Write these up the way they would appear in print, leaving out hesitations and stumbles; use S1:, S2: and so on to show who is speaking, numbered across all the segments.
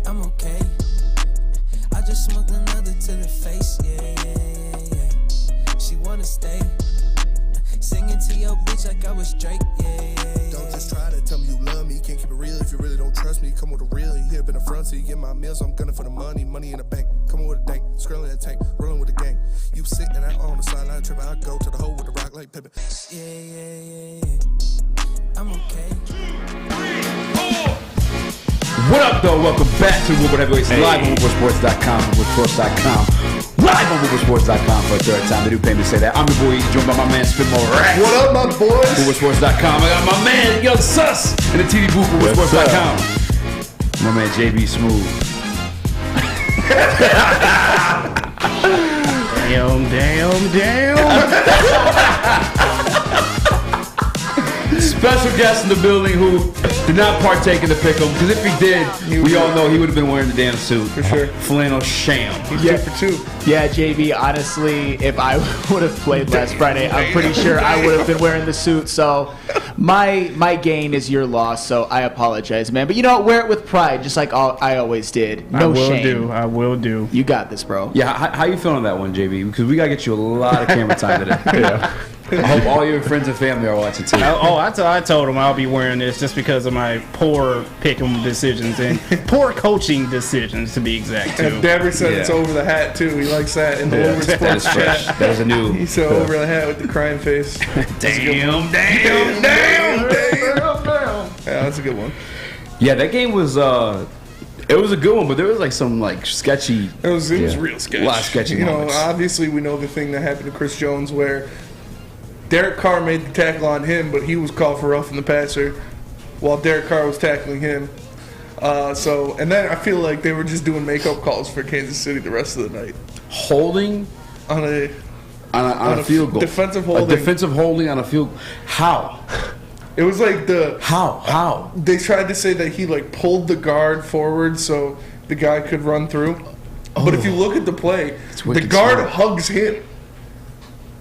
S1: I'm okay. I just smoked another to the face, yeah. She wanna stay. Singing to your bitch like I was Drake, yeah.
S2: Don't just try to tell me you love me. Can't keep it real if you really don't trust me. Come with a real, you here been a front, so you get my meals. I'm gunning for the money in the bank. Come with a dank, scrolling the tank, rolling with the gang. You sit and I on the sideline tripping. I go to the hole with the rock like Pippin.
S1: Yeah. I'm okay.
S3: 2, 3, 4. What up, though? Welcome back to Woodward Heavyweights, live on WoodwardSports.com, WoodwardSports.com, live on WoodwardSports.com for a third time. They do pay me to say that. I'm your boy, Eazy, joined by my man, Spin More Racks.
S2: What up, my boys?
S3: WoodwardSports.com. I got my man, Young Sus, in the TV booth, WoodwardSports.com. My man, JB Smooth.
S4: Damn.
S3: Special guest in the building who did not partake in the pick'em, because if he did, we all know he would have been wearing the damn suit.
S4: For sure.
S3: Flannel sham.
S4: He's 2 for 2.
S5: Yeah, JB, honestly, if I would have played last Friday, I'm pretty sure I would have been wearing the suit. So my gain is your loss, so I apologize, man. But you know what? Wear it with pride, just like I always did. No shame.
S4: I will do.
S5: You got this, bro.
S3: Yeah, how you feeling on that one, JB? Because we got to get you a lot of camera time today.
S4: Yeah.
S3: I hope all your friends and family are watching too.
S4: I told him I'll be wearing this just because of my poor pick'em decisions and poor coaching decisions, to be exact, too.
S6: And Dabber said it's over the hat, too. He likes that in the Woodward Sports chat.
S3: That is a new.
S6: He said over the hat with the crying face.
S3: Damn.
S6: Yeah, that's a good one.
S3: Yeah, that game was it was a good one, but there was like some sketchy.
S6: It was real sketchy.
S3: A lot of sketchy moments.
S6: Obviously we know the thing that happened to Chris Jones where Derek Carr made the tackle on him, but he was called for roughing the passer while Derek Carr was tackling him. And then I feel like they were just doing makeup calls for Kansas City the rest of the night.
S3: Holding
S6: on a
S3: field goal.
S6: Defensive holding.
S3: A defensive holding on a field. How?
S6: It was like
S3: How?
S6: They tried to say that he pulled the guard forward so the guy could run through. But if you look at the play, the guard hugs him.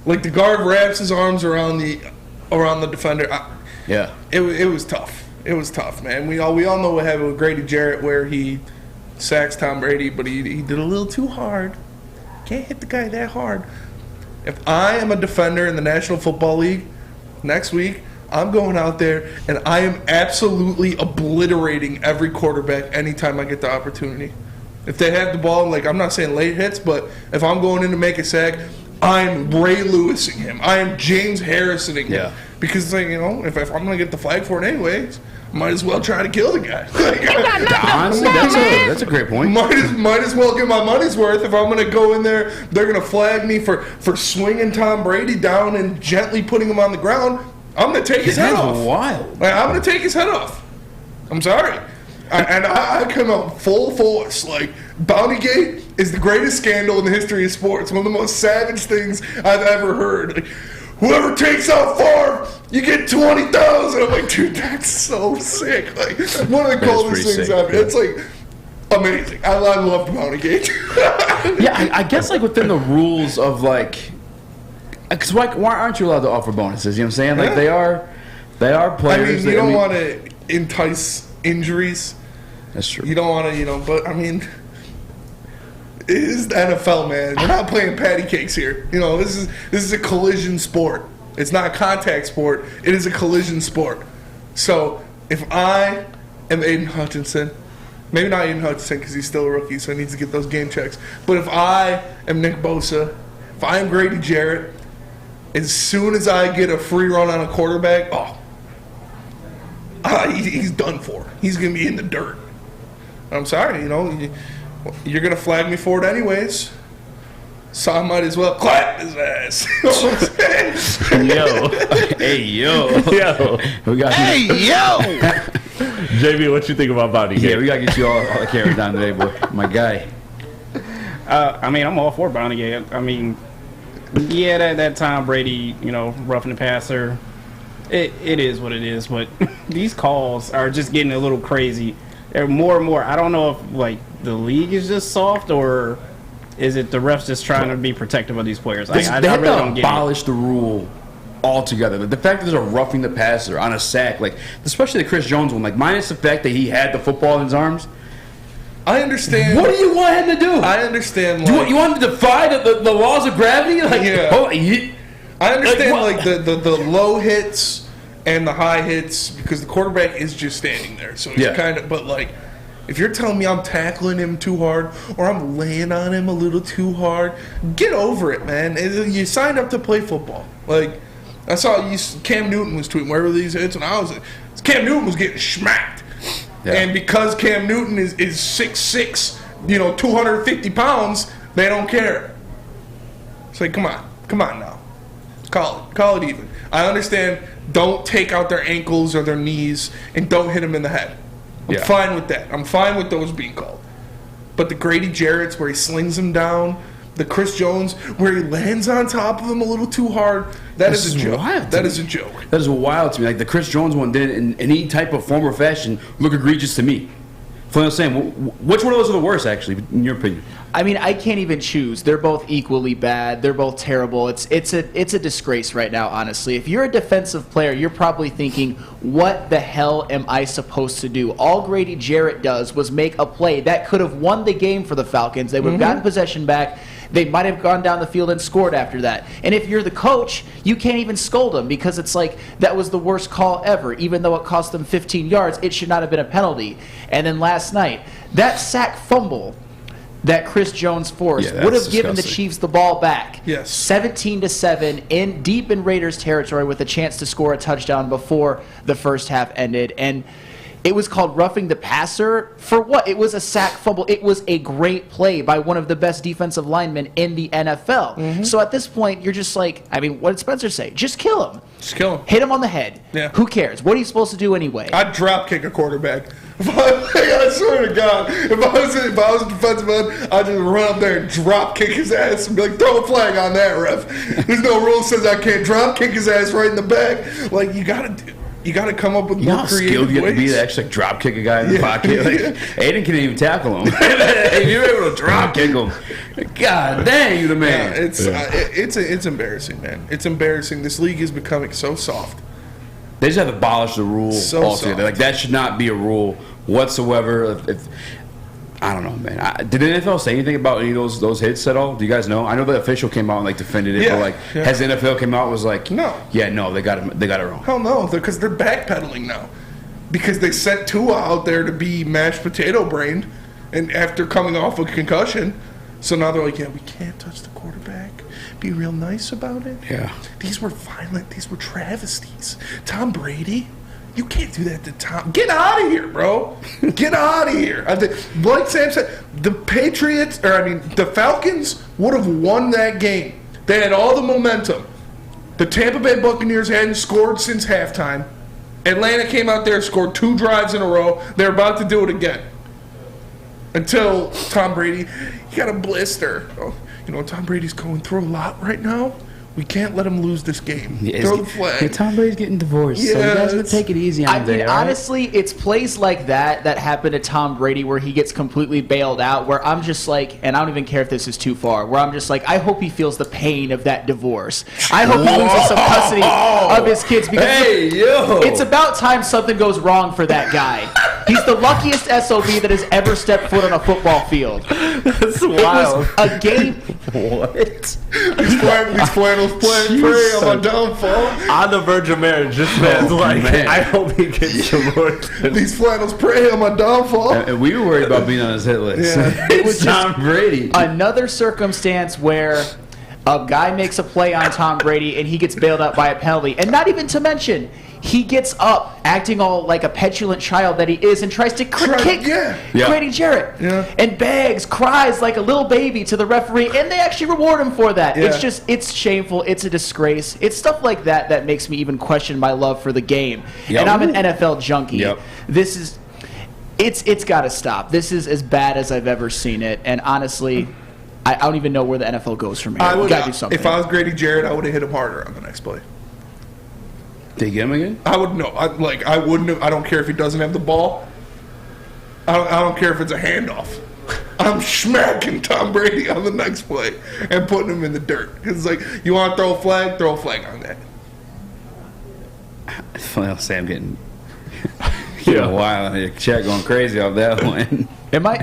S6: The guard wraps his arms around the defender.
S3: Yeah.
S6: It was tough. It was tough, man. We all know what happened with Grady Jarrett where he sacks Tom Brady, but he did a little too hard. Can't hit the guy that hard. If I am a defender in the National Football League next week, I'm going out there and I am absolutely obliterating every quarterback anytime I get the opportunity. If they have the ball, I'm not saying late hits, but if I'm going in to make a sack, I'm Ray Lewising him. I am James Harrisoning him.
S3: Yeah.
S6: Because, if I'm going to get the flag for it anyways, might as well try to kill the guy.
S3: Honestly, that's a great point.
S6: Might as well get my money's worth. If I'm going to go in there, they're going to flag me for swinging Tom Brady down and gently putting him on the ground. I'm going to take his head off.
S3: Wild.
S6: I'm going to take his head off. I'm sorry. I come out full force. Bountygate is the greatest scandal in the history of sports. One of the most savage things I've ever heard. Whoever takes out Favre, you get $20,000. I'm like, dude, that's so sick. One of the coolest things ever. Yeah. It's amazing. I love Bountygate.
S3: Yeah, I guess within the rules of because why aren't you allowed to offer bonuses? You know what I'm saying? They are players.
S6: You don't want to entice injuries.
S3: That's true.
S6: You don't want to, but it is the NFL, man. We're not playing patty cakes here. This is a collision sport. It's not a contact sport. It is a collision sport. So if I am Aiden Hutchinson, maybe not Aiden Hutchinson because he's still a rookie, so he needs to get those game checks. But if I am Nick Bosa, if I am Grady Jarrett, as soon as I get a free run on a quarterback, he's done for. He's going to be in the dirt. I'm sorry, you're going to flag me for it anyways. So I might as well clap his ass. You know what I'm saying?
S3: Yo. Hey, yo.
S4: Hey, yo. JB, what you think about Bountygate?
S3: Yeah, we got to get you all the cameras down today, boy. My guy.
S4: I'm all for Bountygate. That Tom Brady, roughing the passer, it is what it is. But these calls are just getting a little crazy. They're more and more. I don't know if the league is just soft or is it the refs just trying to be protective of these players?
S3: They really don't get it. Abolish the rule altogether. The fact that there's a roughing the passer on a sack, especially the Chris Jones one, minus the fact that he had the football in his arms.
S6: I understand.
S3: What do you want him to do?
S6: I understand.
S3: You want him to defy the laws of gravity? Like,
S6: I understand the low hits and the high hits because the quarterback is just standing there. So it's kind of, but like, if you're telling me I'm tackling him too hard or I'm laying on him a little too hard, get over it, man. You signed up to play football. Like, I saw Cam Newton was tweeting, where were these hits? And Cam Newton was getting smacked. Yeah. And because Cam Newton is 6'6", 250 pounds, they don't care. It's like, come on now. Call it even. I understand, don't take out their ankles or their knees and don't hit them in the head. I'm fine with that. I'm fine with those being called. But the Grady Jarrett's where he slings him down, the Chris Jones where he lands on top of him a little too hard, that's a joke. That is a joke.
S3: That is wild to me. Like the Chris Jones one did in any type of form or fashion look egregious to me. So I'm saying, which one of those are the worst, actually, in your opinion?
S5: I mean, I can't even choose. They're both equally bad. They're both terrible. It's a disgrace right now, honestly. If you're a defensive player, you're probably thinking, what the hell am I supposed to do? All Grady Jarrett does was make a play that could have won the game for the Falcons. They would have gotten possession back. They might have gone down the field and scored after that. And if you're the coach, you can't even scold them because it's like, that was the worst call ever. Even though it cost them 15 yards, it should not have been a penalty. And then last night, that sack fumble that Chris Jones forced would have given the Chiefs the ball back.
S6: Yes.
S5: 17-7 deep in Raiders territory with a chance to score a touchdown before the first half ended. And it was called roughing the passer for what? It was a sack fumble. It was a great play by one of the best defensive linemen in the NFL. So at this point, you're just like, I mean, what did Spencer say? Just kill him.
S6: Just kill him.
S5: Hit him on the head.
S6: Yeah.
S5: Who cares? What are you supposed to do anyway?
S6: I'd drop kick a quarterback. I swear to God, if I was a defensive end, I'd just run up there and drop kick his ass and be like, throw a flag on that, ref. There's no rule that says I can't drop kick his ass right in the back. Like, you gotta come up with more creative ways. You have to be to actually drop kick a guy in the pocket. Like, Aiden can't even tackle him. If you're able to drop kick him, God dang, you the man. It's embarrassing, man. It's embarrassing. This league is becoming so soft. They just have to abolish the rule altogether. Like, that should not be a rule whatsoever. I don't know, man. Did the NFL say anything about any of those hits at all? Do you guys know? I know the official came out and defended it, but has the NFL came out and was like, no, they got it wrong. Hell no, because they're backpedaling now, because they sent Tua out there to be mashed potato brained, and after coming off a concussion, so now they're like, we can't touch the quarterback. Be real nice about it. Yeah, these were violent. These were travesties. Tom Brady. You can't do that to Tom. Get out of here, bro. Get out of here. Like Sam said, the Falcons would have won that game. They had all the momentum. The Tampa Bay Buccaneers hadn't scored since halftime. Atlanta came out there and scored 2 drives in a row. They're about to do it again. Until Tom Brady, he got a blister. Tom Brady's going through a lot right now. We can't let him lose this game. Throw the flag. Yeah, Tom Brady's getting divorced, so you guys got to take it easy on him. I mean,
S5: honestly, it's plays like that happen to Tom Brady where he gets completely bailed out, where I'm just like, and I don't even care if this is too far, where I'm just like, I hope he feels the pain of that divorce. I hope he loses some custody of his kids, because it's about time something goes wrong for that guy. He's the luckiest SOB that has ever stepped foot on a football field. That's wild. It was a game.
S6: What? These flannels playing prey on my downfall.
S7: On the verge of marriage, this man's I hope he gets divorced.
S6: These flannels prey on my downfall.
S3: And we were worried about being on his hit list. Yeah. It was Tom Brady.
S5: Another circumstance where a guy makes a play on Tom Brady and he gets bailed out by a penalty. And not even to mention, he gets up acting all like a petulant child that he is and tries to kick Grady Jarrett and begs, cries like a little baby to the referee, and they actually reward him for that. It's shameful. It's a disgrace. It's stuff like that makes me even question my love for the game. And I'm an NFL junkie. This is it's got to stop. This is as bad as I've ever seen it, and honestly, I don't even know where the NFL goes from here. We got to do something.
S6: If I was Grady Jarrett, I would have hit him harder on the next play.
S3: Did you get him again?
S6: I would know. I wouldn't have. I don't care if he doesn't have the ball. I don't care if it's a handoff. I'm smacking Tom Brady on the next play and putting him in the dirt. It's like, you want to throw a flag? Throw a flag on that.
S3: Well, Sam getting Yeah, wow. Chat going crazy off that one.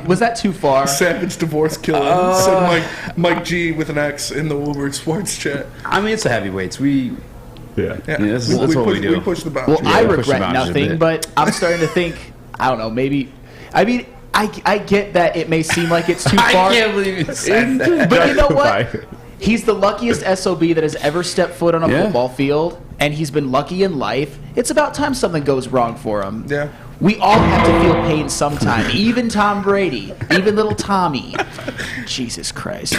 S5: Was that too far?
S6: Savage divorce killer. Said Mike G with an X in the Woodward Sports chat.
S3: I mean, it's the heavyweights.
S7: Yeah.
S3: That's what we do.
S6: We push the boundary.
S5: Well, I regret nothing, but I'm starting to think, I don't know, maybe. I mean, I get that it may seem like it's too far.
S3: I can't believe you said that.
S5: But you know what? He's the luckiest SOB that has ever stepped foot on a football field, and he's been lucky in life. It's about time something goes wrong for him.
S6: Yeah.
S5: We all have to feel pain sometime. Even Tom Brady. Even little Tommy. Jesus Christ.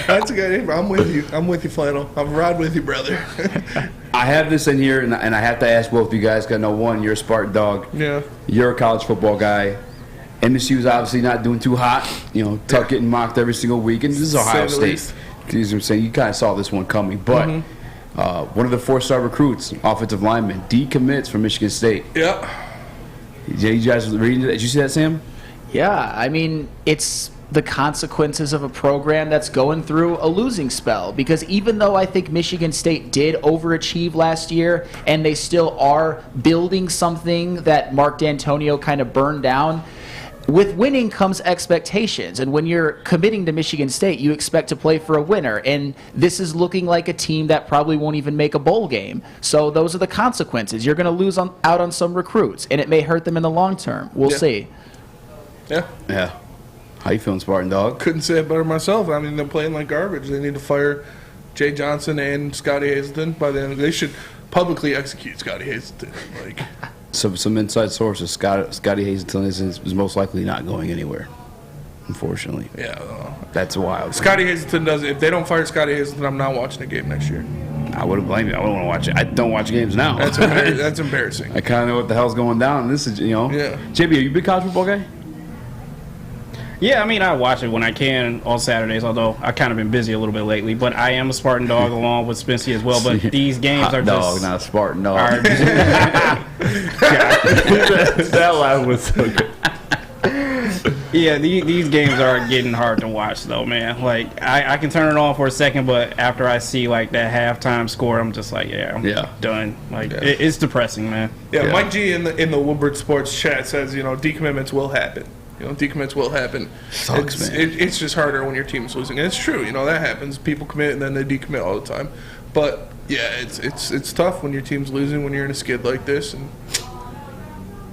S6: That's a good name. I'm with you. I'm with you, Flannel. I'm ride with you, brother.
S3: I have this in here, and I have to ask both of you guys, because I know, one, you're a Spartan dog.
S6: Yeah.
S3: You're a college football guy. MSU's obviously not doing too hot. Tuck getting mocked every single week. And this is Ohio State. You know what I'm saying? You kind of saw this one coming. But one of the 4-star recruits, offensive lineman, decommits from Michigan State.
S6: Yep.
S3: You guys reading that? Did you see that, Sam?
S5: Yeah, I mean, it's the consequences of a program that's going through a losing spell. Because even though I think Michigan State did overachieve last year, and they still are building something that Mark D'Antonio kind of burned down, with winning comes expectations, and when you're committing to Michigan State, you expect to play for a winner, and this is looking like a team that probably won't even make a bowl game. So those are the consequences. You're going to lose out on some recruits, and it may hurt them in the long term. We'll see.
S3: Yeah. How you feeling, Spartan dog?
S6: Couldn't say it better myself. I mean, they're playing like garbage. They need to fire Jay Johnson and Scotty Hazelton by the end. They should publicly execute Scotty Hazelton.
S3: Some inside sources, Scotty Hazelton is most likely not going anywhere, unfortunately.
S6: Yeah.
S3: That's wild.
S6: Scotty Hazelton does it. If they don't fire Scotty Hazelton, I'm not watching a game next year.
S3: I wouldn't blame you. I wouldn't want to watch it. I don't watch games now.
S6: That's embarrassing.
S3: I kind of know what the hell's going down. This is,
S6: Yeah.
S3: JB, are you a big college football guy?
S4: Yeah, I mean, I watch it when I can on Saturdays, although I've kind of been busy a little bit lately. But I am a Spartan dog along with Spencer as well. But these games
S3: Hot
S4: are
S3: dog,
S4: just...
S3: not a Spartan dog.
S7: That line was so good.
S4: Yeah, these games are getting hard to watch, though, man. Like, I can turn it on for a second, but after I see, like, that halftime score, I'm just like, I'm done. Like, it's depressing, man.
S6: Yeah, Mike G in the Woodward Sports chat says, decommitments will happen. Decommits will happen.
S3: Sucks, man.
S6: It's just harder when your team's losing. And it's true. That happens. People commit and then they decommit all the time. But, yeah, it's tough when your team's losing, when you're in a skid like this. And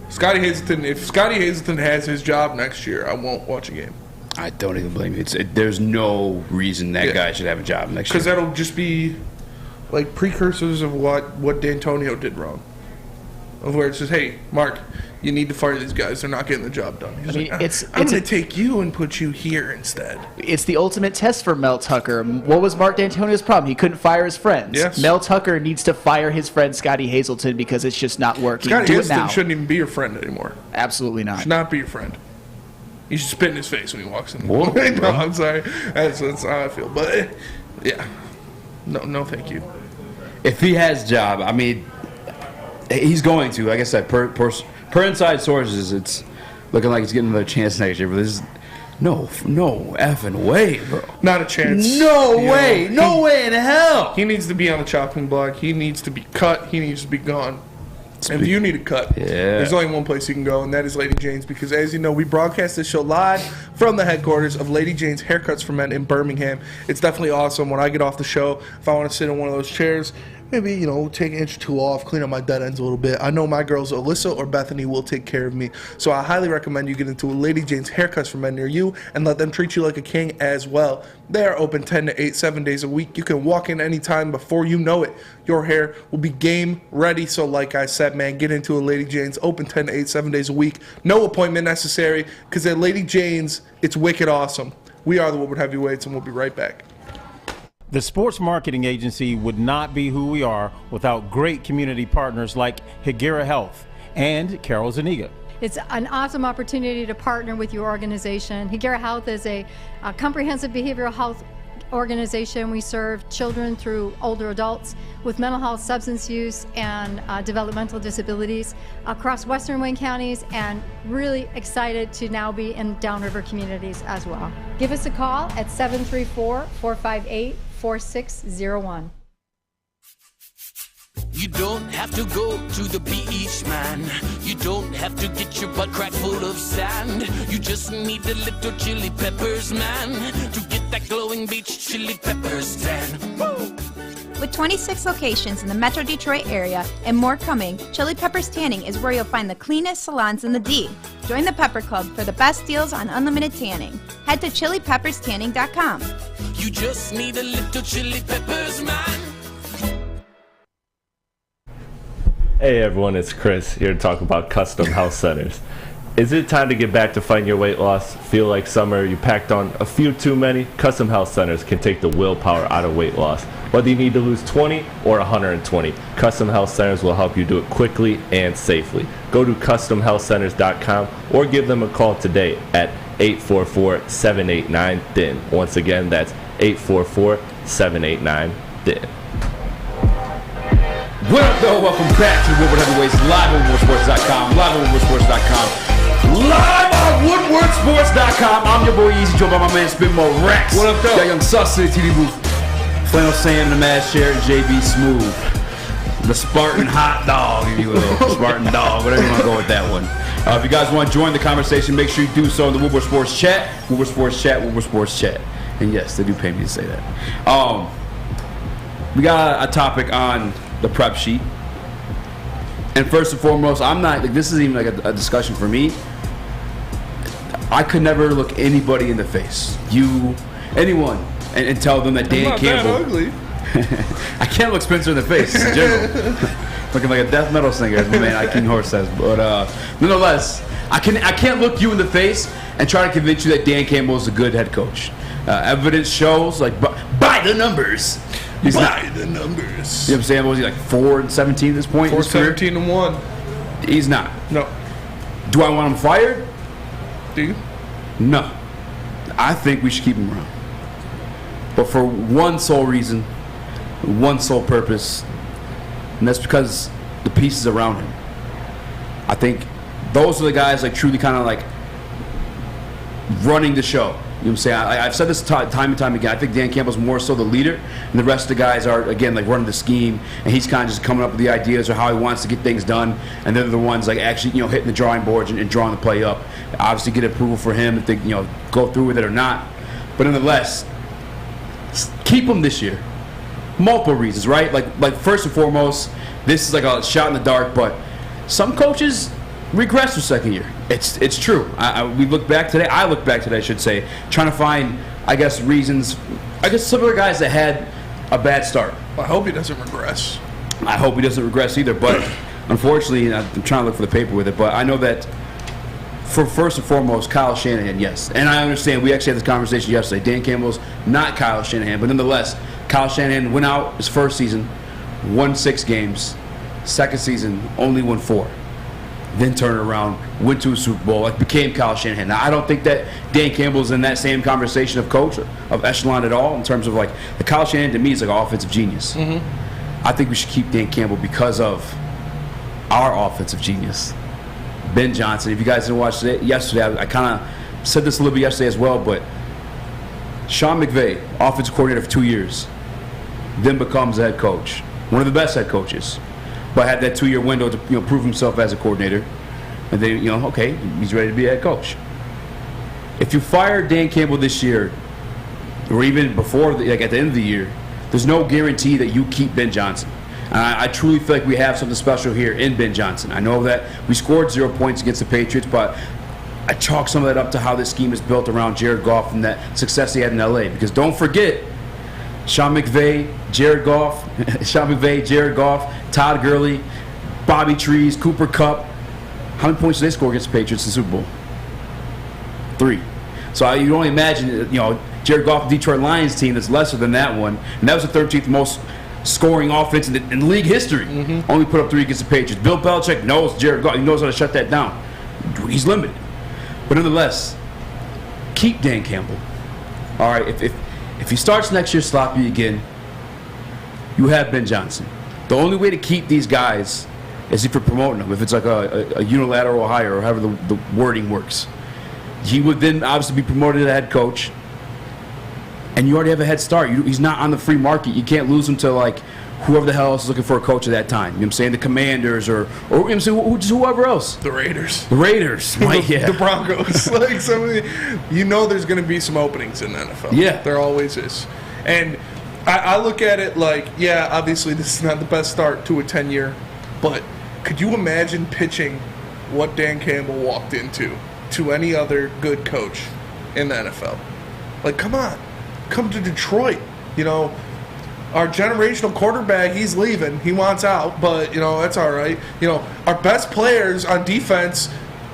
S6: Scotty Hazelton, if Scotty Hazelton has his job next year, I won't watch a game.
S3: I don't even blame you. There's no reason that guy should have a job next year.
S6: Because that'll just be like precursors of what D'Antonio did wrong. Of where it says, hey, Mark, you need to fire these guys. They're not getting the job done. He's I'm going to take you and put you here instead.
S5: It's the ultimate test for Mel Tucker. What was Mark D'Antonio's problem? He couldn't fire his friends.
S6: Yes.
S5: Mel Tucker needs to fire his friend Scotty Hazelton because it's just not working.
S6: Scotty
S5: Do it
S6: Hazelton
S5: now.
S6: shouldn't even be your friend anymore.
S5: Absolutely not.
S6: Should not be your friend. You should spit in his face when he walks in.
S3: Whoa,
S6: no, I'm sorry. That's how I feel. But, yeah. No, thank you.
S3: If he has a job, I mean, he's going to. Like I said, per inside sources, it's looking like he's getting another chance next year. But this is no effing way, bro.
S6: Not a chance.
S3: No way. No way in hell.
S6: He needs to be on the chopping block. He needs to be cut. He needs to be gone. And if you need a cut, there's only one place you can go, and that is Lady Jane's. Because as you know, we broadcast this show live from the headquarters of Lady Jane's Haircuts for Men in Birmingham. It's definitely awesome. When I get off the show, if I want to sit in one of those chairs, maybe, take an inch or two off, clean up my dead ends a little bit. I know my girls, Alyssa or Bethany, will take care of me. So I highly recommend you get into a Lady Jane's Haircuts for Men near you and let them treat you like a king as well. They are open 10 to 8, 7 days a week. You can walk in anytime. Before you know it, your hair will be game ready. So like I said, man, get into a Lady Jane's, open 10 to 8, 7 days a week. No appointment necessary, because at Lady Jane's, it's wicked awesome. We are the Woodward Heavyweights, and we'll be right back.
S8: The sports marketing agency would not be who we are without great community partners like Higuera Health and Carol Zaniga.
S9: It's an awesome opportunity to partner with your organization. Higuera Health is a comprehensive behavioral health organization. We serve children through older adults with mental health, substance use, and developmental disabilities across Western Wayne counties, and really excited to now be in downriver communities as well. Give us a call at 734-458-4601.
S1: You don't have to go to the beach, man. You don't have to get your butt crack full of sand. You just need a little chili peppers, man, to get that glowing beach chili peppers tan. Woo!
S10: With 26 locations in the Metro Detroit area and more coming, Chili Peppers Tanning is where you'll find the cleanest salons in the D. Join the Pepper Club for the best deals on unlimited tanning. Head to chilipepperstanning.com.
S1: You just need a little chili peppers, man.
S7: Hey everyone, it's Chris here to talk about Custom Health Centers. Is it time to get back to fighting your weight loss? Feel like summer, you packed on a few too many? Custom Health Centers can take the willpower out of weight loss. Whether you need to lose 20 or 120, Custom Health Centers will help you do it quickly and safely. Go to customhealthcenters.com or give them a call today at 844-789-THIN. Once again, that's 844-789-THIN.
S3: What up, though? Welcome back to Woodward Heavyweights, live on WoodwardSports.com, live on WoodwardSports.com, live on WoodwardSports.com. I'm your boy Eazy, joined by my man Spinmo Rex.
S6: What up, though?
S3: Got Young Sus in the TD booth, Flannel Sam in the Mad Chair, and JB Smooth. The Spartan Hot Dog, if you will. Spartan Dog, whatever you want to go with that one. If you guys want to join the conversation, make sure you do so in the Woodward Sports Chat, Woodward Sports Chat, Woodward Sports Chat. And yes, they do pay me to say that. We got a topic on the prep sheet, and first and foremost, I'm not like, this isn't even like a discussion for me. I could never look anybody in the face, anyone, and tell them that Dan Campbell.
S6: I'm not that ugly.
S3: I can't look Spencer in the face in general. Looking like a death metal singer, as my man King Horse says. But nonetheless, I can't look you in the face and try to convince you that Dan Campbell is a good head coach. Evidence shows, like by the numbers. He's
S6: by
S3: not.
S6: the numbers.
S3: You know what I'm saying? Was he like 4-17 at this point?
S6: 4-17-1.
S3: He's not.
S6: No.
S3: Do I want him fired?
S6: Do you?
S3: No. I think we should keep him around. But for one sole reason, one sole purpose, and that's because the pieces around him. I think those are the guys like truly kind of like running the show. You know what I'm saying? I've said this time and time again. I think Dan Campbell's more so the leader, and the rest of the guys are, again, like running the scheme, and he's kind of just coming up with the ideas or how he wants to get things done, and they're the ones like actually, hitting the drawing boards and drawing the play up. Obviously, get approval for him if they, go through with it or not. But nonetheless, keep him this year. Multiple reasons, right? Like first and foremost, this is like a shot in the dark, but some coaches regress their second year. It's true. We look back today. I look back today, I should say, trying to find, reasons. Some of the guys that had a bad start.
S6: I hope he doesn't regress.
S3: I hope he doesn't regress either. But unfortunately, I'm trying to look for the paper with it. But I know that for first and foremost, Kyle Shanahan, yes. And I understand. We actually had this conversation yesterday. Dan Campbell's not Kyle Shanahan, but nonetheless, Kyle Shanahan went out his first season, won 6 games. Second season, only won 4. Then turned around, went to a Super Bowl, became Kyle Shanahan. Now, I don't think that Dan Campbell's in that same conversation of coach, of echelon at all, in terms of the Kyle Shanahan to me is like an offensive genius. Mm-hmm. I think we should keep Dan Campbell because of our offensive genius, Ben Johnson. If you guys didn't watch it yesterday, I kind of said this a little bit yesterday as well, but Sean McVay, offensive coordinator for 2 years, then becomes a head coach, one of the best head coaches. But had that 2-year window to prove himself as a coordinator, and then okay, he's ready to be a head coach. If you fire Dan Campbell this year, or even before, at the end of the year, there's no guarantee that you keep Ben Johnson. And I truly feel like we have something special here in Ben Johnson. I know that we scored 0 points against the Patriots, but I chalk some of that up to how this scheme is built around Jared Goff and that success he had in LA. Because don't forget, Sean McVay, Jared Goff, Todd Gurley, Bobby Trees, Cooper Kupp. How many points did they score against the Patriots in the Super Bowl? 3. So you can only imagine, Jared Goff, Detroit Lions team that's lesser than that one. And that was the 13th most scoring offense in league history. Mm-hmm. Only put up 3 against the Patriots. Bill Belichick knows Jared Goff. He knows how to shut that down. He's limited. But nonetheless, keep Dan Campbell. All right, if he starts next year sloppy again, you have Ben Johnson. The only way to keep these guys is if you're promoting them, if it's like a unilateral hire or however the wording works. He would then obviously be promoted to head coach, and you already have a head start. He's not on the free market. You can't lose him to whoever the hell else is looking for a coach at that time. You know what I'm saying? The Commanders or you know what I'm saying, just whoever else.
S6: The Raiders.
S3: The Raiders. Right, yeah.
S6: The Broncos. Like there's going to be some openings in the NFL.
S3: Yeah.
S6: There always is. And I look at it like, yeah, obviously this is not the best start to a 10-year, but could you imagine pitching what Dan Campbell walked into to any other good coach in the NFL? Like, come on. Come to Detroit. You know, our generational quarterback, he's leaving. He wants out, but, you know, that's all right. You know, our best players on defense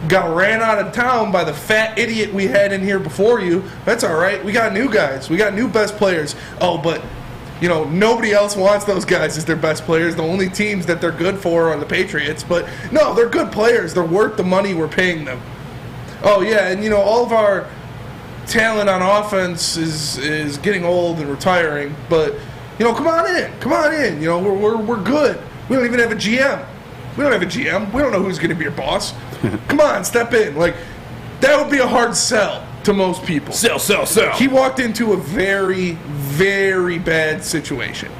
S6: got ran out of town by the fat idiot we had in here before you. That's all right. We got new guys. We got new best players. Oh, but, you know, nobody else wants those guys as their best players. The only teams that they're good for are the Patriots. But, no, they're good players. They're worth the money we're paying them. Oh, yeah, and, you know, all of our talent on offense is getting old and retiring, but, you know, come on in. You know, we're good. We don't even have a GM. We don't have a GM. We don't know who's going to be your boss. Come on, step in. Like, that would be a hard sell to most people.
S3: Sell.
S6: He walked into a very, very bad situation,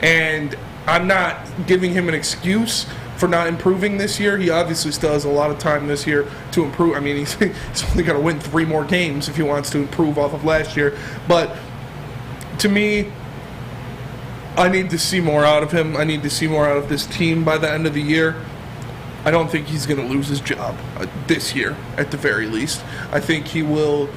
S6: and I'm not giving him an excuse for not improving this year. He obviously still has a lot of time this year to improve. I mean, he's only got to win 3 more games if he wants to improve off of last year. But to me, I need to see more out of him. I need to see more out of this team by the end of the year. I don't think he's going to lose his job this year, at the very least. I think he will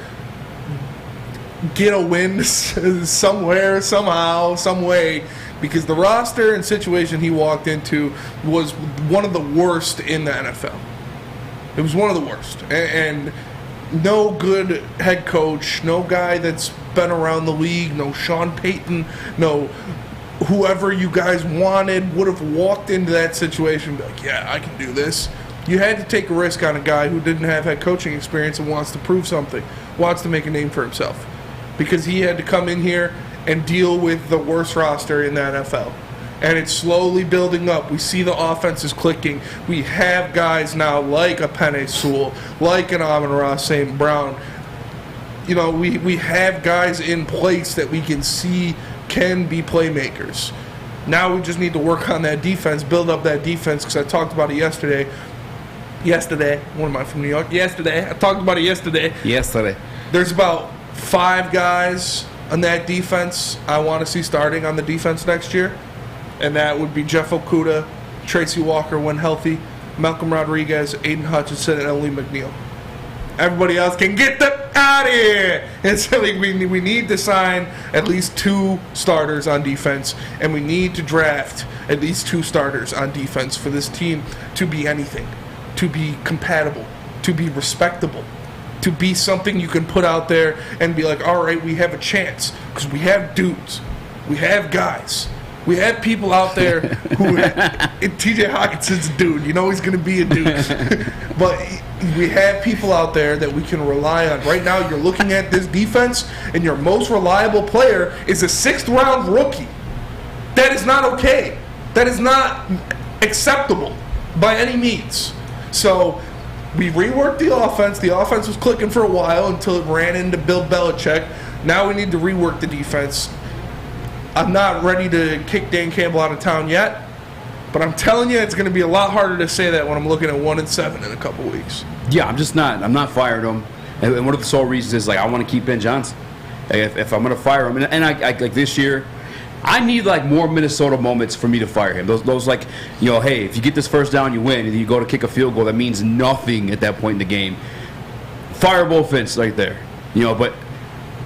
S6: get a win somewhere, somehow, some way, because the roster and situation he walked into was one of the worst in the NFL. It was one of the worst. And no good head coach, no guy that's been around the league, no Sean Payton, no whoever you guys wanted would have walked into that situation and be like, yeah, I can do this. You had to take a risk on a guy who didn't have head coaching experience and wants to prove something, wants to make a name for himself. Because he had to come in here and deal with the worst roster in the NFL. And it's slowly building up. We see the offense is clicking. We have guys now like a Penei Sewell, like an Amon-Ra St. Brown. You know, we have guys in place that we can see can be playmakers. Now we just need to work on that defense, build up that defense, because I talked about it yesterday. What am I, from New York? Yesterday. I talked about it yesterday. There's about 5 guys on that defense I want to see starting on the defense next year, and that would be Jeff Okudah, Tracy Walker when healthy, Malcolm Rodriguez, Aiden Hutchinson, and Lee McNeil. Everybody else can get them out of here. And so we need to sign at least 2 starters on defense, and we need to draft at least 2 starters on defense for this team to be anything, to be compatible, to be respectable, to be something you can put out there and be like, all right, we have a chance, because we have dudes, we have guys, we have people out there who TJ Hawkinson's a dude, you know he's going to be a dude, but we have people out there that we can rely on. Right now you're looking at this defense and your most reliable player is a 6th round rookie. That is not okay. That is not acceptable by any means. So we reworked the offense. The offense was clicking for a while until it ran into Bill Belichick. Now we need to rework the defense. I'm not ready to kick Dan Campbell out of town yet, but I'm telling you, it's going to be a lot harder to say that when I'm looking at 1-7 in a couple weeks.
S3: Yeah, I'm not firing him. And one of the sole reasons is, like, I want to keep Ben Johnson. If I'm going to fire him, and I like this year, I need like more Minnesota moments for me to fire him. Those like, you know, hey, if you get this first down, you win, and you go to kick a field goal, that means nothing at that point in the game. Fireable offense right there, you know. But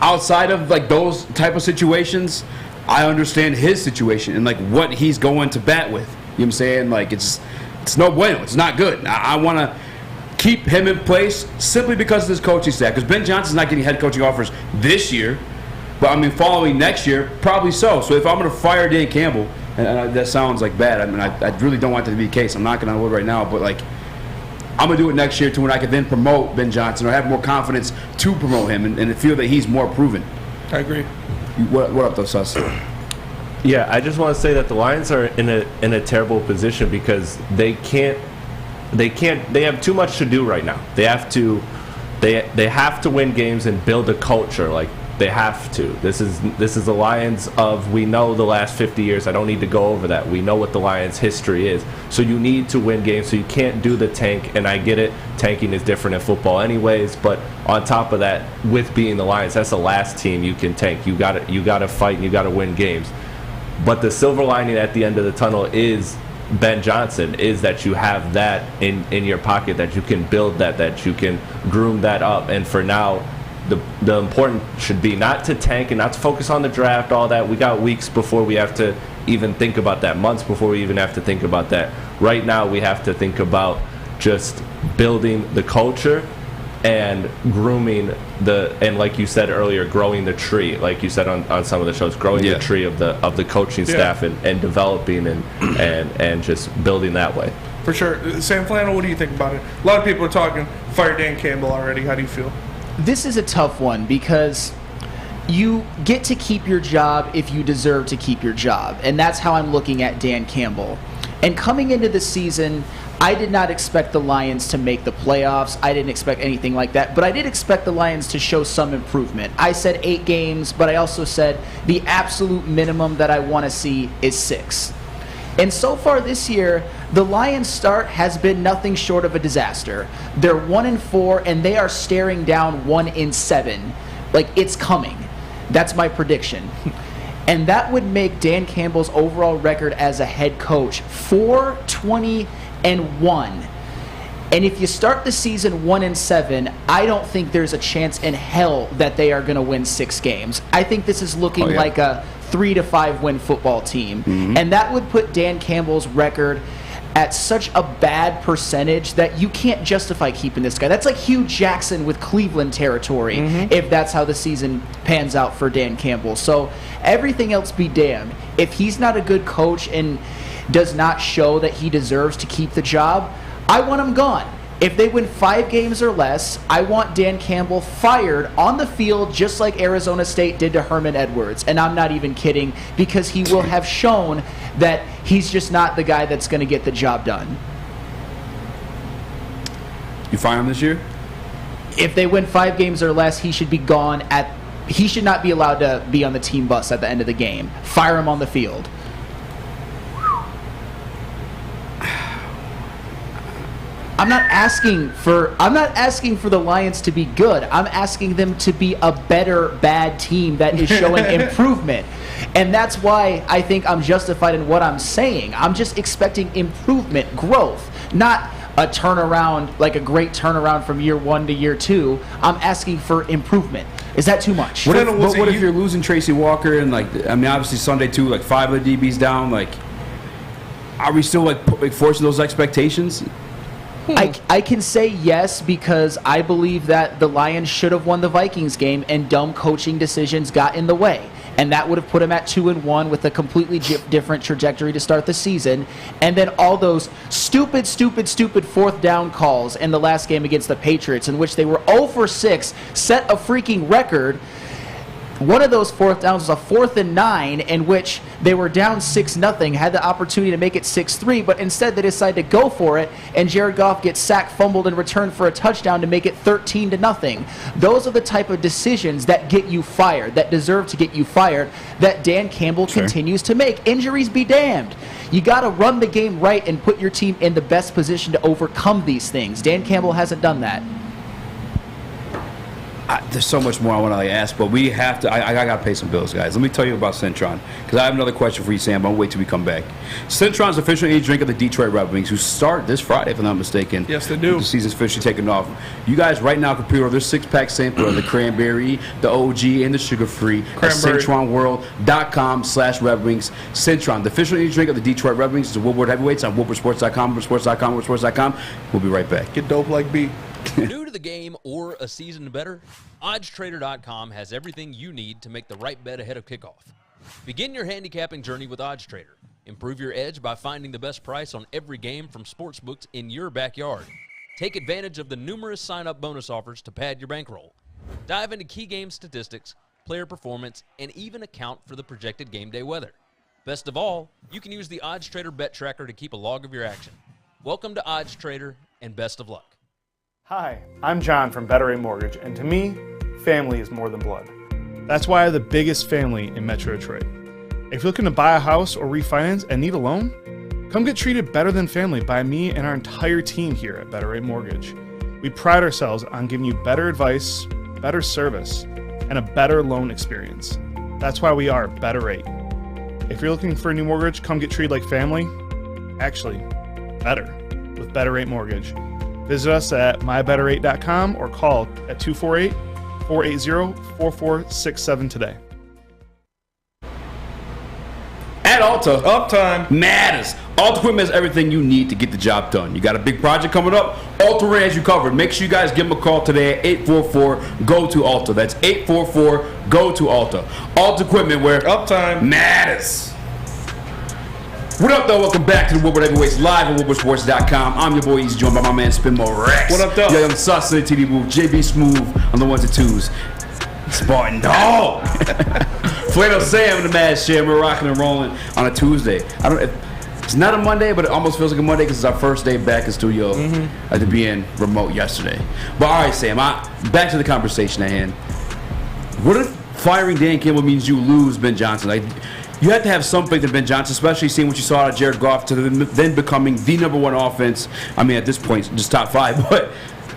S3: outside of like those type of situations, I understand his situation and like what he's going to bat with. You know what I'm saying? Like it's no bueno. It's not good. I want to keep him in place simply because of his coaching staff. Because Ben Johnson's not getting head coaching offers this year. But, I mean, following next year, probably so. So if I'm going to fire Dan Campbell, and that sounds like bad. I mean, I really don't want that to be the case. I'm knocking on wood right now. But, like, I'm going to do it next year to when I can then promote Ben Johnson or have more confidence to promote him and feel that he's more proven.
S6: I agree.
S3: What up, though, Sus?
S7: Yeah, I just want to say that the Lions are in a terrible position because they have too much to do right now. They have to win games and build a culture. Like, They have to. This is the Lions of, we know the last 50 years. I don't need to go over that. We know what the Lions' history is. So you need to win games. So you can't do the tank. And I get it. Tanking is different in football anyways. But on top of that, with being the Lions, that's the last team you can tank. You got to fight and you got to win games. But the silver lining at the end of the tunnel is Ben Johnson, is that you have that in your pocket, that you can build that you can groom that up. And for now, the important should be not to tank and not to focus on the draft, all that. We got weeks before we have to even think about that, months before we even have to think about that. Right now, we have to think about just building the culture and grooming and like you said earlier, growing the tree, like you said on some of the shows, growing the tree of the coaching staff and developing and just building that way.
S6: For sure. Sam Flannel, what do you think about it? A lot of people are talking, fire Dan Campbell already. How do you feel?
S5: This is a tough one because you get to keep your job if you deserve to keep your job. And that's how I'm looking at Dan Campbell. And coming into the season, I did not expect the Lions to make the playoffs. I didn't expect anything like that. But I did expect the Lions to show some improvement. I said 8 games, but I also said the absolute minimum that I want to see is 6. And so far this year, the Lions' start has been nothing short of a disaster. They're 1-4, and they are staring down 1-7. Like, it's coming. That's my prediction. And that would make Dan Campbell's overall record as a head coach 4-20-1. And if you start the season 1-7, I don't think there's a chance in hell that they are going to win 6 games. I think this is looking like a 3-5 win football team. And that would put Dan Campbell's record at such a bad percentage that you can't justify keeping this guy. That's like Hugh Jackson with Cleveland territory, if that's how the season pans out for Dan Campbell. So everything else be damned. If he's not a good coach and does not show that he deserves to keep the job, I want him gone. If they win 5 games or less, I want Dan Campbell fired on the field just like Arizona State did to Herman Edwards. And I'm not even kidding, because he will have shown that he's just not the guy that's going to get the job done.
S3: You fire him this year?
S5: If they win 5 games or less, he should be gone he should not be allowed to be on the team bus at the end of the game. Fire him on the field. I'm not asking for the Lions to be good. I'm asking them to be a better bad team that is showing improvement. And that's why I think I'm justified in what I'm saying. I'm just expecting improvement, growth, not a turnaround, like a great turnaround from year 1 to year 2. I'm asking for improvement. Is that too much?
S3: What if you're losing Tracy Walker and obviously Sunday too, 5 of the DBs down, are we still forcing those expectations?
S5: I can say yes because I believe that the Lions should have won the Vikings game and dumb coaching decisions got in the way. And that would have put them at 2-1 with a completely different trajectory to start the season. And then all those stupid 4th down calls in the last game against the Patriots in which they were 0 for 6, set a freaking record. One of those 4th downs was a 4th and 9 in which they were down 6-0, had the opportunity to make it 6-3, but instead they decided to go for it, and Jared Goff gets sacked, fumbled, and returned for a touchdown to make it 13-0. Those are the type of decisions that get you fired, that deserve to get you fired, that Dan Campbell continues to make. Injuries be damned. You got to run the game right and put your team in the best position to overcome these things. Dan Campbell hasn't done that.
S3: There's so much more I want to ask, but we have to. I got to pay some bills, guys. Let me tell you about Centron, because I have another question for you, Sam. I'll wait till we come back. Centron's the official energy drink of the Detroit Red Wings, who start this Friday, if I'm not mistaken.
S6: Yes, they do.
S3: The season's officially taking off. You guys right now can pre-order their 6-pack sample of the cranberry, the OG, and the sugar-free at CentronWorld.com/Red Wings. Centron, the official energy drink of the Detroit Red Wings, is a Woodward Heavyweights on WoodwardSports.com, WoodwardSports.com. We'll be right back.
S6: Get dope like B.
S11: New to the game or a season better? OddsTrader.com has everything you need to make the right bet ahead of kickoff. Begin your handicapping journey with OddsTrader. Improve your edge by finding the best price on every game from sportsbooks in your backyard. Take advantage of the numerous sign-up bonus offers to pad your bankroll. Dive into key game statistics, player performance, and even account for the projected game day weather. Best of all, you can use the OddsTrader bet tracker to keep a log of your action. Welcome to OddsTrader, and best of luck.
S12: Hi, I'm John from Better A Mortgage, and to me, family is more than blood. That's why I have the biggest family in Metro Detroit. If you're looking to buy a house or refinance and need a loan, come get treated better than family by me and our entire team here at Better Rate Mortgage. We pride ourselves on giving you better advice, better service, and a better loan experience. That's why we are Better Rate. If you're looking for a new mortgage, come get treated like family. Actually, better with Better Rate Mortgage. Visit us at mybetterrate.com or call at 248-480-4467 today.
S3: At Alta,
S6: Uptime
S3: matters. Alta Equipment has everything you need to get the job done. You got a big project coming up? Alta has you covered. Make sure you guys give them a call today at 844-GO-TO-ALTA. That's 844-GO-TO-ALTA. Alta Equipment, where
S6: uptime
S3: matters. What up, though? Welcome back to the Woodward Heavyweights live on WoodwardSports.com. I'm your boy, Eazy, joined by my man Spinmo Rex.
S6: What up, though?
S3: Young Sus in the TD booth. JB Smooth on the ones and twos. Spartan Dog. Fuego Sam in the Mad Share. We're rocking and rolling on a Tuesday. It's not a Monday, but it almost feels like a Monday because it's our first day back in studio after being remote yesterday. But all right, Sam, back to the conversation at hand. What if firing Dan Campbell means you lose Ben Johnson? Like, you have to have some faith in Ben Johnson, especially seeing what you saw out of Jared Goff to then becoming the number one offense. I mean, at this point, just top five, but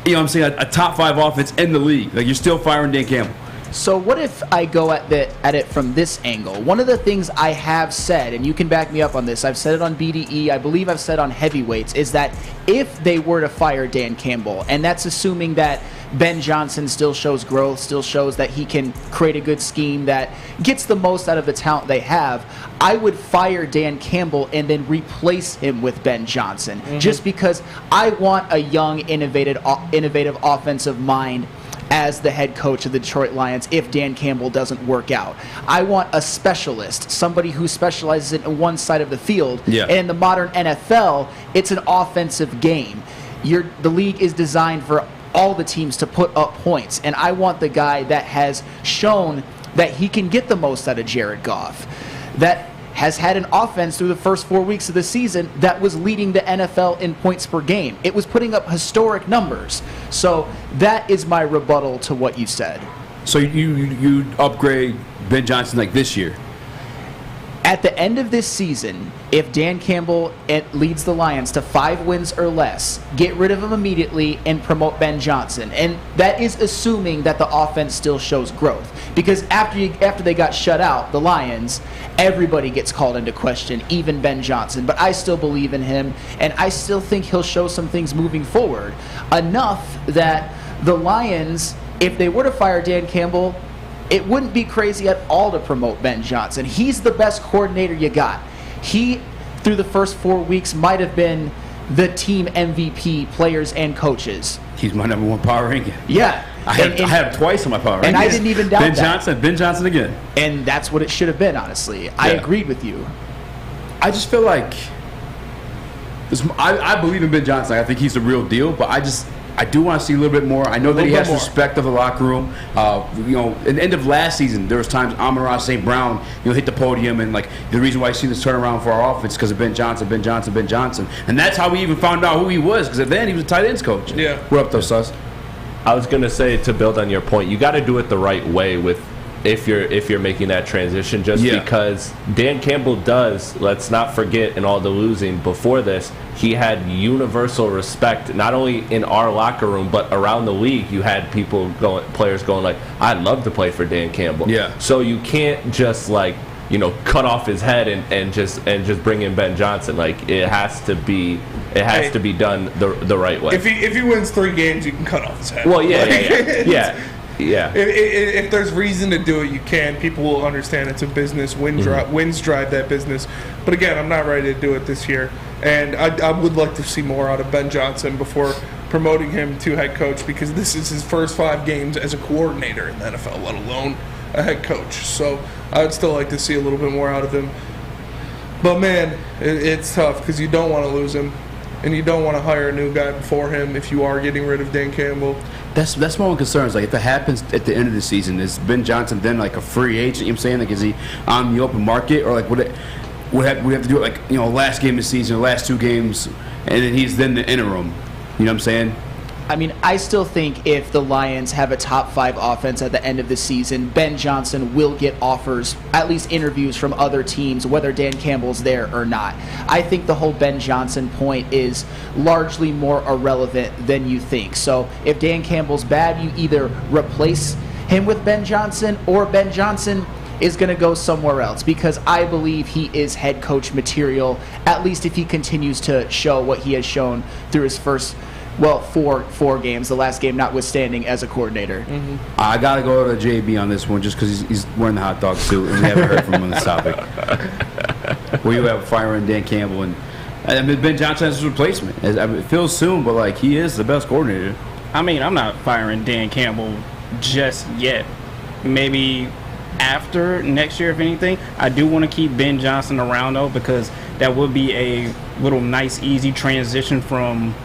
S3: you know what I'm saying, a top five offense in the league. Like, you're still firing Dan Campbell.
S5: So what if I go at it from this angle? One of the things I have said, and you can back me up on this, I've said it on BDE, I believe I've said on Heavyweights, is that if they were to fire Dan Campbell, and that's assuming that Ben Johnson still shows growth, still shows that he can create a good scheme that gets the most out of the talent they have, I would fire Dan Campbell and then replace him with Ben Johnson, just because I want a young, innovative offensive mind as the head coach of the Detroit Lions if Dan Campbell doesn't work out. I want a specialist, somebody who specializes in one side of the field.
S3: Yeah.
S5: And in the modern NFL, it's an offensive game. The league is designed for all the teams to put up points, and I want the guy that has shown that he can get the most out of Jared Goff, that has had an offense through the first 4 weeks of the season that was leading the NFL in points per game. It was putting up historic numbers. So that is my rebuttal to what you said.
S3: So you upgrade Ben Johnson like this year?
S5: At the end of this season, if Dan Campbell leads the Lions to 5 wins or less, get rid of him immediately and promote Ben Johnson. And that is assuming that the offense still shows growth. Because after they got shut out, the Lions, everybody gets called into question, even Ben Johnson. But I still believe in him, and I still think he'll show some things moving forward. Enough that the Lions, if they were to fire Dan Campbell, it wouldn't be crazy at all to promote Ben Johnson. He's the best coordinator you got. He, through the first 4 weeks, might have been the team MVP, players and coaches.
S3: He's my number one power ranking.
S5: Yeah.
S3: I had him twice on my power rankings.
S5: And I didn't even doubt
S3: Ben Johnson again.
S5: And that's what it should have been, honestly. Yeah. I agreed with you.
S3: I just feel like I believe in Ben Johnson. I think he's the real deal, but I do want to see a little bit more. I know that he has respect of the locker room. At the end of last season, there was times Amon-Ra St. Brown, hit the podium, and like the reason why you see this turnaround for our offense because of Ben Johnson, and that's how we even found out who he was because then he was a tight ends coach.
S6: Yeah.
S3: What up, though, Sus?
S7: I was gonna say, to build on your point, you got to do it the right way with if you're making that transition. Because Dan Campbell does, let's not forget, in all the losing before this, he had universal respect not only in our locker room but around the league. You had players going like, I'd love to play for Dan Campbell.
S3: Yeah.
S7: So you can't just cut off his head and just bring in Ben Johnson. Like, it has to be done the right way.
S6: If he wins 3 games, you can cut off his head.
S7: Well, yeah.
S6: If there's reason to do it, you can. People will understand it's a business. Wins drive that business. But again, I'm not ready to do it this year. And I would like to see more out of Ben Johnson before promoting him to head coach, because this is his first 5 games as a coordinator in the NFL, let alone a head coach. So I would still like to see a little bit more out of him. But man, it's tough because you don't want to lose him, and you don't want to hire a new guy before him if you are getting rid of Dan Campbell.
S3: That's my one concern. Is like, if it happens at the end of the season, is Ben Johnson then like a free agent? You know what I'm saying? Like, is he on the open market, or like we have to do it like last game of the season, the last 2 games, and then he's then the interim? You know what I'm saying?
S5: I mean, I still think if the Lions have a top 5 offense at the end of the season, Ben Johnson will get offers, at least interviews from other teams, whether Dan Campbell's there or not. I think the whole Ben Johnson point is largely more irrelevant than you think. So if Dan Campbell's bad, you either replace him with Ben Johnson, or Ben Johnson is going to go somewhere else, because I believe he is head coach material, at least if he continues to show what he has shown through his first, four games, the last game notwithstanding, as a coordinator.
S3: I got to go to JB on this one just because he's wearing the hot dog suit and we haven't heard from him on this topic. Well, you have firing Dan Campbell, and I mean, Ben Johnson has his replacement. It feels soon, but like, he is the best coordinator.
S4: I mean, I'm not firing Dan Campbell just yet. Maybe after next year, if anything. I do want to keep Ben Johnson around, though, because that would be a little nice, easy transition from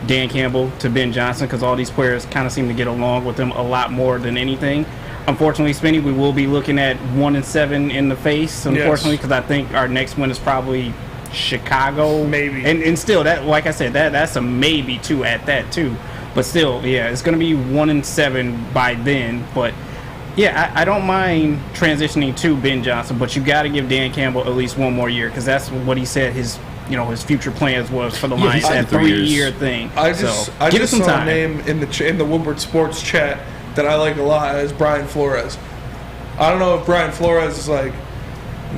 S4: Dan Campbell to Ben Johnson, because all these players kind of seem to get along with him a lot more than anything. Unfortunately, Spenny, we will be looking at 1-7 in the face, unfortunately, because I think our next one is probably Chicago.
S6: Maybe.
S4: And still, that, like I said, that's a maybe, too, at that, too. But still, yeah, it's going to be 1-7 by then, but yeah, I don't mind transitioning to Ben Johnson, but you got to give Dan Campbell at least one more year, because that's what he said his future plans was for the Lions, that 3-year thing.
S6: I just saw a name in the Woodward Sports chat that I like a lot is Brian Flores. I don't know if Brian Flores is like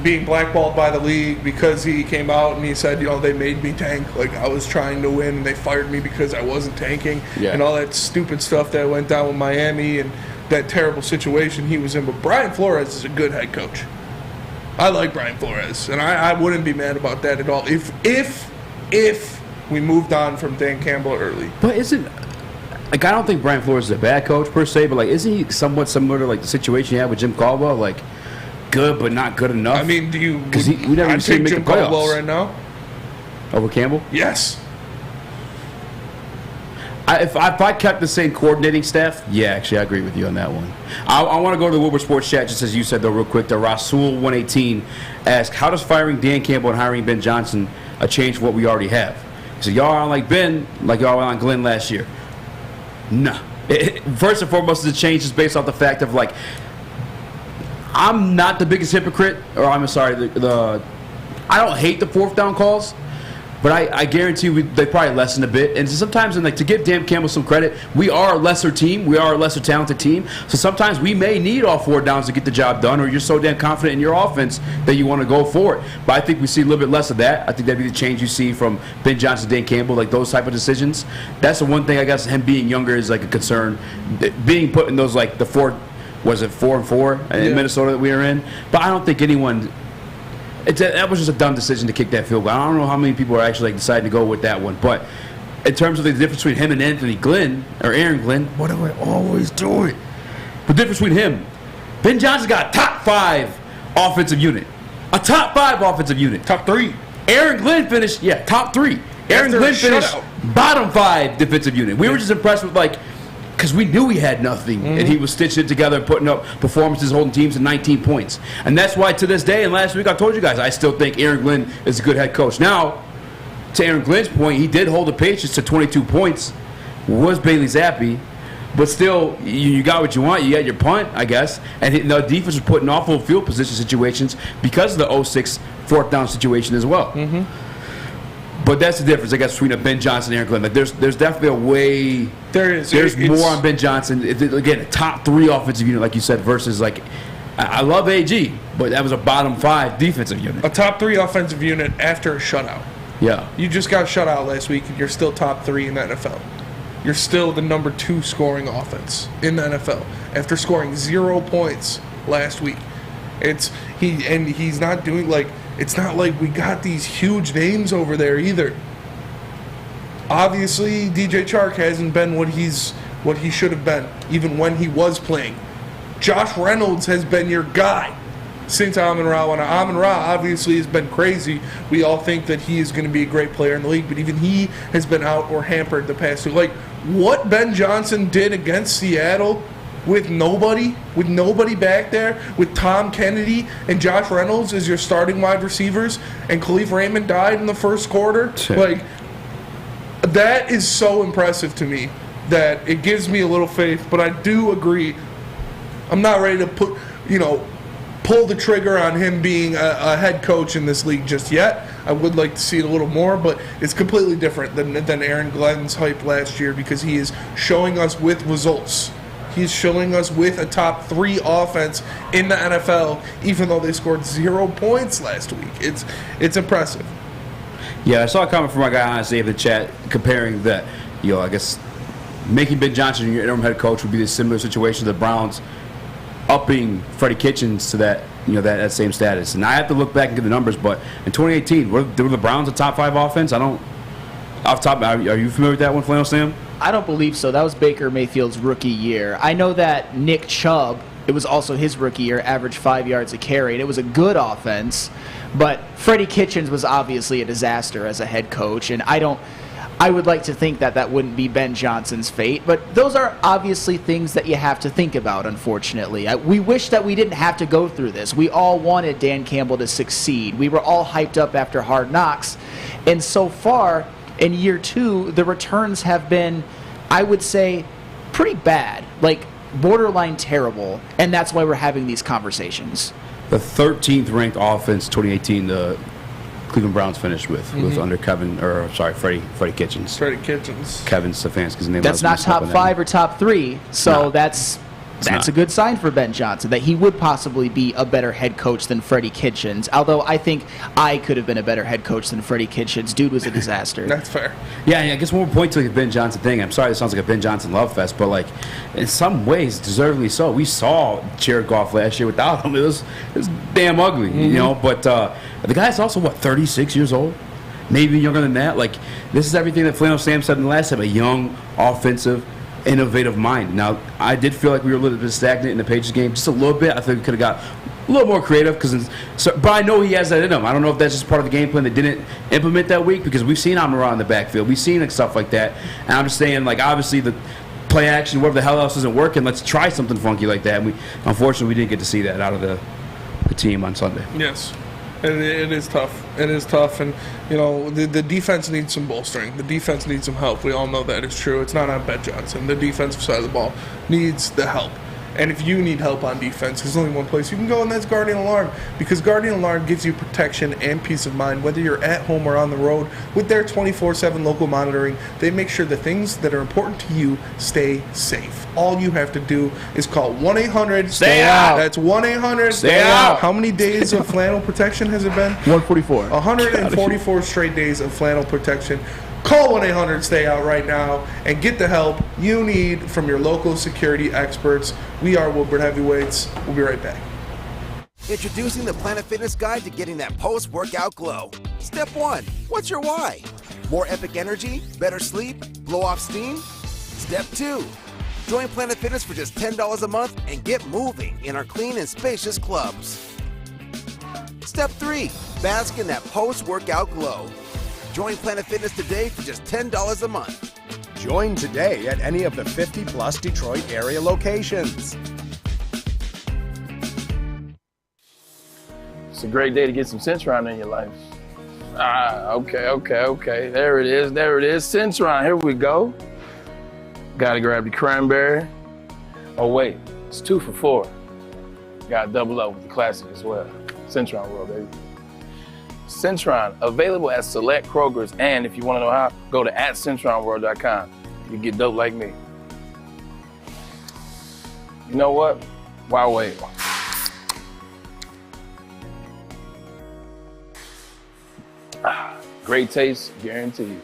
S6: being blackballed by the league because he came out and he said, they made me tank, like I was trying to win and they fired me because I wasn't tanking, and all that stupid stuff that went down with Miami and that terrible situation he was in. But Brian Flores is a good head coach. I like Brian Flores, and I wouldn't be mad about that at all if we moved on from Dan Campbell early.
S3: But I don't think Brian Flores is a bad coach per se, but like, isn't he somewhat similar to like the situation he had with Jim Caldwell, like good but not good enough?
S6: I mean,
S3: we never seen him make
S6: Jim
S3: the playoffs.
S6: Caldwell right now
S3: over Campbell?
S6: Yes.
S3: If I kept the same coordinating staff, yeah, actually, I agree with you on that one. I want to go to the Woodward Sports chat, just as you said, though, real quick. The Rasul118 asked, how does firing Dan Campbell and hiring Ben Johnson change what we already have? He said, y'all aren't like Ben, like y'all were on Glenn last year. Nah. First and foremost, the change is based off the fact of, like, I'm not the biggest hypocrite, or I'm sorry, I don't hate the fourth down calls. But I guarantee they probably lessen a bit. And sometimes, to give Dan Campbell some credit, we are a lesser team. We are a lesser talented team. So sometimes we may need all 4 downs to get the job done, or you're so damn confident in your offense that you want to go for it. But I think we see a little bit less of that. I think that'd be the change you see from Ben Johnson, Dan Campbell, like those type of decisions. That's the one thing, I guess, him being younger is like a concern. Being put in those, like, the 4-4 in Minnesota that we were in. But I don't think anyone... that was just a dumb decision to kick that field goal. I don't know how many people are actually deciding to go with that one. But in terms of the difference between him and Anthony Glenn, or Aaron Glenn, what do I always do it? The difference between him, Ben Johnson got a top 5 offensive unit. A top 5 offensive unit.
S6: Top 3.
S3: Aaron Glenn finished, top 3. Aaron Glenn finished bottom 5 defensive unit. We were just impressed with, because we knew he had nothing, and he was stitching it together and putting up performances, holding teams to 19 points. And that's why to this day, and last week I told you guys, I still think Aaron Glenn is a good head coach. Now, to Aaron Glenn's point, he did hold the Patriots to 22 points, was Bailey Zappi, but still, you got what you want. You got your punt, I guess. And the defense was putting awful field position situations because of the 0-6 fourth down situation as well. But that's the difference, I guess, between a Ben Johnson and Aaron Glenn. Like, there's definitely a way. There's more on Ben Johnson. Again, a top 3 offensive unit, like you said, versus I love AG, but that was a bottom 5 defensive unit.
S6: A top 3 offensive unit after a shutout.
S3: Yeah.
S6: You just got shut out last week, and you're still top 3 in the NFL. You're still the number 2 scoring offense in the NFL after scoring 0 points last week. He's not doing it's not like we got these huge names over there either. Obviously, DJ Chark hasn't been what he should have been, even when he was playing. Josh Reynolds has been your guy since Amon-Ra. When Amon-Ra obviously has been crazy, we all think that he is going to be a great player in the league, but even he has been out or hampered the past 2. What Ben Johnson did against Seattle with nobody back there, with Tom Kennedy and Josh Reynolds as your starting wide receivers, and Khalif Raymond died in the first quarter. That is so impressive to me. that it gives me a little faith, but I do agree. I'm not ready to pull the trigger on him being a head coach in this league just yet. I would like to see it a little more, but it's completely different than Aaron Glenn's hype last year because he is showing us with results. He's showing us with a top 3 offense in the NFL, even though they scored 0 points last week. It's impressive.
S3: Yeah, I saw a comment from my guy honestly in the chat comparing that, I guess making Ben Johnson your interim head coach would be a similar situation to the Browns upping Freddie Kitchens to that that same status. And I have to look back and get the numbers, but in 2018, were the Browns a top 5 offense? Are you familiar with that one, Flannel Sam?
S5: I don't believe so. That was Baker Mayfield's rookie year. I know that Nick Chubb, it was also his rookie year, averaged 5 yards a carry, and it was a good offense. But Freddie Kitchens was obviously a disaster as a head coach, and I would like to think that wouldn't be Ben Johnson's fate, but those are obviously things that you have to think about, unfortunately. We wish that we didn't have to go through this. We all wanted Dan Campbell to succeed. We were all hyped up after Hard Knocks, and so far, in year 2, the returns have been, I would say, pretty bad, like borderline terrible, and that's why we're having these conversations.
S3: The 13th ranked offense 2018, the Cleveland Browns finished with under Freddie Kitchens.
S6: Freddie Kitchens.
S3: Kevin Stefanski's name.
S5: That's not top 5 or top 3, so that's a good sign for Ben Johnson, that he would possibly be a better head coach than Freddie Kitchens, although I think I could have been a better head coach than Freddie Kitchens. Dude was a disaster.
S6: That's fair.
S3: Yeah, I guess one more point to the Ben Johnson thing. I'm sorry, it sounds like a Ben Johnson love fest, but in some ways, deservedly so. We saw Jared Goff last year without him. It was damn ugly, but the guy's also, 36 years old? Maybe younger than that. This is everything that Flannel Sam said in the last time, a young, offensive, innovative mind. Now, I did feel like we were a little bit stagnant in the Patriots game, just a little bit. I think we could have got a little more creative, but I know he has that in him. I don't know if that's just part of the game plan they didn't implement that week, because we've seen Amon-Ra in the backfield. We've seen stuff like that. And I'm just saying, obviously the play action, whatever the hell else isn't working, let's try something funky like that. And unfortunately, we didn't get to see that out of the team on Sunday.
S6: Yes. And it is tough. It is tough. And, the defense needs some bolstering. The defense needs some help. We all know that is true. It's not on Ben Johnson. The defensive side of the ball needs the help. And if you need help on defense, there's only one place you can go, and that's Guardian Alarm. Because Guardian Alarm gives you protection and peace of mind, whether you're at home or on the road. With their 24/7 local monitoring, they make sure the things that are important to you stay safe. All you have to do is call 1-800-STAY-OUT. That's 1-800-STAY-OUT. How many days of flannel protection has it been?
S5: 144.
S6: 144 straight days of flannel protection. Call 1-800-STAY-OUT right now and get the help you need from your local security experts. We are Woodward Heavyweights. We'll be right back.
S13: Introducing the Planet Fitness Guide to getting that post-workout glow. Step 1. What's your why? More epic energy? Better sleep? Blow off steam? Step 2. Join Planet Fitness for just $10 a month and get moving in our clean and spacious clubs. Step 3. Bask in that post-workout glow. Join Planet Fitness today for just $10 a month.
S14: Join today at any of the 50-plus Detroit area locations.
S15: It's a great day to get some Centron in your life. Okay. There it is. Centron, here we go. Gotta grab the cranberry. Oh wait, it's 2 for $4. Gotta double up with the classic as well. Centron World, baby. Centron, available at select Krogers, and if you want to know how, go to @CentronWorld.com. You get dope like me. You know what? Why wait? Great taste, guaranteed.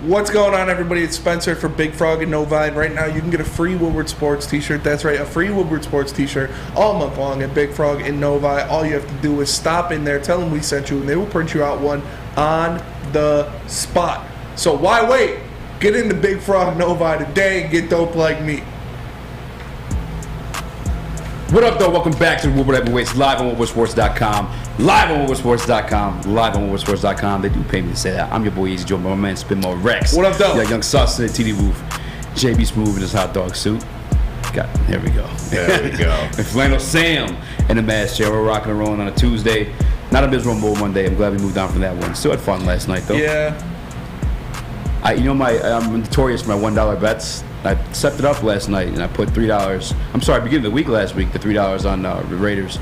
S6: What's going on, everybody? It's Spencer for Big Frog and Novi, and right now you can get a free Woodward Sports t-shirt. That's right, a free Woodward Sports t-shirt all month long at Big Frog and Novi. All you have to do is stop in there, tell them we sent you, and they will print you out one on the spot. So why wait? Get into Big Frog Novi today and get dope like me.
S3: What up, though? Welcome back to Woodward Heavyweights, live on WoodwardSports.com. Live on WoodwardSports.com. Live on WoodwardSports.com. They do pay me to say that. I'm your boy Eazy, joined by my man Spin More Rex.
S6: What up, though?
S3: You got Young Sus in the TD booth. JB Smooth in his hot dog suit. There we go.
S7: There we go.
S3: And Flannel Sam in the mask chair. We're rocking and rolling on a Tuesday. Not a miserable Monday. I'm glad we moved on from that one. Still had fun last night, though.
S6: Yeah.
S3: I'm notorious for my $1 bets. I set it up last night, and I put $3. I'm sorry, beginning of the week last week, the $3 on the Raiders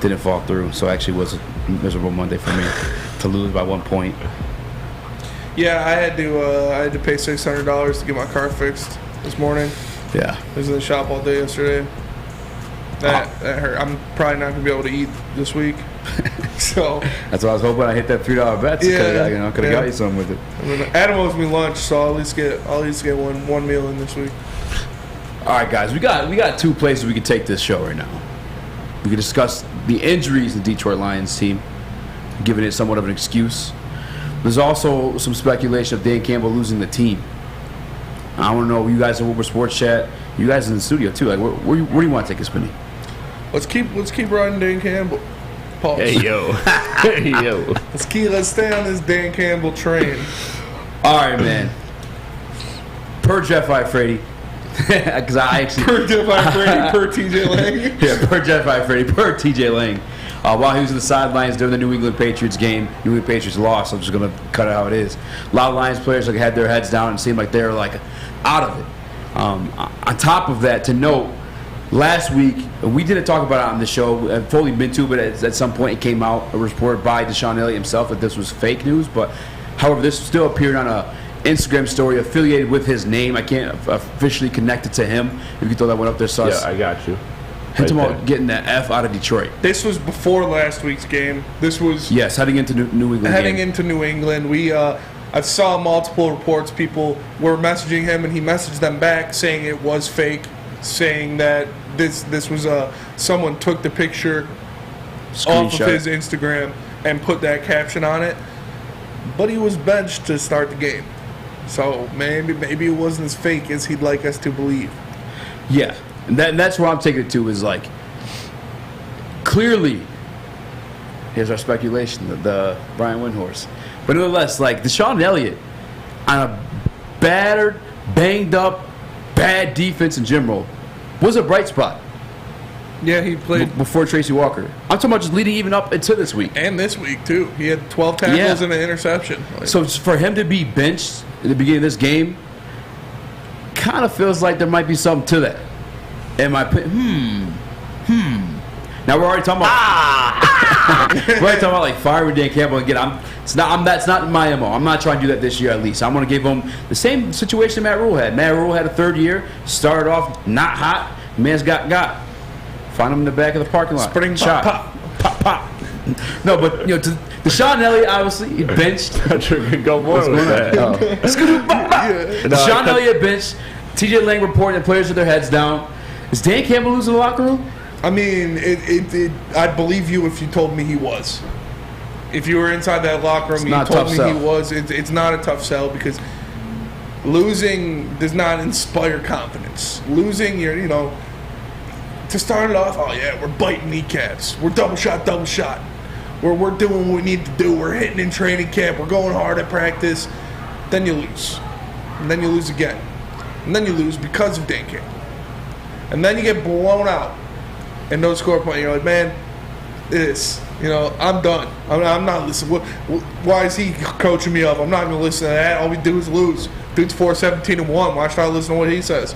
S3: didn't fall through. So actually, it was a miserable Monday for me to lose by 1 point.
S6: Yeah, I had to pay $600 to get my car fixed this morning.
S3: Yeah.
S6: I was in the shop all day yesterday. That hurt. I'm probably not gonna be able to eat this week. So
S3: that's why I was hoping I hit that $3 bet.
S6: Yeah,
S3: could have got you some with it.
S6: Adam owes me lunch, so I'll at least get one meal in this week.
S3: All right, guys, we got two places we can take this show right now. We can discuss the injuries in the Detroit Lions team, giving it somewhat of an excuse. There's also some speculation of Dan Campbell losing the team. I want to know, you guys at Woodward Sports Chat, you guys in the studio too. Like, where do you want to take it, Spinny?
S6: Let's keep riding Dan Campbell. Pause.
S7: Hey yo, hey yo.
S6: Let's stay on this Dan Campbell train.
S3: All right, man. Per Jeff Ifrady, because I actually
S6: per Jeff Ifrady, per TJ Lang.
S3: Yeah, per Jeff Ifrady, per TJ Lang. While he was on the sidelines during the New England Patriots game, New England Patriots lost. I'm just gonna cut it how it is. A lot of Lions players had their heads down and seemed like they were out of it. On top of that, to note, last week we didn't talk about it on the show. I've fully been to, but at some point it came out, a report by Deshaun Elliott himself, that this was fake news. But however, this still appeared on a Instagram story affiliated with his name. I can't officially connect it to him. If you could throw that one up there, Sus.
S7: Yeah, I got you.
S3: Hint about getting that F out of Detroit.
S6: This was before last week's game. This was
S3: heading into New England.
S6: Into New England, I saw multiple reports. People were messaging him, and he messaged them back saying it was fake, saying that this was someone took the picture off of his Instagram and put that caption on it. But he was benched to start the game, so maybe it wasn't as fake as he'd like us to believe.
S3: Yeah. And that's where I'm taking it to is clearly, here's our speculation, the Brian Windhorse. But nevertheless, Deshaun Elliott on a battered, banged up, bad defense in general was a bright spot.
S6: Yeah, he played
S3: before Tracy Walker. I'm talking about just leading even up into this week.
S6: And this week, too. He had 12 tackles and an interception.
S3: So for him to be benched at the beginning of this game kind of feels like there might be something to that. Am I Now we're already talking about we're already talking about firing Dan Campbell again. That's not my MO. I'm not trying to do that this year at least. I'm going to give him the same situation Matt Rule had. Matt Rule had a third year, started off not hot, man's got. Find him in the back of the parking lot.
S6: Spring
S3: shot. Pop. No, but Deshaun Elliott obviously he benched.
S7: Go more with that.
S3: Deshaun Elliott benched. TJ Lang reporting that players with their heads down. Is Dan Campbell losing the locker room?
S6: I mean, I'd believe you if you told me he was. If you were inside that locker room and you told me he was, it's not a tough sell because losing does not inspire confidence. Losing, to start it off, we're biting kneecaps. We're double shot. We're doing what we need to do. We're hitting in training camp. We're going hard at practice. Then you lose. And then you lose again. And then you lose because of Dan Campbell. And then you get blown out and don't score a point. You're like, man, I'm done. I'm not listening. Why is he coaching me up? I'm not going to listen to that. All we do is lose. Dude's 4-17-1. Why should I listen to what he says?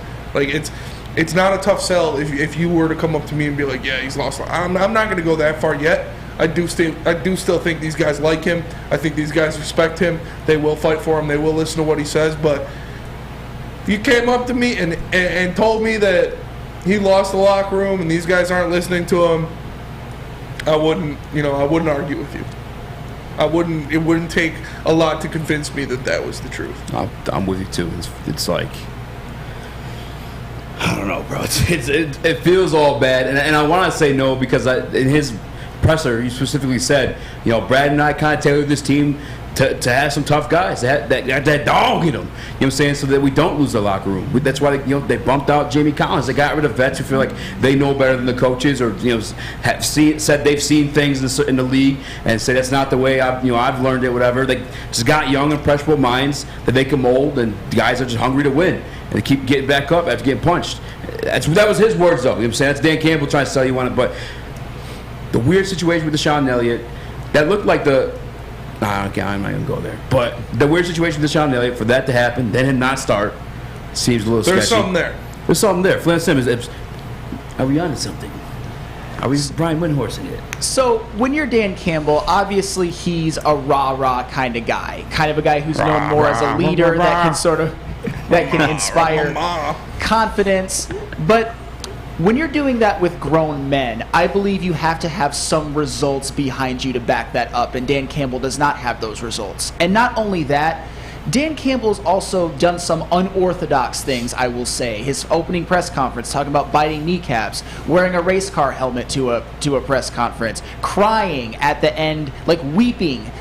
S6: It's not a tough sell if you were to come up to me and be like, yeah, he's lost. I'm not going to go that far yet. I do still think these guys like him. I think these guys respect him. They will fight for him. They will listen to what he says. But if you came up to me and told me that he lost the locker room and these guys aren't listening to him, I wouldn't argue with you. It wouldn't take a lot to convince me that was the truth.
S3: I'm with you too. It's I don't know, bro. It feels all bad, and I want to say no because in his presser he specifically said, Brad and I kind of tailored this team to have some tough guys that dog in them. You know what I'm saying? So that we don't lose the locker room. That's why they bumped out Jamie Collins. They got rid of vets who feel like they know better than the coaches, or said they've seen things in the league and say that's not the way I've learned it. Whatever. They just got young impressionable minds that they can mold, and the guys are just hungry to win and they keep getting back up after getting punched. That was his words though. You know what I'm saying? That's Dan Campbell trying to sell you on it. But the weird situation with Deshaun Elliott. that looked like the. Okay, I'm not gonna go there. But the weird situation with Deshaun Elliott, for that to happen, then him not start, seems a little sketchy.
S6: There's something there.
S3: There's something there. Flynn Simmons, are we onto something? Are we Brian Windhorsing it?
S5: So when you're Dan Campbell, obviously he's a rah-rah kind of guy. Kind of a guy who's known more as a leader that can inspire confidence. But when you're doing that with grown men, I believe you have to have some results behind you to back that up. And Dan Campbell does not have those results. And not only that, Dan Campbell's also done some unorthodox things, I will say. His opening press conference, talking about biting kneecaps, wearing a race car helmet to a press conference, crying at the end, like weeping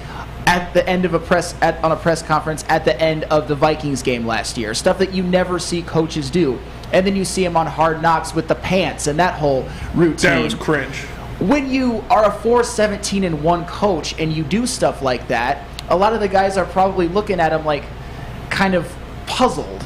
S5: at the end of on a press conference at the end of the Vikings game last year. Stuff that you never see coaches do. And then you see him on Hard Knocks with the pants and that whole routine.
S6: That was cringe.
S5: When you are a 4-17-1 coach and you do stuff like that, a lot of the guys are probably looking at him like kind of puzzled,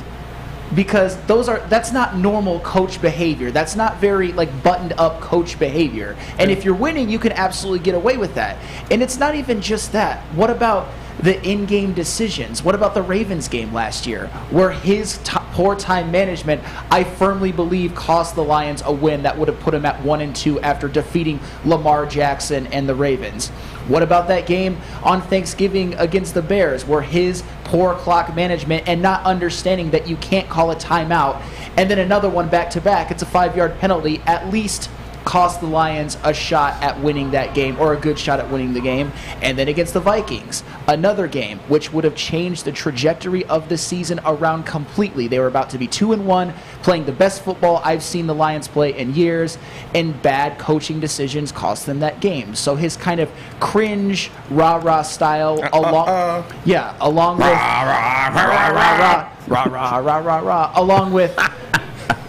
S5: because that's not normal coach behavior. That's not very like buttoned up coach behavior. And if you're winning, you can absolutely get away with that. And it's not even just that. What about the in-game decisions? What about the Ravens game last year, where his poor time management, I firmly believe, cost the Lions a win that would have put him at 1-2 after defeating Lamar Jackson and the Ravens? What about that game on Thanksgiving against the Bears, where his poor clock management and not understanding that you can't call a timeout, and then another one back-to-back, it's a 5-yard penalty, at least cost the Lions a shot at winning that game, or a good shot at winning the game. And then against the Vikings, another game which would have changed the trajectory of the season around completely. They were about to be 2-1, playing the best football I've seen the Lions play in years, and bad coaching decisions cost them that game. So his kind of cringe rah-rah style along with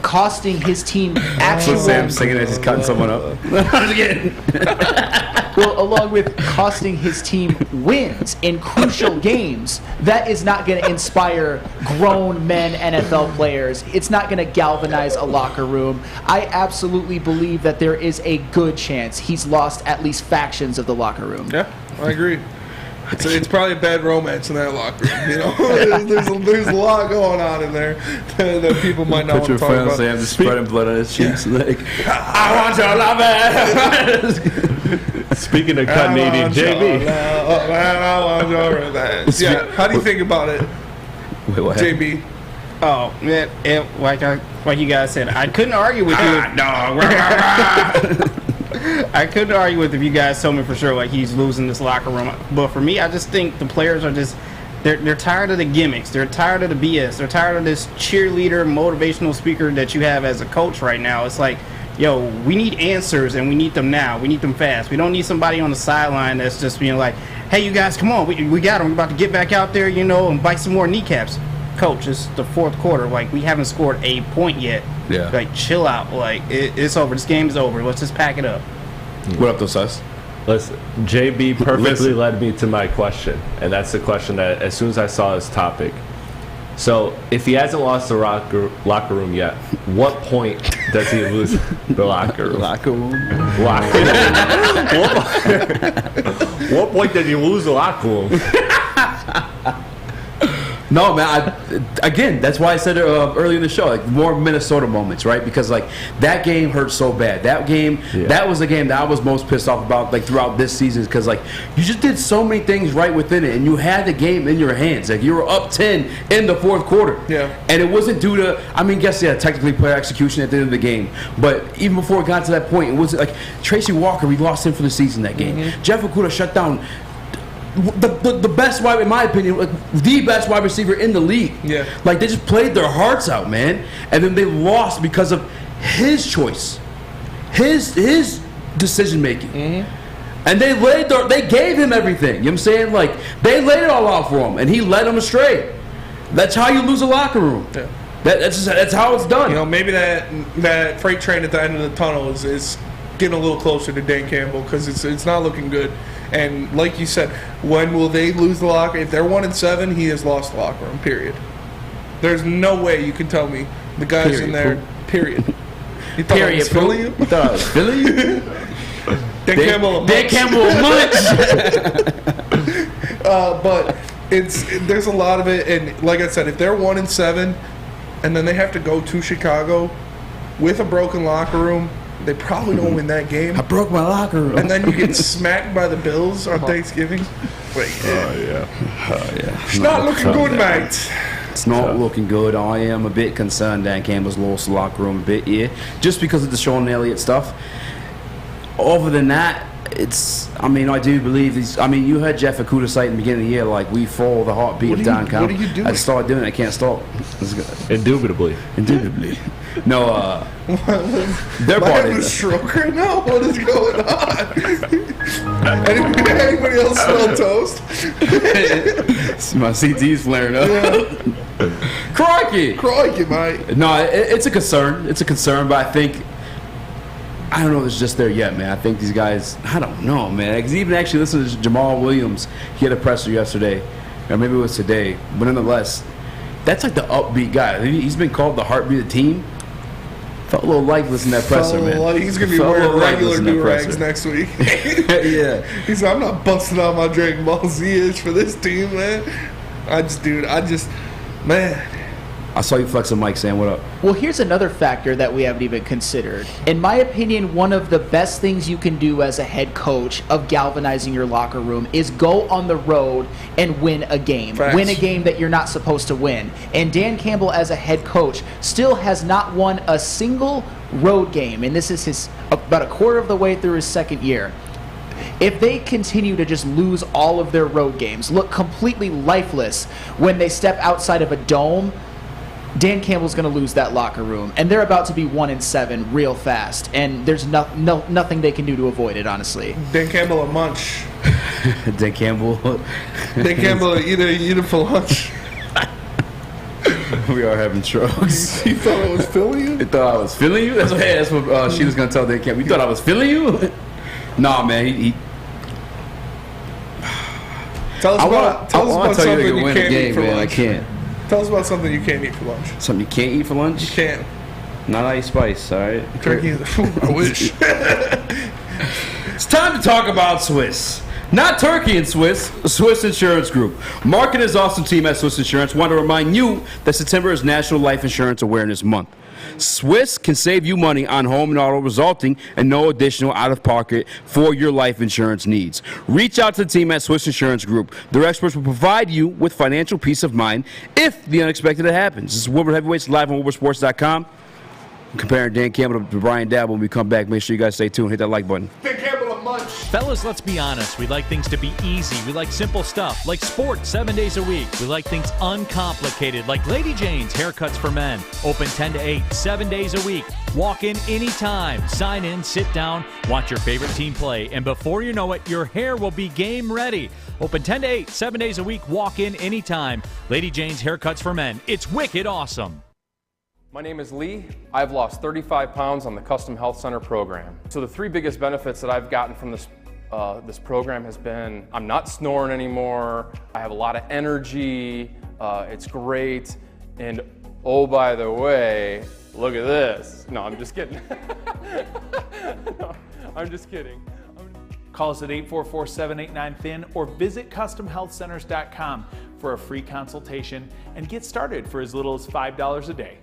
S5: costing his team actual.
S3: Sam singing as he's cutting someone up.
S5: Well, along with costing his team wins in crucial games, that is not going to inspire grown men NFL players. It's not going to galvanize a locker room. I absolutely believe that there is a good chance he's lost at least factions of the locker room.
S6: Yeah, I agree. It's probably a bad romance in that locker room. You know, there's a lot going on in there that people might not want to talk about.
S3: Sam just spreading blood on his cheeks. Like, I want your love.
S7: Speaking of cutting eating, JB.
S6: Yeah, how do you think about it,
S3: Wait, what happened?
S6: JB?
S4: Oh man, like you guys said, I couldn't argue with you. I couldn't argue with if you guys told me for sure like he's losing this locker room. But for me, I just think the players are just they're tired of the gimmicks. They're tired of the BS. They're tired of this cheerleader, motivational speaker that you have as a coach right now. It's like, yo, we need answers and we need them now. We need them fast. We don't need somebody on the sideline that's just being like, hey, you guys, come on, we got them. We're about to get back out there, and bite some more kneecaps. Coach, it's the fourth quarter. Like, we haven't scored a point yet.
S3: Yeah.
S4: Like, chill out. Like, it's over. This game is over. Let's just pack it up.
S3: What up, though, Sus?
S7: Listen, JB perfectly led me to my question, and that's the question that as soon as I saw this topic. So, if he hasn't lost the locker room yet, what point does he lose the locker room? What point did he lose the locker room?
S3: No, man. Again, that's why I said earlier in the show, like more Minnesota moments, right? Because like that game hurt so bad. That game, that was the game that I was most pissed off about, like throughout this season, because like you just did so many things right within it, and you had the game in your hands. Like you were up 10 in the fourth quarter, and it wasn't due to. I mean, technically player execution at the end of the game, but even before it got to that point, it wasn't like Tracy Walker. We lost him for the season that game. Jeff Okudah shut down the best wide, in my opinion, like the best wide receiver in the league. Yeah, like they just played their hearts out, man, and then they lost because of his choice, his decision making, and they gave him everything. You know what I'm saying? Like they laid it all out for him, and he led them astray. That's how you lose a locker room. Yeah. That's how it's done.
S6: Maybe that freight train at the end of the tunnel is getting a little closer to Dan Campbell, because it's not looking good. And like you said, when will they lose the locker? If they're 1-7, he has lost the locker room. Period. There's no way you can tell me the guys in there. Period. You thought I was filling you?
S3: You thought I was filling you?
S6: Dan Campbell
S3: munch.
S6: But there's a lot of it, and like I said, if they're 1-7, and then they have to go to Chicago with a broken locker room, they probably don't win that game.
S3: I broke my locker room.
S6: And then you get smacked by the Bills on Thanksgiving. Wait,
S3: yeah.
S6: It's not looking good, mate.
S3: It's not looking good. I am a bit concerned Dan Campbell's lost the locker room a bit here, just because of the Sean Elliott stuff. Other than that, I do believe these. You heard Jeff Okuda say at the beginning of the year, like, we follow the heartbeat of Dan Campbell.
S6: What are you doing?
S3: I started doing it. I can't stop.
S7: Indubitably.
S3: No, they're
S6: Am I
S3: bought
S6: having
S3: into
S6: a stroke right now? What is going on? Anybody else smell toast?
S3: My CT's flaring up.
S6: Yeah. Crikey, mate.
S3: No, it's a concern. It's a concern, but I don't know if it's just there yet, man. I think these guys, I don't know, man. Because even actually listening to Jamal Williams, he had a presser yesterday, or maybe it was today, but nonetheless, that's like the upbeat guy. He's been called the heartbeat of the team. Felt a little lifeless in that presser, man.
S6: He's going to be wearing regular do-rags next week.
S3: Yeah.
S6: He said, I'm not busting out my Dragon Ball Z-ish for this team, man. Man.
S3: I saw you flex a mic, Sam. What up?
S5: Well, here's another factor that we haven't even considered. In my opinion, one of the best things you can do as a head coach of galvanizing your locker room is go on the road and win a game.
S6: Facts.
S5: Win a game that you're not supposed to win. And Dan Campbell, as a head coach, still has not won a single road game. And this is about a quarter of the way through his second year. If they continue to just lose all of their road games, look completely lifeless when they step outside of a dome, Dan Campbell's going to lose that locker room, and they're about to be 1-7 real fast, and there's nothing they can do to avoid it, honestly.
S6: Dan Campbell a munch.
S3: Dan Campbell
S6: eat it for lunch.
S3: We are having strokes.
S6: You thought I was feeling you?
S3: You thought I was feeling you? That's what she was going to tell Dan Campbell. You thought I was feeling you? Nah, man. He
S6: Tell us about something you can't eat for lunch.
S3: I can't.
S6: Tell us about something you can't eat for lunch.
S3: Something you can't eat for lunch?
S6: You can't.
S3: Not Ice Spice, all right?
S6: Turkey. I wish.
S3: It's time to talk about Swiss. Not Turkey and Swiss, Swiss Insurance Group. Mark and his awesome team at Swiss Insurance want to remind you that September is National Life Insurance Awareness Month. Swiss can save you money on home and auto, resulting in no additional out-of-pocket for your life insurance needs. Reach out to the team at Swiss Insurance Group. Their experts will provide you with financial peace of mind if the unexpected happens. This is Woodward Heavyweights live on WoodwardSports.com. I'm comparing Dan Campbell to Brian Dabble. When we come back, make sure you guys stay tuned. Hit that like button.
S6: Dan Campbell a munch.
S16: Fellas, let's be honest. We like things to be easy. We like simple stuff, like sports 7 days a week. We like things uncomplicated, like Lady Jane's Haircuts for Men. Open 10 to 8, 7 days a week. Walk in anytime. Sign in, sit down, watch your favorite team play, and before you know it, your hair will be game ready. Open 10 to 8, 7 days a week. Walk in anytime. Lady Jane's Haircuts for Men. It's wicked awesome.
S17: My name is Lee. I've lost 35 pounds on the Custom Health Center program. So the three biggest benefits that I've gotten from this program has been I'm not snoring anymore, I have a lot of energy, it's great, and oh, by the way, look at this. No, I'm just kidding. No, I'm just kidding.
S18: Call us at 844-789-THIN or visit CustomHealthCenters.com for a free consultation and get started for as little as $5 a day.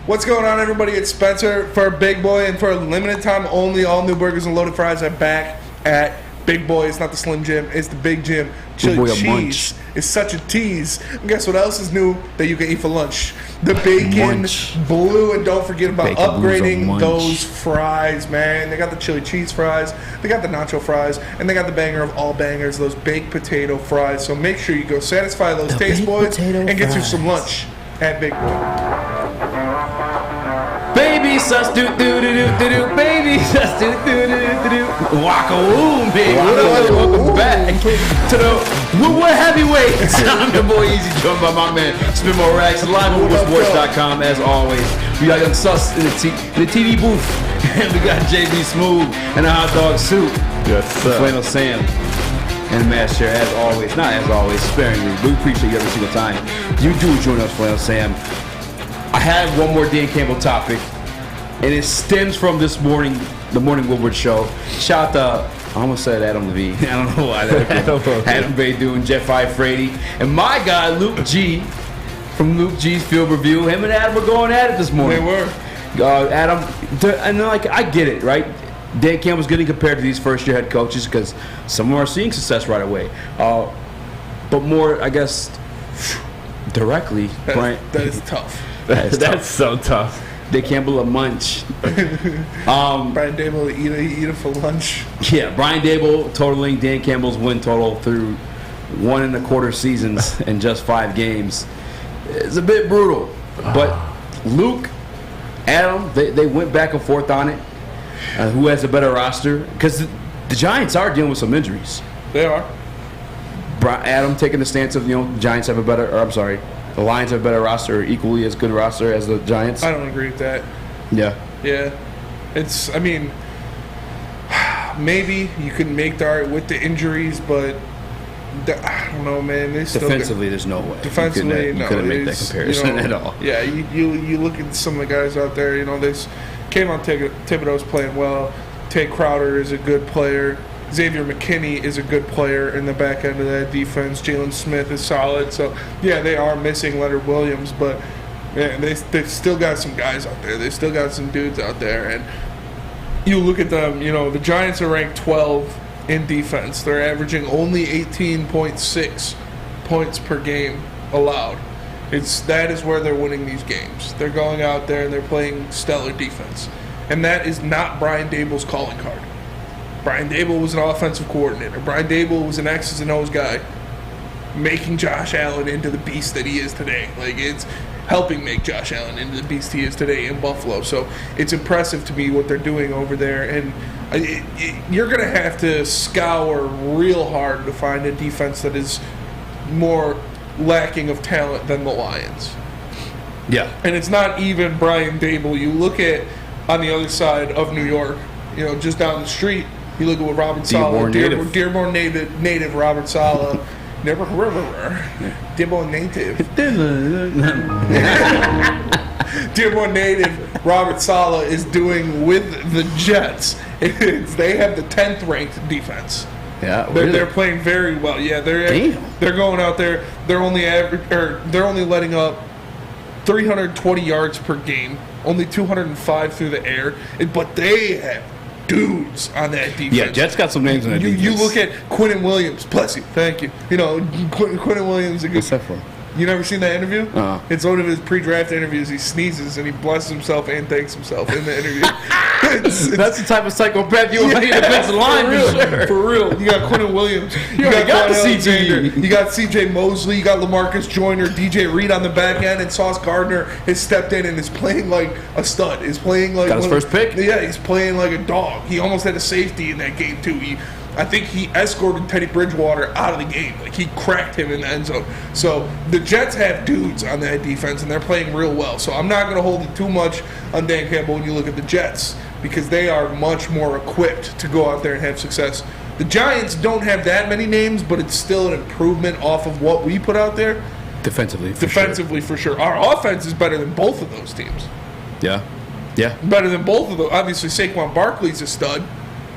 S6: What's going on, everybody? It's Spencer for Big Boy, and for a limited time only, all new burgers and loaded fries are back at Big Boy. It's not the Slim Jim, it's the Big Jim. Chili cheese is such a tease. And guess what else is new that you can eat for lunch? The bacon blue, and don't forget about upgrading those fries, man. They got the chili cheese fries, they got the nacho fries, and they got the banger of all bangers, those baked potato fries. So make sure you go satisfy those taste boys and get you some lunch at Big Boy.
S3: Baby sus do do do do do do. Baby sus do do do do do. Waka woo, baby. Welcome back to the Woodward Heavyweights. I'm your boy Easy, joined by my man Spin More Racks, live on WoodwardSports.com as always. We got Young Sus in the TV booth, and we got JB Smooth and a hot dog suit.
S7: Yes, sir.
S3: Flannel Sam and Mass Chair as always. Not as always, sparingly. We appreciate you every single time you do join us, Flannel Sam. I have one more Dan Campbell topic, and it stems from this morning the Morning Woodward Show. Shout out to, I almost said Adam Levine. I don't know why. Adam Baydoun, Jeff Frady, and my guy Luke G from Luke G's Field Review. Him and Adam were going at it this morning.
S6: They were.
S3: Adam, and like I get it, right? Dan Campbell's getting compared to these first-year head coaches because some of them are seeing success right away. But more, I guess, directly.
S6: That is tough.
S7: That's so tough.
S3: Dan Campbell a munch.
S6: Brian Dable eat it for lunch.
S3: Yeah, Brian Dable totaling Dan Campbell's win total through 1 1/4 seasons in just 5 games. It's a bit brutal. But Luke, Adam, they went back and forth on it. Who has a better roster? Because the Giants are dealing with some injuries.
S6: They are.
S3: Adam taking the stance of, the Giants have a better, or I'm sorry, the Lions have a better roster, or equally as good a roster as the Giants.
S6: I don't agree with that.
S3: Yeah.
S6: Yeah. I mean, maybe you can make the argument with the injuries, but I don't know, man.
S3: Defensively, there's no way.
S6: Defensively,
S3: you couldn't make that comparison at all.
S6: Yeah, you look at some of the guys out there, Kayvon Thibodeau's playing well. Tate Crowder is a good player. Xavier McKinney is a good player in the back end of that defense. Jalen Smith is solid. So, yeah, they are missing Leonard Williams, but man, they've still got some guys out there. They've still got some dudes out there. And you look at them, the Giants are ranked 12 in defense. They're averaging only 18.6 points per game allowed. That is where they're winning these games. They're going out there and they're playing stellar defense. And that is not Brian Dable's calling card. Brian Dable was an offensive coordinator. Brian Dable was an X's and O's guy, making Josh Allen into the beast that he is today. It's helping make Josh Allen into the beast he is today in Buffalo. So it's impressive to me what they're doing over there. And you're going to have to scour real hard to find a defense that is more lacking of talent than the Lions.
S3: Yeah.
S6: And it's not even Brian Dable. You look at, on the other side of New York, just down the street, you look at what Robert Saleh, Dearborn native Robert Saleh, Dearborn native. Dearborn native Robert Saleh is doing with the Jets. They have the 10th ranked defense.
S3: Yeah,
S6: they're playing very well. Yeah, they're going out there. They're only letting up 320 yards per game, only 205 through the air. But they have dudes on that defense.
S3: Yeah, Jets got some names on that defense.
S6: You look at Quinnen Williams. Bless you. Thank you. Quinnen Williams.
S3: What's that from?
S6: You never seen that interview?
S3: Uh-huh.
S6: It's one of his pre-draft interviews. He sneezes and he blesses himself and thanks himself in the interview.
S3: That's the type of psychopath you want in the defensive line,
S6: for real. You got Quinnen Williams. You got CJ. You got CJ Mosley. You got LaMarcus Joyner, DJ Reed on the back end, and Sauce Gardner has stepped in and is playing like a stud. Is playing like
S3: got his first pick.
S6: Yeah, he's playing like a dog. He almost had a safety in that game too. I think he escorted Teddy Bridgewater out of the game. He cracked him in the end zone. So the Jets have dudes on that defense, and they're playing real well. So I'm not going to hold it too much on Dan Campbell when you look at the Jets, because they are much more equipped to go out there and have success. The Giants don't have that many names, but it's still an improvement off of what we put out there.
S3: Defensively,
S6: for sure. Our offense is better than both of those teams.
S3: Yeah.
S6: Better than both of those. Obviously, Saquon Barkley's a stud.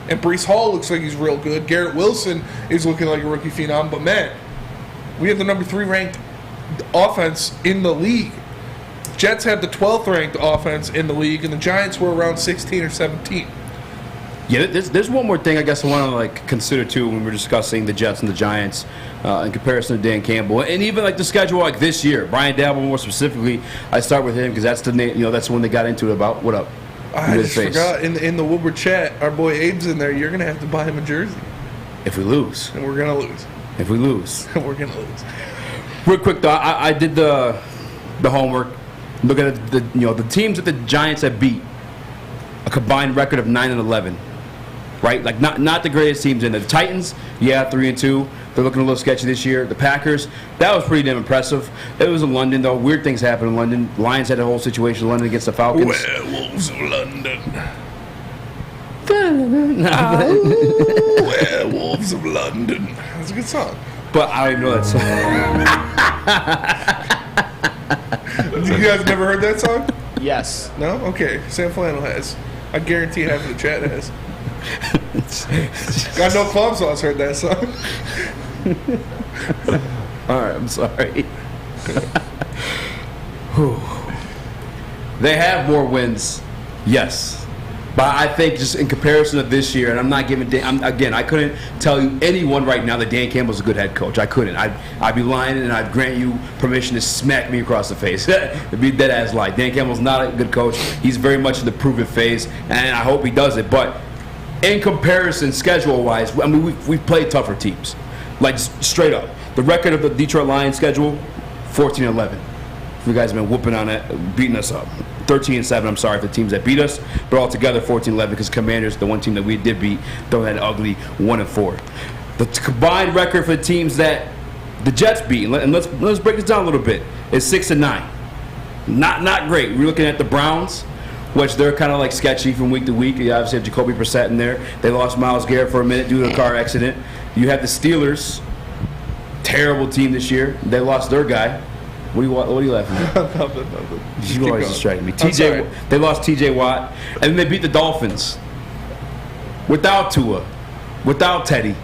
S6: And Breece Hall looks like he's real good. Garrett Wilson is looking like a rookie phenom. But, man, we have the number 3 ranked offense in the league. Jets have the 12th ranked offense in the league, and the Giants were around 16 or 17.
S3: Yeah, there's one more thing I guess I want to consider too when we're discussing the Jets and the Giants in comparison to Dan Campbell, and even the schedule this year. Brian Daboll more specifically. I start with him because that's the name. That's the one they got into it about. What up?
S6: I just forgot in the Woodward chat, our boy Abe's in there. You're gonna have to buy him a jersey
S3: if we lose,
S6: and we're gonna lose.
S3: If we lose,
S6: we're gonna lose.
S3: Real quick though, I did the homework. Look at the teams that the Giants have beat. A combined record of 9-11. Right, not the greatest teams in the Titans. 3-2. They're looking a little sketchy this year. The Packers, that was pretty damn impressive. It was in London though. Weird things happened in London. Lions had a whole situation in London against the Falcons.
S6: Werewolves of London. Werewolves of London. That's a good song.
S3: But I don't even know that song.
S6: You guys never heard that song?
S5: Yes.
S6: No? Okay. Sam Flannel has. I guarantee half of the chat has. Got no club sauce heard that song.
S3: All right, I'm sorry. They have more wins, yes. But I think just in comparison to this year, and I'm not giving I couldn't tell you anyone right now that Dan Campbell's a good head coach. I couldn't. I'd be lying, and I'd grant you permission to smack me across the face. It'd be dead ass lie. Dan Campbell's not a good coach. He's very much in the prove it phase, and I hope he does it. But in comparison, schedule-wise, I mean, we've played tougher teams. Like, straight up. The record of the Detroit Lions schedule, 14-11. You guys have been whooping on it, beating us up. 13-7, I'm sorry for the teams that beat us, but altogether 14-11 because Commanders, the one team that we did beat, though that ugly 1-4. The combined record for the teams that the Jets beat, and let's break this down a little bit, is 6-9. Not great. We're looking at the Browns, which they're kind of like sketchy from week to week. You obviously have Jacoby Brissett in there. They lost Myles Garrett for a minute due to a car accident. You have the Steelers, terrible team this year. They lost their guy. What are you laughing at?
S6: Nothing.
S3: You always distracting me. They lost TJ Watt, and then they beat the Dolphins without Tua, without Teddy.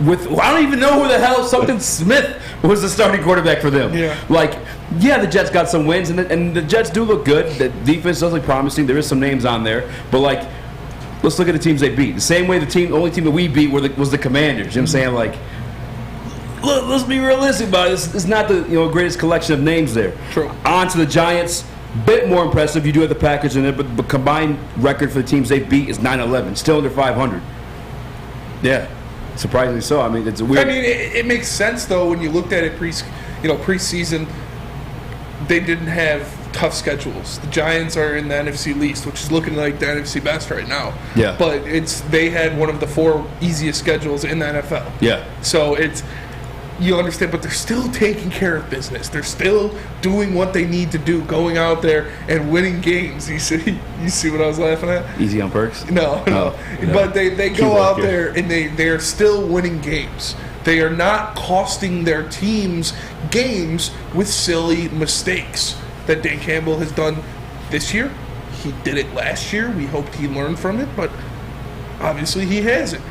S3: I don't even know who the hell Smith was the starting quarterback for them. Yeah. The Jets got some wins, and the Jets do look good. The defense does look promising. There is some names on there, but let's look at the teams they beat. The same way the only team that we beat was the Commanders. You know what I'm saying? Let's be realistic about it. It's not the greatest collection of names there.
S6: True.
S3: On to the Giants. Bit more impressive. You do have the Packers in it, but the combined record for the teams they beat is 9-11. Still under 500. Yeah. Surprisingly so. I mean, it's weird.
S6: I mean, it makes sense, though, when you looked at it preseason, they didn't have tough schedules. The Giants are in the NFC least, which is looking like the NFC best right now.
S3: Yeah.
S6: But they had one of the 4 easiest schedules in the NFL.
S3: Yeah.
S6: So you understand, but they're still taking care of business. They're still doing what they need to do, going out there and winning games. You see what I was laughing at?
S3: Easy on perks?
S6: No. But they go out there and they are still winning games. They are not costing their teams games with silly mistakes that Dan Campbell has done this year. He did it last year. We hoped he learned from it, but obviously he hasn't.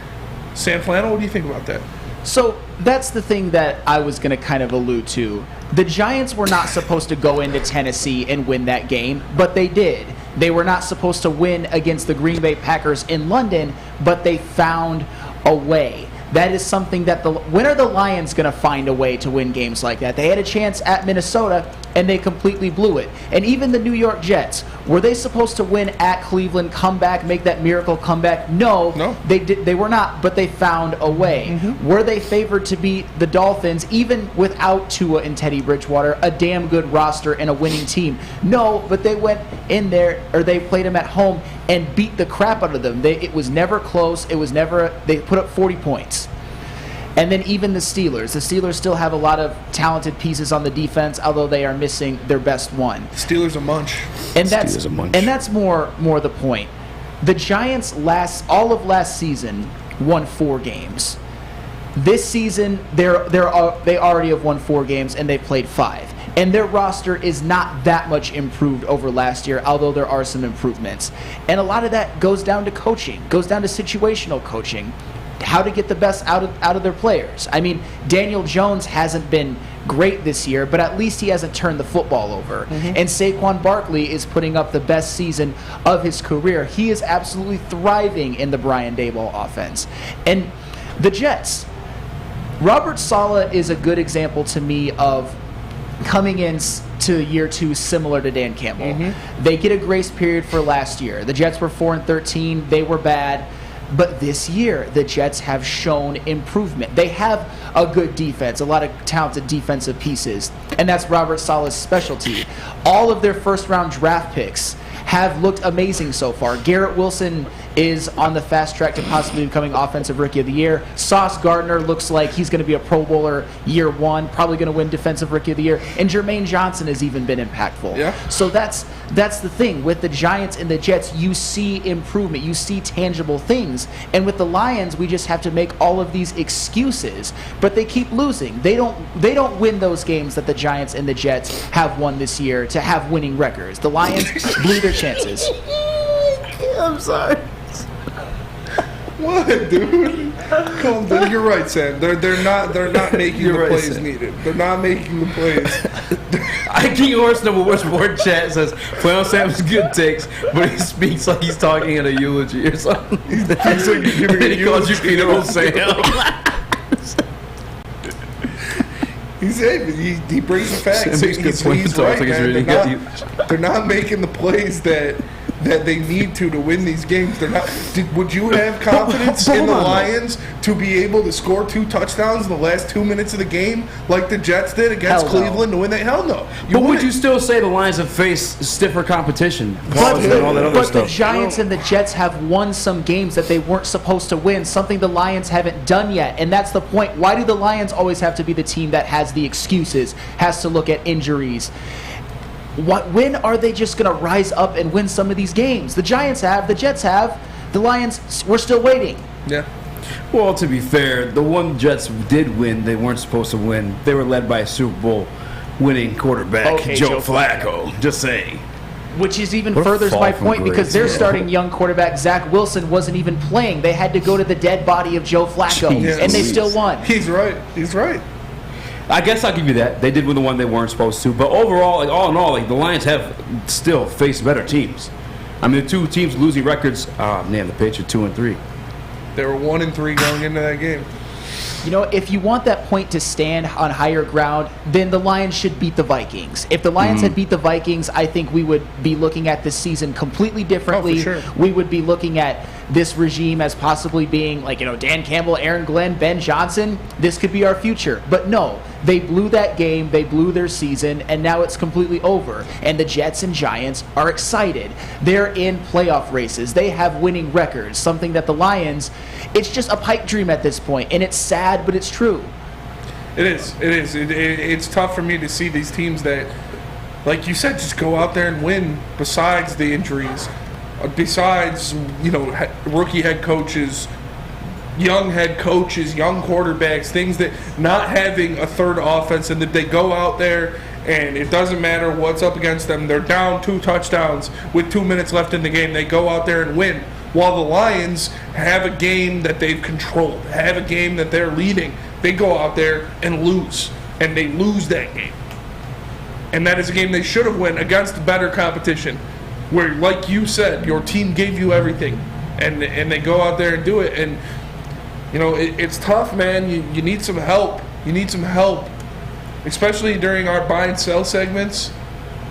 S6: Sam Flannel, what do you think about that?
S5: So that's the thing that I was going to kind of allude to. The Giants were not supposed to go into Tennessee and win that game, but they did. They were not supposed to win against the Green Bay Packers in London, but they found a way. That is something that when are the Lions going to find a way to win games like that? They had a chance at Minnesota, and they completely blew it. And even the New York Jets, were they supposed to win at Cleveland, come back, make that miracle comeback? No. They were not, but they found a way. Mm-hmm. Were they favored to beat the Dolphins, even without Tua and Teddy Bridgewater, a damn good roster and a winning team? No, but they went in there, or they played them at home and beat the crap out of them. It was never close. They put up 40 points. And then even the Steelers still have a lot of talented pieces on the defense, although they are missing their best one.
S6: Steelers a munch.
S5: And that's more the point. The Giants all of last season won 4 games. This season they already have won 4 games and they played 5. And their roster is not that much improved over last year, although there are some improvements. And a lot of that goes down to coaching, goes down to situational coaching. How to get the best out of their players. I mean, Daniel Jones hasn't been great this year, but at least he hasn't turned the football over. Mm-hmm. And Saquon Barkley is putting up the best season of his career. He is absolutely thriving in the Brian Daboll offense. And the Jets, Robert Saleh is a good example to me of coming in to year 2 similar to Dan Campbell. Mm-hmm. They get a grace period for last year. The Jets were 4-13. They were bad. But this year, the Jets have shown improvement. They have a good defense, a lot of talented defensive pieces, and that's Robert Saleh's specialty. All of their first-round draft picks have looked amazing so far. Garrett Wilson is on the fast track to possibly becoming Offensive Rookie of the Year. Sauce Gardner looks like he's going to be a Pro Bowler year 1, probably going to win Defensive Rookie of the Year. And Jermaine Johnson has even been impactful. Yeah. So that's the thing. With the Giants and the Jets, you see improvement. You see tangible things. And with the Lions, we just have to make all of these excuses. But they keep losing. They don't win those games that the Giants and the Jets have won this year to have winning records. The Lions blew their chances.
S3: I'm sorry.
S6: What, dude? Calm down. You're right, Sam. They're not making the plays needed. They're not making the plays.
S3: King Horse number one sport chat says Flannel Sam's good takes, but he speaks like he's talking in a eulogy or something.
S6: He speaks like he's giving a
S3: he calls you Funeral Sam.
S6: He brings the facts. He's right, man. They're not making the plays that they need to win these games. They're not. Would you have confidence in the Lions to be able to score 2 touchdowns in the last 2 minutes of the game like the Jets did against Cleveland to win that? Hell no.
S3: But would you still say the Lions have faced stiffer competition?
S5: But
S3: But
S5: the Giants and the Jets have won some games that they weren't supposed to win, something the Lions haven't done yet. And that's the point. Why do the Lions always have to be the team that has the excuses, has to look at injuries? When are they just going to rise up and win some of these games? The Giants have, the Jets have, the Lions, we're still waiting.
S6: Yeah.
S3: Well, to be fair, the one Jets did win, they weren't supposed to win. They were led by a Super Bowl winning quarterback, Joe Flacco. Just saying.
S5: Which is even furthers my point because their starting young quarterback, Zach Wilson, wasn't even playing. They had to go to the dead body of Joe Flacco, and they still won.
S6: He's right. He's right.
S3: I guess I'll give you that. They did win the one they weren't supposed to. But overall, all in all, the Lions have still faced better teams. I mean, the 2 teams losing records, the Patriots 2-3.
S6: They were 1-3 going into that game.
S5: You know, if you want that point to stand on higher ground, then the Lions should beat the Vikings. If the Lions had beat the Vikings, I think we would be looking at this season completely differently.
S6: Oh, for sure.
S5: We would be looking at this regime as possibly being Dan Campbell, Aaron Glenn, Ben Johnson. This could be our future. But no, they blew that game, they blew their season, and now it's completely over. And the Jets and Giants are excited. They're in playoff races. They have winning records, something that the Lions, it's just a pipe dream at this point, and it's sad, but it's true.
S6: It is. It's tough for me to see these teams that, like you said, just go out there and win besides the injuries. Besides, rookie head coaches, young quarterbacks, things that not having a third offense, and that they go out there and it doesn't matter what's up against them. They're down 2 touchdowns with 2 minutes left in the game. They go out there and win. While the Lions have a game that they've controlled, have a game that they're leading, they go out there and lose. And they lose that game. And that is a game they should have won against better competition. Where, like you said, your team gave you everything, and they go out there and do it, and it's tough, man. You need some help. You need some help, especially during our buy and sell segments.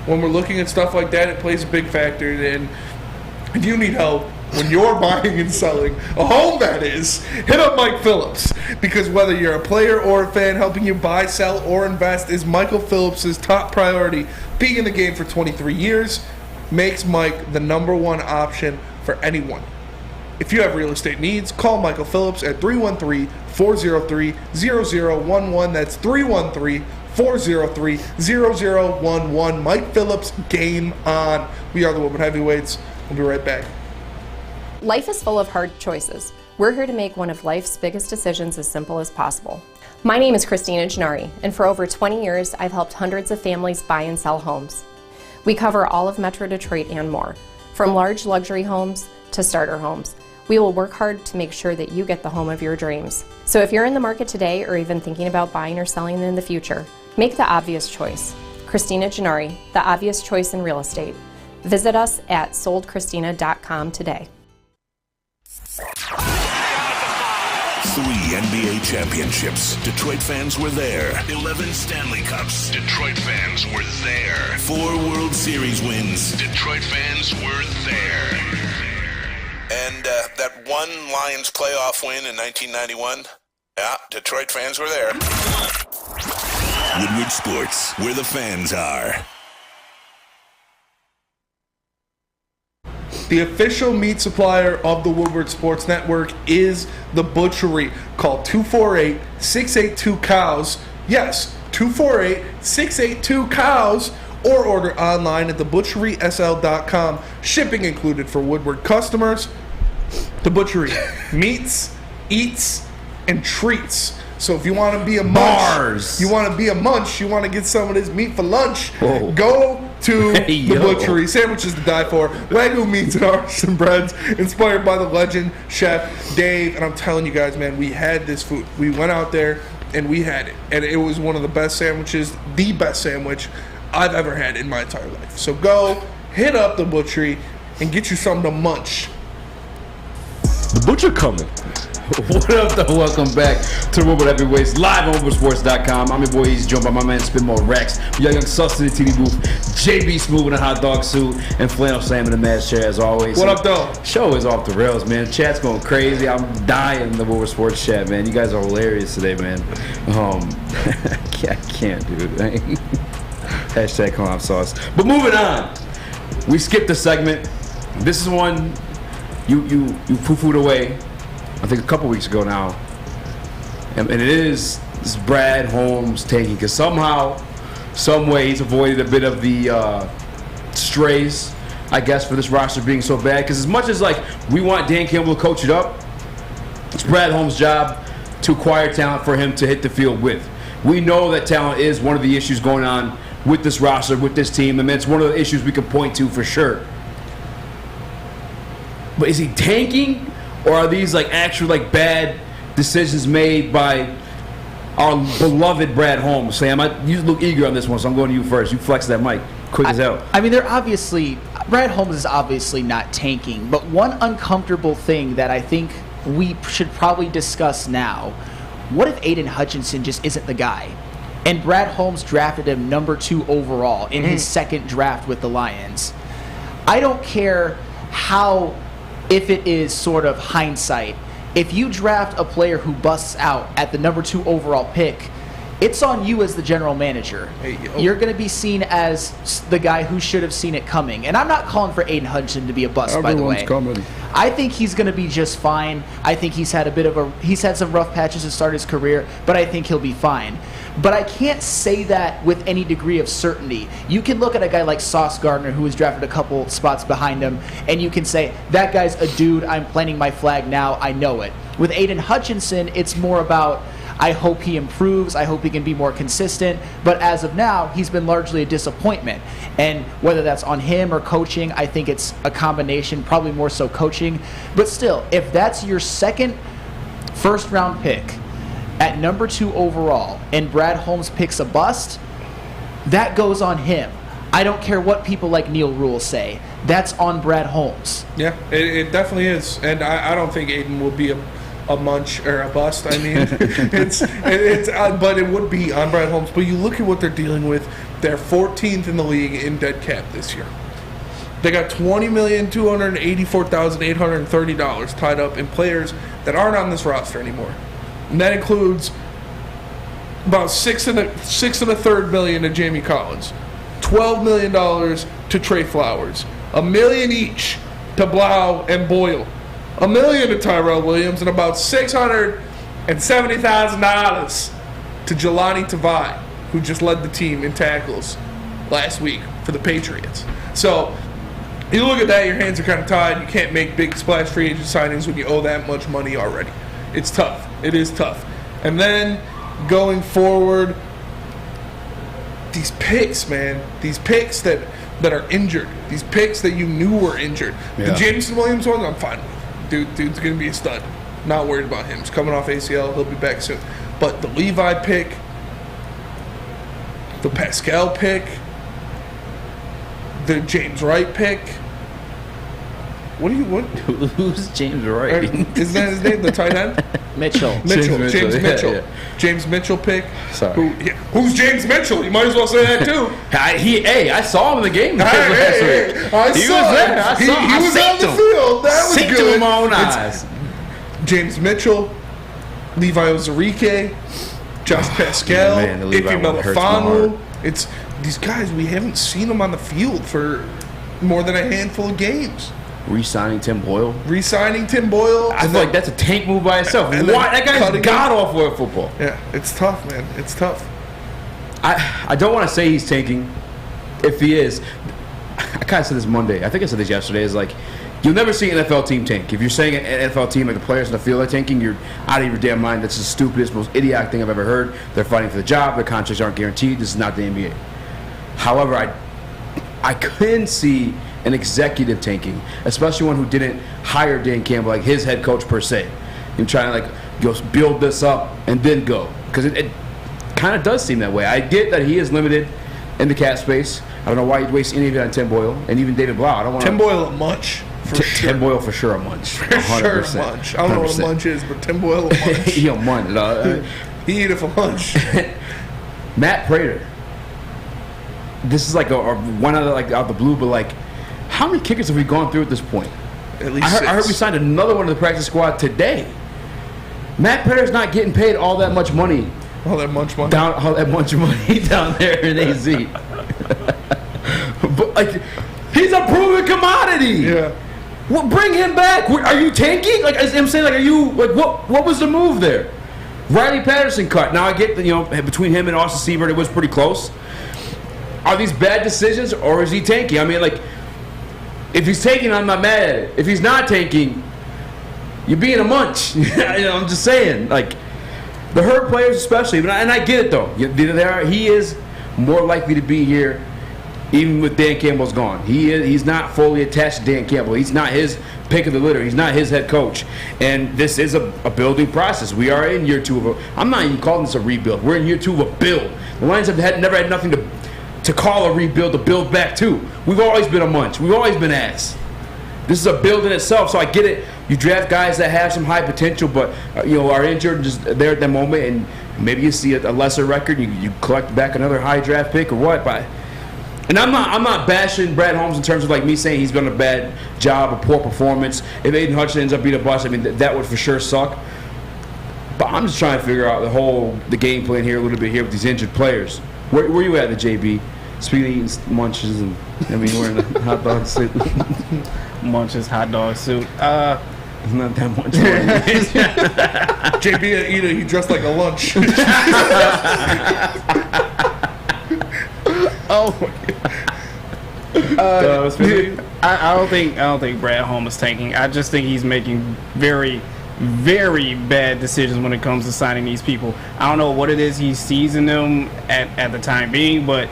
S6: When we're looking at stuff like that, it plays a big factor. And if you need help when you're buying and selling a home, that is, hit up Mike Phillips, because whether you're a player or a fan, helping you buy, sell, or invest is Michael Phillips' top priority. Being in the game for 23 years. Makes Mike the #1 option for anyone. If you have real estate needs, call Michael Phillips at 313-403-0011. That's 313-403-0011. Mike Phillips, game on. We are the Woodward Heavyweights. We'll be right back.
S19: Life is full of hard choices. We're here to make one of life's biggest decisions as simple as possible. My name is Christina Gennari, and for over 20 years, I've helped hundreds of families buy and sell homes. We cover all of Metro Detroit and more, from large luxury homes to starter homes. We will work hard to make sure that you get the home of your dreams. So if you're in the market today or even thinking about buying or selling in the future, make the obvious choice. Christina Gennari, the obvious choice in real estate. Visit us at soldchristina.com today.
S20: 3 NBA championships. Detroit fans were there. 11 Stanley Cups. Detroit fans were there. 4 World Series wins. Detroit fans were there. And that one Lions playoff win in 1991. Yeah, Detroit fans were there. Woodward Sports, where the fans are.
S6: The official meat supplier of the Woodward Sports Network is The Butchery. Call 248-682-COWS. Yes, 248-682-COWS. Or order online at thebutcherysl.com. Shipping included for Woodward customers. The Butchery. Meats, eats, and treats. So if you want to be a munch, you want to get some of this meat for lunch, go to the butchery. Sandwiches to die for. Wagyu meats and artisan breads inspired by the legend chef Dave. And I'm telling you guys, man, we had this food. We went out there and we had it. And it was one of the best sandwiches, the best sandwich I've ever had in my entire life. So go hit up the butchery and get you something to munch.
S7: The butcher coming.
S3: What up, though? Welcome back to Woodward Heavyweights, live on WoodwardSports.com. I'm your boy Eazy, joined by my man Spin More Rex. We got Young Sus in the TV booth, JB Smooth in a hot dog suit, and Flannel Sam in the match chair as always.
S6: What up, though?
S3: Show is off the rails, man. Chat's going crazy. I'm dying in the Woodward Sports chat, man. You guys are hilarious today, man. I can't, dude. Hashtag Clown Sauce. But moving on, we skipped a segment. This is one you poo-pooed away, I think a couple weeks ago now, and it is Brad Holmes tanking, because somehow, some way, he's avoided a bit of the strays, I guess, for this roster being so bad. Because as much as like we want Dan Campbell to coach it up, it's Brad Holmes' job to acquire talent for him to hit the field with. We know that talent is one of the issues going on with this roster, with this team. I mean, it's one of the issues we can point to for sure. But is he tanking? Or are these like actual like bad decisions made by our beloved Brad Holmes? Sam, you look eager on this one, so I'm going to you first. You flex that mic quick as hell.
S5: I mean, Brad Holmes is obviously not tanking, but one uncomfortable thing that I think we should probably discuss now, what if Aiden Hutchinson just isn't the guy? And Brad Holmes drafted him number 2 overall in his second draft with the Lions. I don't care if it is sort of hindsight, if you draft a player who busts out at the number 2 overall pick, it's on you as the general manager. You're going to be seen as the guy who should have seen it coming. And I'm not calling for Aiden Hutchinson to be a bust, by the way.
S3: Coming.
S5: I think he's going to be just fine. I think he's had some rough patches to start his career, but I think he'll be fine. But I can't say that with any degree of certainty. You can look at a guy like Sauce Gardner, who was drafted a couple spots behind him, and you can say, that guy's a dude, I'm planting my flag now, I know it. With Aiden Hutchinson, it's more about, I hope he improves, I hope he can be more consistent, but as of now, he's been largely a disappointment. And whether that's on him or coaching, I think it's a combination, probably more so coaching. But still, if that's your second first-round pick, at number 2 overall, and Brad Holmes picks a bust, that goes on him. I don't care what people like Neil Rule say. That's on Brad Holmes.
S6: Yeah, it definitely is. And I don't think Aiden will be a munch or a bust. I mean, but it would be on Brad Holmes. But you look at what they're dealing with. They're 14th in the league in dead cap this year. They got $20,284,830 tied up in players that aren't on this roster anymore. And that includes about $6.33 million to Jamie Collins, $12 million to Trey Flowers, $1 million each to Blau and Boyle, $1 million to Tyrell Williams, and about $670,000 to Jelani Tavai, who just led the team in tackles last week for the Patriots. So you look at that, your hands are kind of tied. You can't make big splash free agent signings when you owe that much money already. It's tough. It is tough. And then going forward, these picks, man, these picks that are injured, these picks that you knew were injured. Yeah. The Jameson Williams one, I'm fine with. Dude's going to be a stud. Not worried about him. He's coming off ACL. He'll be back soon. But the Levi pick, the Pascal pick, the James Wright pick.
S3: Who's James Wright?
S6: Isn't that his name? The tight end?
S5: Mitchell.
S6: James Mitchell.
S3: Yeah.
S6: James Mitchell pick.
S3: Sorry.
S6: Who's James Mitchell? You might as well say that too.
S3: I saw him in the game.
S6: He was there. He was on the field. That was good.
S3: With my own eyes.
S6: James Mitchell, Levi Ozarike, Josh Pascal, Ife Melifonwu. It's these guys, we haven't seen them on the field for more than a handful of games.
S3: Re-signing Tim Boyle.
S6: I
S3: feel like that's a tank move by itself. That guy's god-awful at football.
S6: Yeah, it's tough, man. It's tough.
S3: I don't want to say he's tanking. If he is, I kind of said this Monday. I think I said this yesterday. Is like, you'll never see an NFL team tank. If you're saying an NFL team, like the players in the field are tanking, you're out of your damn mind. That's the stupidest, most idiotic thing I've ever heard. They're fighting for the job. Their contracts aren't guaranteed. This is not the NBA. However, I couldn't see an executive tanking, especially one who didn't hire Dan Campbell, like his head coach per se. Him trying to build this up and then go, because it kind of does seem that way. I get that he is limited in the cap space. I don't know why he'd waste any of it on Tim Boyle and even David Blau. I don't want
S6: Tim Boyle a munch.
S3: Tim Boyle for sure a munch.
S6: For sure a munch. I don't know what a munch is, but Tim Boyle a munch.
S3: He a munch.
S6: He eat it for lunch.
S3: Matt Prater. This is like a one out of the blue, but how many kickers have we gone through at this point?
S6: At least
S3: I heard we signed another one to the practice squad today. Matt Prater's not getting paid all that much money.
S6: All that munch money.
S3: All that munch money down there in AZ. But he's a proven commodity.
S6: Yeah.
S3: Well, bring him back. Are you tanking? I'm saying, are you what was the move there? Riley Patterson cut. Now I get that between him and Austin Seibert it was pretty close. Are these bad decisions or is he tanking? I mean, if he's tanking, I'm not mad at it. If he's not tanking, you're being a munch. I'm just saying, the hurt players especially, and I get it though. He is more likely to be here, even with Dan Campbell's gone. He's not fully attached to Dan Campbell. He's not his pick of the litter. He's not his head coach. And this is a building process. We are in year 2 of I'm not even calling this a rebuild. We're in year 2 of a build. The Lions have never had nothing to call a rebuild, to build back to. We've always been a munch. We've always been ass. This is a build in itself, so I get it. You draft guys that have some high potential, but are injured and just there at that moment, and maybe you see a lesser record. You collect back another high draft pick or what? And I'm not bashing Brad Holmes in terms of me saying he's done a bad job, a poor performance. If Aiden Hutchinson ends up being a bust, I mean that would for sure suck. But I'm just trying to figure out the game plan here a little bit here with these injured players. Where you at, the JB? Speaking of eating munches and wearing a hot dog suit.
S4: Munches, hot dog suit.
S3: It's not that much.
S6: JB a eater, he dressed like a lunch.
S4: Oh my God. I don't think Brad Holmes is tanking. I just think he's making very, very bad decisions when it comes to signing these people. I don't know what it is he sees in them at the time being, but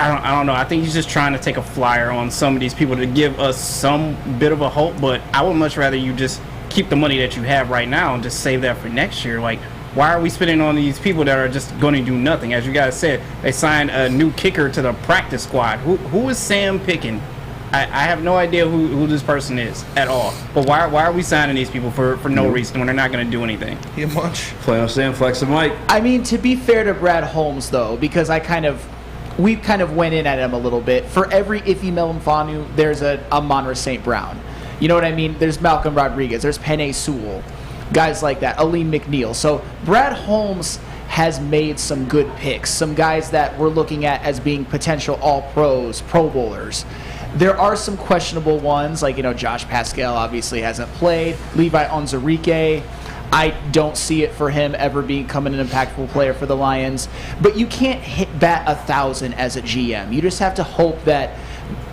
S4: I don't know. I think he's just trying to take a flyer on some of these people to give us some bit of a hope, but I would much rather you just keep the money that you have right now and just save that for next year. Why are we spending on these people that are just going to do nothing? As you guys said, they signed a new kicker to the practice squad. Who is Sam Picken? I have no idea who this person is at all. But why are we signing these people for no reason when they're not going to do anything?
S6: He a munch.
S3: Play on Sam, flex and Mike.
S5: I mean, to be fair to Brad Holmes, though, because we kind of went in at him a little bit. For every Iffy Melifonwu, there's a Monra St. Brown. You know what I mean? There's Malcolm Rodriguez. There's Penei Sewell. Guys like that. Aleem McNeil. So Brad Holmes has made some good picks. Some guys that we're looking at as being potential all-pros, Pro Bowlers. There are some questionable ones, like, Josh Pascal obviously hasn't played. Levi Onwuzurike. I don't see it for him ever becoming an impactful player for the Lions. But you can't bat 1,000 as a GM. You just have to hope that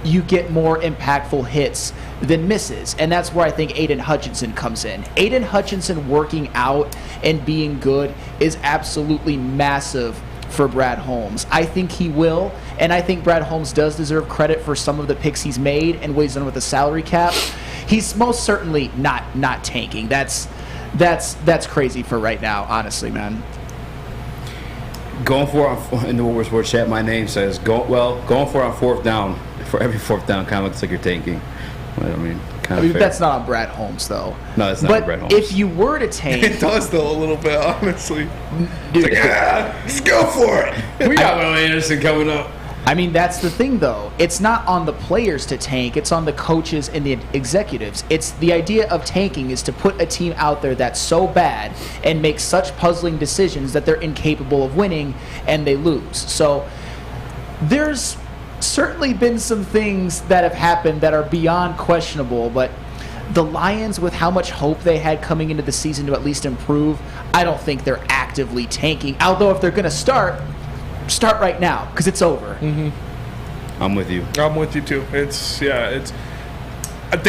S5: you get more impactful hits than misses. And that's where I think Aiden Hutchinson comes in. Aiden Hutchinson working out and being good is absolutely massive for Brad Holmes. I think he will, and I think Brad Holmes does deserve credit for some of the picks he's made and what he's done with the salary cap. He's most certainly not tanking. That's crazy for right now, honestly, man.
S3: Going for it in the Woodward Sports chat, my name says going for it on 4th down. For every 4th down, kind of looks like you're tanking. I mean,
S5: that's not on Brad Holmes, though.
S3: No, that's not on Brad Holmes.
S5: But if you were to tank,
S6: it does though a little bit, honestly. Dude, just go for it.
S3: We got Will Anderson coming up.
S5: I mean, that's the thing, though. It's not on the players to tank. It's on the coaches and the executives. It's the idea of tanking is to put a team out there that's so bad and make such puzzling decisions that they're incapable of winning and they lose. So there's certainly been some things that have happened that are beyond questionable, but the Lions, with how much hope they had coming into the season to at least improve, I don't think they're actively tanking. Although if they're going to start right now, because it's over.
S6: Mm-hmm.
S3: I'm with you.
S6: I'm with you too. They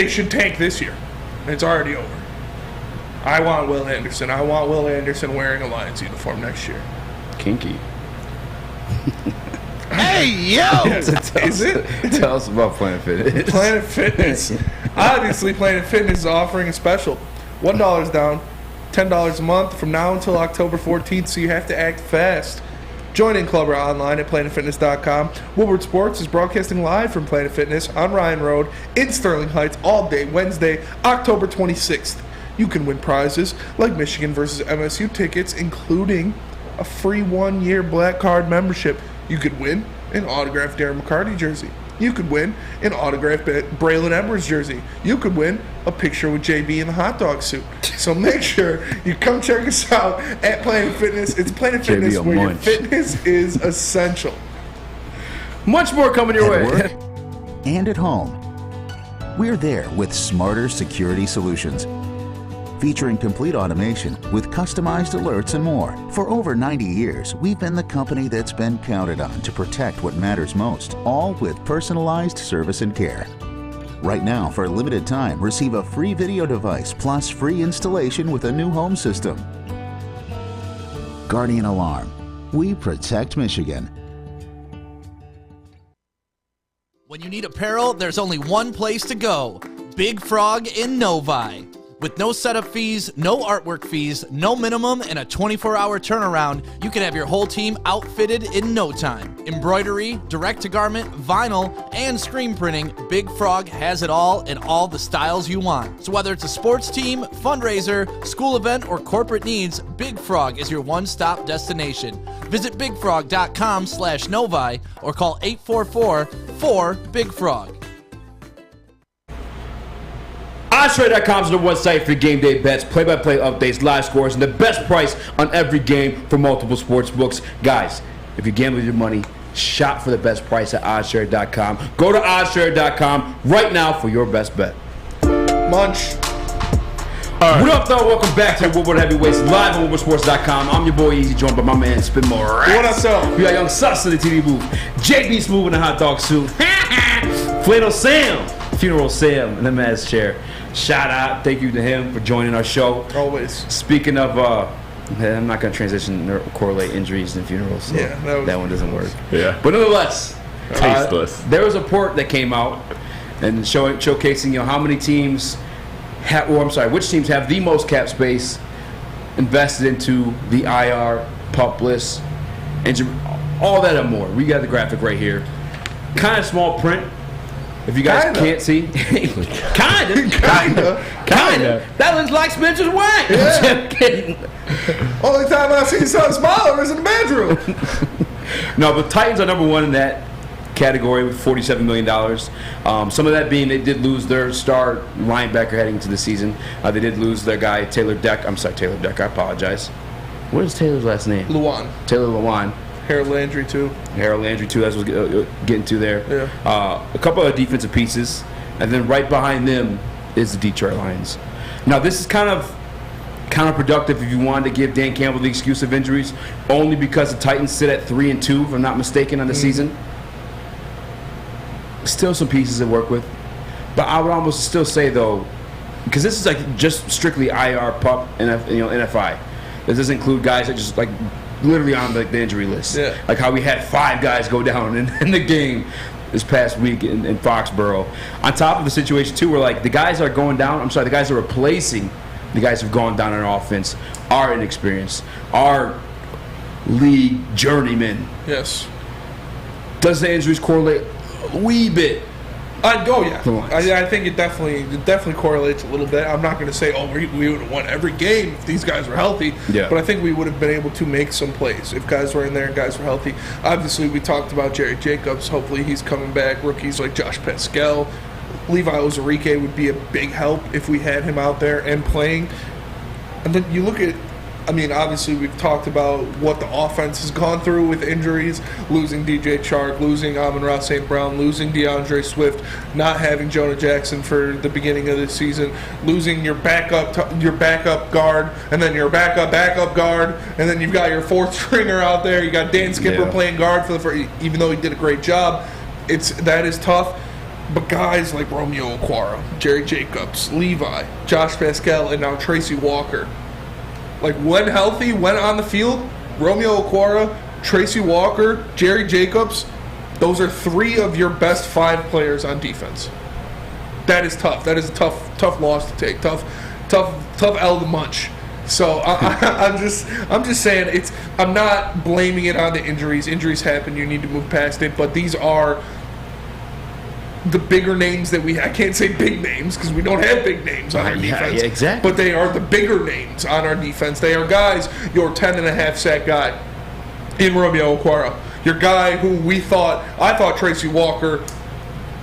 S6: should tank this year. It's already over. I want Will Anderson. I want Will Anderson wearing a Lions uniform next year.
S3: Kinky. Hey, yo!
S6: Is it?
S3: Tell us about Planet Fitness.
S6: Planet Fitness. Obviously, Planet Fitness is offering a special. $1 down, $10 a month from now until October 14th, so you have to act fast. Join in club or online at planetfitness.com. Woodward Sports is broadcasting live from Planet Fitness on Ryan Road in Sterling Heights all day Wednesday, October 26th. You can win prizes like Michigan versus MSU tickets, including a free 1-year Black Card membership. You could win an autographed Darren McCarty jersey. You could win an autographed Braylon Edwards jersey. You could win a picture with JB in the hot dog suit. So make sure you come check us out at Planet Fitness. It's Planet Fitness where your fitness is essential.
S3: Much more coming your way.
S21: Work and at home. We're there with smarter security solutions. Featuring complete automation with customized alerts and more. For over 90 years, we've been the company that's been counted on to protect what matters most, all with personalized service and care. Right now, for a limited time, receive a free video device plus free installation with a new home system. Guardian Alarm. We protect Michigan.
S22: When you need apparel, there's only one place to go. Big Frog in Novi. With no setup fees, no artwork fees, no minimum, and a 24-hour turnaround, you can have your whole team outfitted in no time. Embroidery, direct-to-garment, vinyl, and screen printing, Big Frog has it all in all the styles you want. So whether it's a sports team, fundraiser, school event, or corporate needs, Big Frog is your one-stop destination. Visit bigfrog.com/Novi or call 844-4-BIG-FROG.
S3: OddsTrade.com is the one site for game day bets, play-by-play updates, live scores, and the best price on every game for multiple sports books. Guys, if you gamble with your money, shop for the best price at OddsTrade.com. Go to OddsTrade.com right now for your best bet.
S6: Munch.
S3: Right. What up, though? Welcome back to Woodward Heavyweights live on WoodwardSports.com. I'm your boy Easy, joined by my man Spin More.
S6: What up, so?
S3: We got Young Sus in the TV booth. JB Smooth in the hot dog suit. Flano Sam, Funeral Sam in the man's chair. Shout out, thank you to him for joining our show.
S6: Always.
S3: Speaking of, I'm not going to transition or correlate injuries and funerals. So
S6: yeah,
S3: that one doesn't work.
S7: Yeah.
S3: But nonetheless,
S7: tasteless.
S3: There was a report that came out and showcasing how many teams which teams have the most cap space invested into the IR, PUP list, injury, all that and more. We got the graphic right here. Kind of small print. If you guys can't see, kinda. That looks like Spencer's wife.
S6: Yeah. Only time I see something smaller is in the bedroom.
S3: No, but Titans are number one in that category with $47 million. Some of that being they did lose their star linebacker heading into the season. They did lose their guy Taylor Deck. I apologize. What is Taylor's last name?
S6: Lewan.
S3: Taylor Lewan.
S6: Harold Landry too.
S3: That's what getting to there.
S6: Yeah.
S3: A couple of defensive pieces, and then right behind them is the Detroit Lions. Now this is kind of counterproductive if you wanted to give Dan Campbell the excuse of injuries, only because the Titans sit at 3-2, if I'm not mistaken, on the season. Still some pieces to work with, but I would almost still say though, because this is like just strictly IR, PUP, and NFI. This doesn't include guys that just like literally on the injury list.
S6: Yeah.
S3: Like how we had 5 guys go down in the game this past week in Foxborough. On top of the situation too, where like the guys are going down. The guys are replacing the guys who've gone down in offense are inexperienced, are league journeymen.
S6: Yes.
S3: Does the injuries correlate a wee bit?
S6: I'd go, yeah. I think it definitely correlates a little bit. I'm not going to say, we would have won every game if these guys were healthy.
S3: Yeah.
S6: But I think we would have been able to make some plays if guys were in there and guys were healthy. Obviously, we talked about Jerry Jacobs. Hopefully, he's coming back. Rookies like Josh Pascal, Levi Ozarike would be a big help if we had him out there and playing. And then you look at, obviously we've talked about what the offense has gone through with injuries, losing DJ Chark, losing Amon-Ra St. Brown, losing DeAndre Swift, not having Jonah Jackson for the beginning of the season, losing your backup guard, and then your backup guard, and then you've got your fourth stringer out there. You got Dan Skipper playing guard for the first, even though he did a great job. That is tough. But guys like Romeo Okwara, Jerry Jacobs, Levi, Josh Pascal, and now Tracy Walker. Like, when healthy, when on the field, Romeo Okwara, Tracy Walker, Jerry Jacobs, Those are 3 of your best 5 players on defense. That is tough. That is a tough loss to take. Tough L to munch. So I'm just saying I'm not blaming it on the injuries. Injuries happen. You need to move past it. But these are the bigger names that I can't say big names because we don't have big names on our defense.
S3: Yeah, exactly.
S6: But they are the bigger names on our defense. They are guys, your 10.5 sack guy in Romeo Okwara. Your guy who I thought Tracy Walker,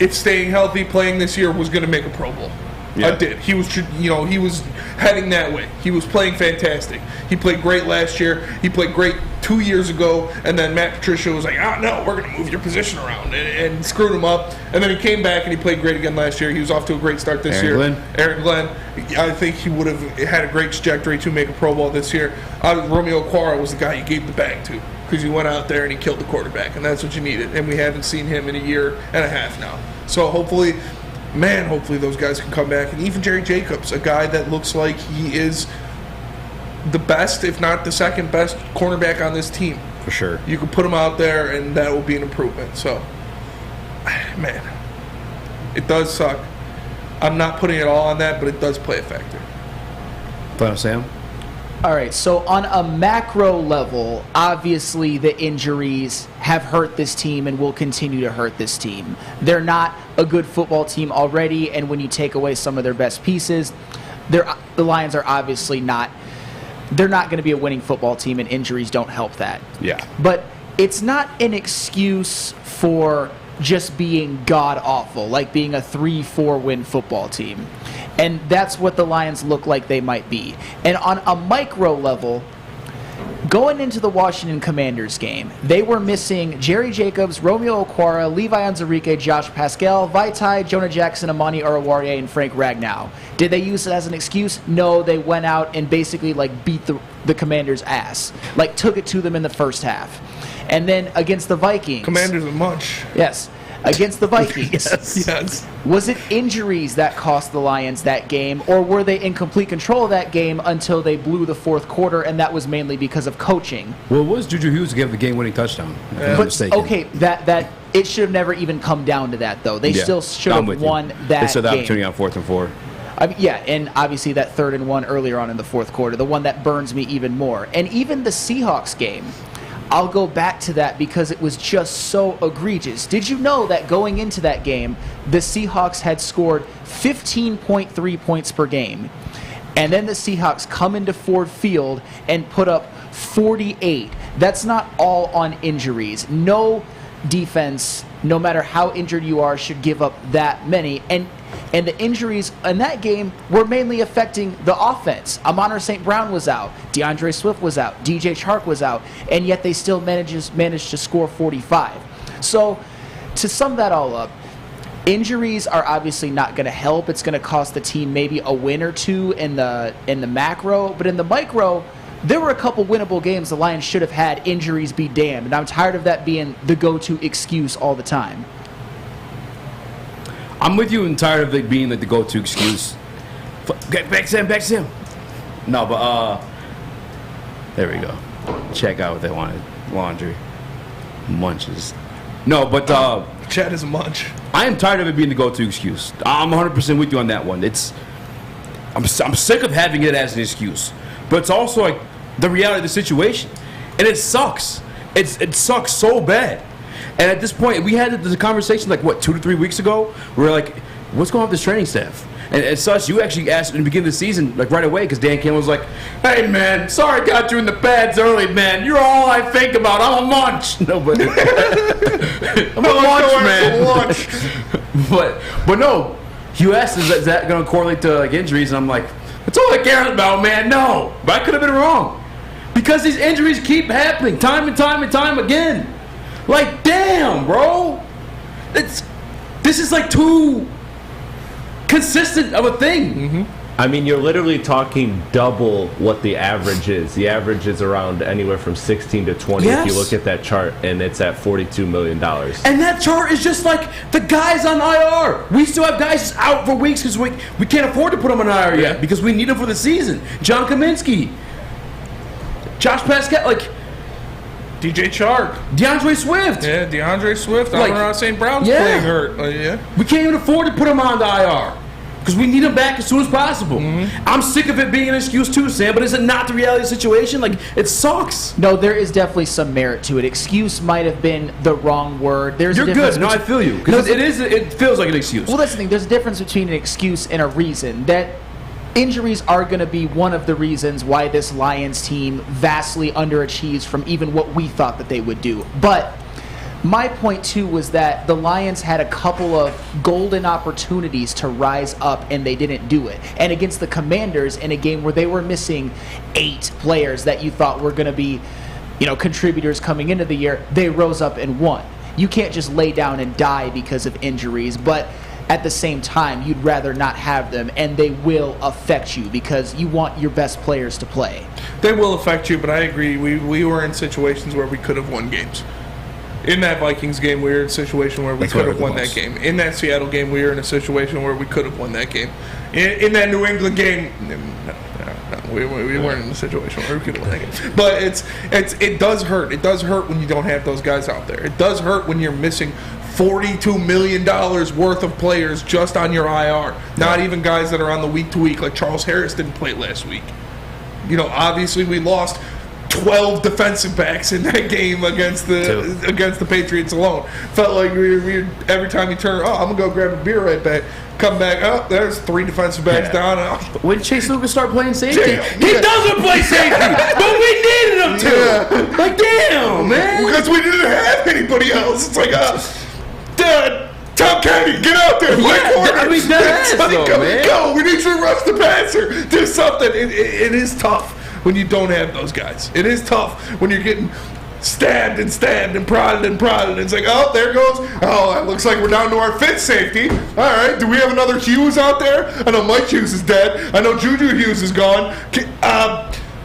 S6: if staying healthy, playing this year, was going to make a Pro Bowl.
S3: Yeah.
S6: I did. He was heading that way. He was playing fantastic. He played great last year. He played great 2 years ago. And then Matt Patricia was like, no, we're going to move your position around and screwed him up. And then he came back and he played great again last year. He was off to a great start this year. Aaron Glenn. I think he would have had a great trajectory to make a Pro Bowl this year. Romeo Okwara was the guy you gave the bag to because he went out there and he killed the quarterback. And that's what you needed. And we haven't seen him in a year and a half now. So hopefully those guys can come back. And even Jerry Jacobs, a guy that looks like he is the best, if not the second best cornerback on this team.
S3: For sure.
S6: You can put him out there, and that will be an improvement. So, man, it does suck. I'm not putting it all on that, but it does play a factor.
S3: Final Sam?
S5: All right, so on a macro level, obviously the injuries have hurt this team and will continue to hurt this team. They're not a good football team already, and when you take away some of their best pieces, the Lions are obviously not going to be a winning football team, and injuries don't help that.
S3: Yeah.
S5: But it's not an excuse for just being god-awful, like being a 3-4 win football team. And that's what the Lions look like they might be. And on a micro level, going into the Washington Commanders game, they were missing Jerry Jacobs, Romeo Okwara, Levi Onwuzurike, Josh Pascal, Vaitai, Jonah Jackson, Amani Oruwariye, and Frank Ragnow. Did they use it as an excuse? No, they went out and basically beat the Commanders' ass. Took it to them in the first half. And then against the Vikings.
S6: Commanders a munch.
S5: Yes. Against the Vikings.
S6: Yes.
S5: Was it injuries that cost the Lions that game, or were they in complete control of that game until they blew the fourth quarter, and that was mainly because of coaching?
S3: Well, it was Juju Hughes who gave the game-winning touchdown, if I'm not mistaken.
S5: Okay, that it should have never even come down to that, though. They still should have won that game.
S3: They still had the opportunity on 4th and 4.
S5: And obviously that 3rd and 1 earlier on in the fourth quarter, the one that burns me even more. And even the Seahawks game, I'll go back to that because it was just so egregious. Did you know that going into that game, the Seahawks had scored 15.3 points per game? And then the Seahawks come into Ford Field and put up 48. That's not all on injuries. No defense, no matter how injured you are, should give up that many. And the injuries in that game were mainly affecting the offense. Amon-Ra St. Brown was out. DeAndre Swift was out. DJ Chark was out. And yet they still managed to score 45. So to sum that all up, injuries are obviously not going to help. It's going to cost the team maybe a win or two in the macro. But in the micro, there were a couple winnable games the Lions should have had, injuries be damned. And I'm tired of that being the go-to excuse all the time.
S3: I'm with you and tired of it being the go-to excuse. Back to him. No, but there we go. Check out what they wanted. Laundry. Munches. No, but
S6: Chad is a munch.
S3: I am tired of it being the go-to excuse. I'm 100% with you on that one. I'm sick of having it as an excuse. But it's also the reality of the situation. And it sucks. It sucks so bad. And at this point, we had the conversation 2 to 3 weeks ago. We were like, what's going on with this training staff? And as such, you actually asked in the beginning of the season, right away, because Dan Campbell was like, hey, man, sorry I got you in the pads early, man. You're all I think about. I'm a munch. No, but I'm a munch, man. But no, you asked, is that going to correlate to injuries? And I'm like, that's all I care about, man. No. But I could have been wrong. Because these injuries keep happening time and time and time again. Damn, bro. This is too consistent of a thing.
S7: Mm-hmm. I mean, you're literally talking double what the average is. The average is around anywhere from 16 to 20 if you look at that chart, and it's at $42 million.
S3: And that chart is just the guys on IR. We still have guys just out for weeks because we can't afford to put them on IR yet because we need them for the season. John Kaminsky, Josh Pascal,
S6: DJ Chark.
S3: DeAndre Swift.
S6: Yeah, DeAndre Swift.
S3: Like,
S6: Amon-Ra St. Brown's
S3: yeah.
S6: playing hurt. Yeah.
S3: We can't even afford to put him on the IR because we need him back as soon as possible. I'm sick of it being an excuse too, Sam, but is it not the reality of the situation? Like, it sucks.
S5: No, there is definitely some merit to it. Excuse might have been the wrong word. There's
S3: You're
S5: a difference
S3: good. No, I feel you. Because it feels like an excuse.
S5: Well, that's the thing. There's a difference between an excuse and a reason. That injuries are going to be one of the reasons why this Lions team vastly underachieves from even what we thought that they would do. But my point, too, was that the Lions had a couple of golden opportunities to rise up, and they didn't do it. And against the Commanders, in a game where they were missing 8 players that you thought were going to be, contributors coming into the year, they rose up and won. You can't just lay down and die because of injuries, but at the same time, you'd rather not have them, and they will affect you because you want your best players to play.
S6: They will affect you, but I agree. We were in situations where we could have won games. In that Vikings game, we were in a situation where we could have won that game. In that Seattle game, we were in a situation where we could have won that game. In that New England game, no, we weren't in a situation where we could have won that game. But it does hurt. It does hurt when you don't have those guys out there. It does hurt when you're missing $42 million worth of players just on your IR. Not even guys that are on the week-to-week, like Charles Harris didn't play last week. Obviously we lost 12 defensive backs in that game against the Patriots alone. Felt like we every time you turn, I'm going to go grab a beer right back. Come back, there's 3 defensive backs down.
S3: When did Chase Lucas start playing safety?
S6: He
S3: doesn't play safety, but we needed him to.
S6: Yeah.
S3: Like, damn, man.
S6: Because we didn't have anybody else. It's like, Dad, Tom Kennedy, get out there. Go. We need you to rush the passer. Do something. It is tough when you don't have those guys. It is tough when you're getting stabbed and prodded. It's like, there goes. It looks like we're down to our 5th safety. All right, do we have another Hughes out there? I know Mike Hughes is dead. I know Juju Hughes is gone.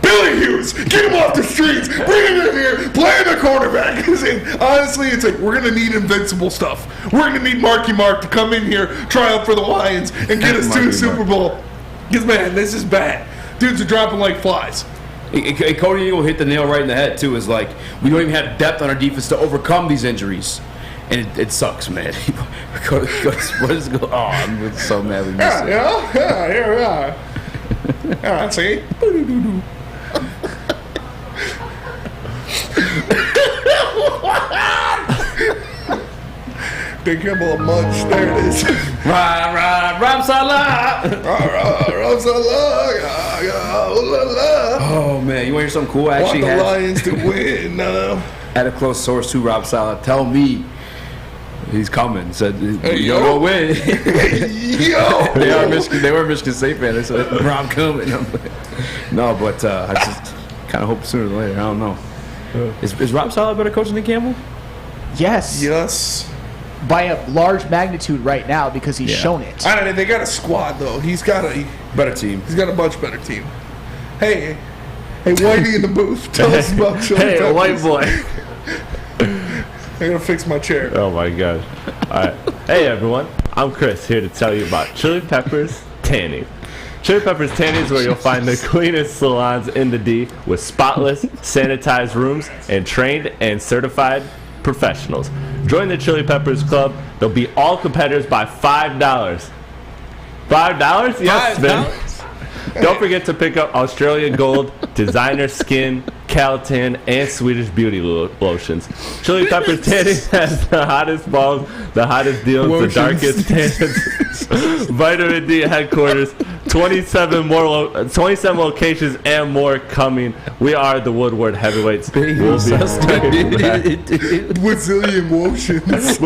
S6: Billy Hughes, get him off the streets. Bring him in here. Play the quarterback. Honestly, it's like we're going to need invincible stuff. We're going to need Marky Mark to come in here, try out for the Lions, and get us to a Super Bowl. Because, man, this is bad. Dudes are dropping like flies.
S3: Cody Eagle hit the nail right in the head, too. Is like, we don't even have depth on our defense to overcome these injuries. And it sucks, man. What is going on? I'm so mad we missed it.
S6: Yeah, see? Dan Campbell a munch. There it is.
S3: Rob Salah.
S6: Rob Salah.
S3: Oh, man. You want to hear something cool? I actually
S6: want the Lions to win.
S3: Had a close source to Rob Salah tell me he's coming. Said,
S6: yo,
S3: go win.
S6: Yo.
S3: They were Michigan State fans. They said, Rob coming. No, but I just kind of hope sooner than later. I don't know. Is Rob Salah a better coach than Campbell?
S5: Yes. By a large magnitude right now because he's shown it.
S6: I don't know. They got a squad, though. He's got a
S3: better team.
S6: He's got a much better team. Hey, Whitey in the booth. Tell us about Chili Peppers.
S7: Hey, white boy.
S6: I gotta fix my chair.
S7: Oh my god. Alright. Hey everyone, I'm Chris here to tell you about Chili Peppers Tanning. Chili Peppers Tanning is where you'll find the cleanest salons in the D with spotless, sanitized rooms and trained and certified professionals. Join the Chili Peppers Club. They'll beat all competitors by $5. $5? Yes, man. Don't forget to pick up Australian Gold, Designer Skin, Calatin, and Swedish Beauty lotions. Chili Peppers Tanning has the hottest balls, the hottest deals, the darkest tans, Vitamin D headquarters, 27 locations, and more coming. We are the Woodward Heavyweights. We'll be
S6: Brazilian lotions.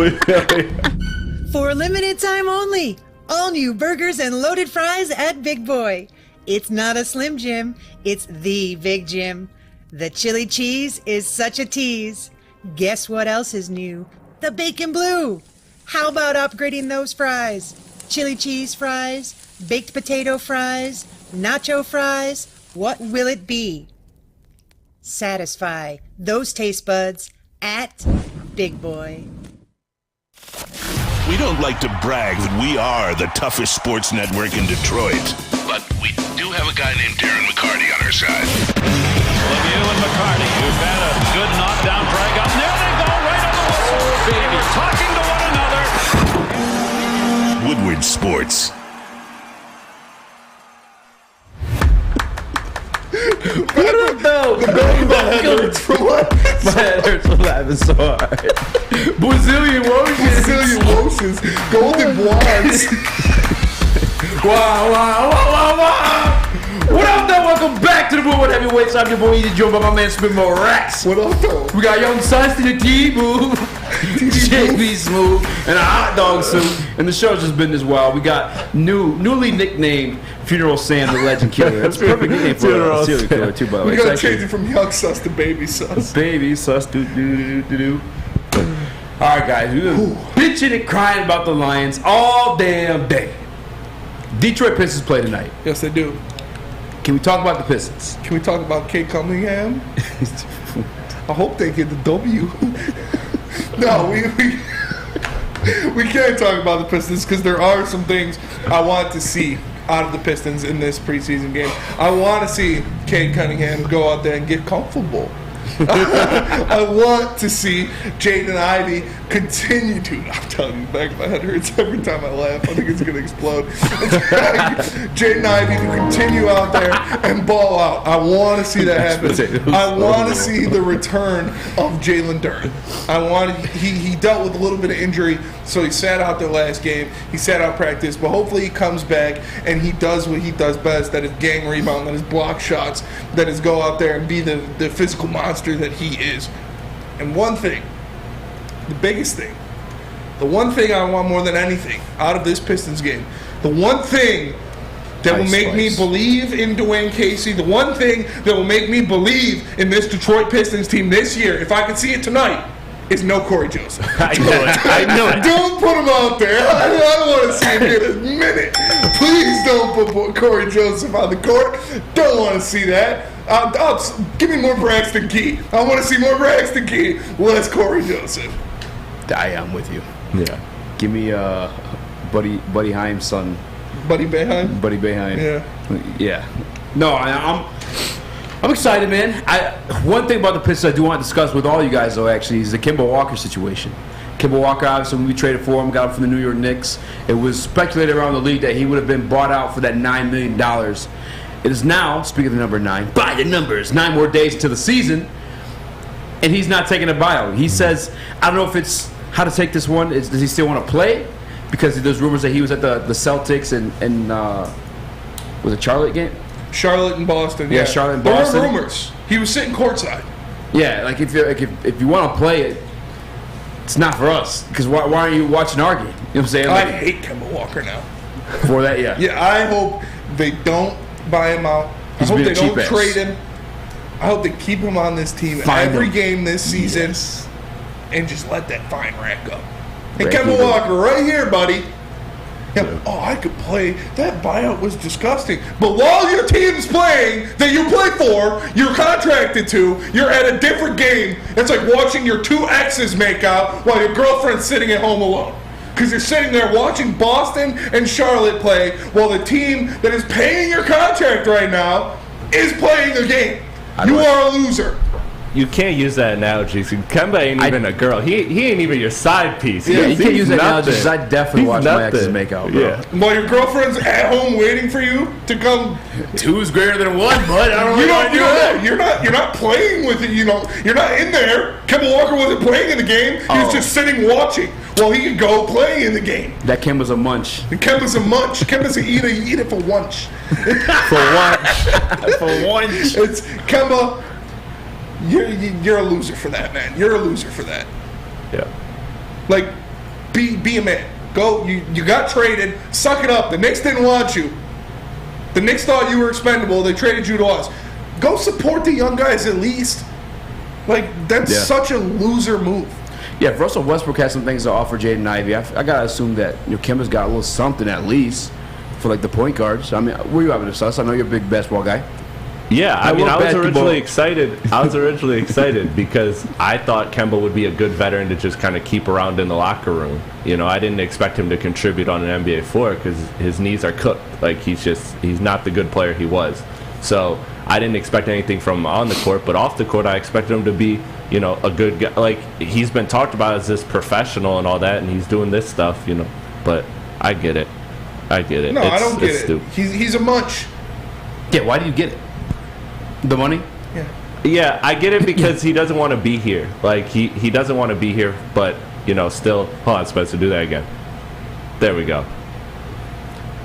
S2: For a limited time only, all new burgers and loaded fries at Big Boy. It's not a Slim Jim, it's the Big Jim. The chili cheese is such a tease. Guess what else is new? The bacon blue. How about upgrading those fries? Chili cheese fries, baked potato fries, nacho fries. What will it be? Satisfy those taste buds at Big Boy.
S20: We don't like to brag that we are the toughest sports network in Detroit, but we do have a guy named Darren McCarty on our side.
S16: Lemieux and McCarty, who've had a good knockdown
S20: Sports.
S3: What up, though? My head hurts from laughing. My head hurts from laughing so hard. Brazilian Woshes. Golden Blondes. Wow. What up, though? Welcome back to the Woodward Heavyweights. I'm your boy, Eazy, joined by my man, Spin Morax. What up, though? We got Young Sons to the T-Boo, JB Smooth, and a hot dog suit. And the show's just been this wild. We got newly nicknamed Funeral Sam, the Legend Killer. That's a perfect nickname for a serial killer, too, by the way.
S6: We gotta change it from Young Sus to Baby Sus.
S3: Baby Sus, do. All right, guys. We've been bitching and crying about the Lions all damn day. Detroit Pistons play tonight.
S6: Yes, they do.
S3: Can we talk about the Pistons?
S6: Can we talk about Kate Cunningham? I hope they get the W. No, we can't talk about the Pistons because there are some things I want to see out of the Pistons in this preseason game. I want to see Kate Cunningham go out there and get comfortable. I want to see Jaden Ivey continue to. I'm telling you, the back of my head hurts every time I laugh. I think it's going to explode. Jaden Ivey to continue out there and ball out. I want to see that happen. I want to see the return of Jalen Duren. He dealt with a little bit of injury, so he sat out the last game. He sat out practice, but hopefully he comes back and he does what he does best. That is gang rebound. That is block shots. That is go out there and be the physical monster that he is. And one thing, the biggest thing, the one thing I want more than anything out of this Pistons game, the one thing that will make me believe in Dwayne Casey, the one thing that will make me believe in this Detroit Pistons team this year, if I can see it tonight, is no Corey Joseph.
S7: I know it.
S6: Don't put him out there. I don't want to see him get a minute. Please don't put Corey Joseph on the court. Don't want to see that. Give me more Braxton Key. I want to see more Braxton Key. Less Corey Joseph.
S3: I am with you.
S7: Yeah.
S3: Give me Buddy Himes' son.
S6: Buddy Boeheim?
S3: Buddy Boeheim.
S6: Yeah.
S3: Yeah. No, I'm excited, man. One thing about the Pistons I do want to discuss with all you guys, though, actually, is the Kemba Walker situation. Kemba Walker, obviously, when we traded for him, got him from the New York Knicks. It was speculated around the league that he would have been bought out for that $9 million. It is now, speaking of the number 9, by the numbers, 9 more days to the season, and he's not taking a buyout. He says, I don't know if it's how to take this one. Does he still want to play? Because there's rumors that he was at the Celtics and was it Charlotte game?
S6: Charlotte and Boston.
S3: Yeah, Charlotte and Boston.
S6: There were rumors. He was sitting courtside.
S3: Yeah, like if you want to play it, it's not for us. Because why aren't you watching our game? You know what I'm saying?
S6: I hate Kemba Walker now.
S3: For that, yeah.
S6: Yeah, I hope they don't buy him out. I hope they don't trade him. I hope they keep him on this team every game this season and just let that fine rack go. Hey, Kemba Walker, right here, buddy. Yeah, I could play. That buyout was disgusting. But while your team's playing that you play for, you're contracted to, you're at a different game. It's like watching your two exes make out while your girlfriend's sitting at home alone. Because you're sitting there watching Boston and Charlotte play while the team that is paying your contract right now is playing a game. You are a loser.
S7: You can't use that analogy. Kemba ain't even a girl. He ain't even your side piece.
S3: Yeah, you can't use that analogy because I definitely watch my exes make out, bro.
S7: Yeah.
S6: While your girlfriend's at home waiting for you to come.
S3: 2 is greater than 1, bud. I don't know.
S6: You're not playing with it. You know, you're not in there. Kemba Walker wasn't playing in the game. He was just sitting watching while he could go play in the game.
S3: That Kemba's a munch.
S6: Kemba's a munch. Kemba's a eater. You eat it for lunch.
S7: For lunch.
S3: For lunch.
S6: It's Kemba. You're a loser for that, man. You're a loser for that.
S7: Yeah.
S6: Like, be a man. Go. You got traded. Suck it up. The Knicks didn't want you. The Knicks thought you were expendable. They traded you to us. Go support the young guys at least. Like, that's such a loser move.
S3: Yeah, if Russell Westbrook has some things to offer Jaden Ivey, I gotta assume that Kemba's got a little something at least for like the point guards. I mean, where you having to sus? I know you're a big basketball guy.
S7: Yeah, I was originally excited. I was originally excited because I thought Kemba would be a good veteran to just kind of keep around in the locker room. You know, I didn't expect him to contribute on an NBA floor because his knees are cooked. Like he's not the good player he was. So I didn't expect anything from him on the court, but off the court, I expected him to be, you know, a good guy. Like he's been talked about as this professional and all that, and he's doing this stuff, you know. But I get it. I get it.
S6: No, I don't get it.
S7: Stupid.
S6: He's a munch.
S3: Yeah, why do you get it? The money?
S6: Yeah.
S7: Yeah, I get it because he doesn't want to be here. Like he doesn't want to be here, but still. Hold on, Spencer, do that again. There we go.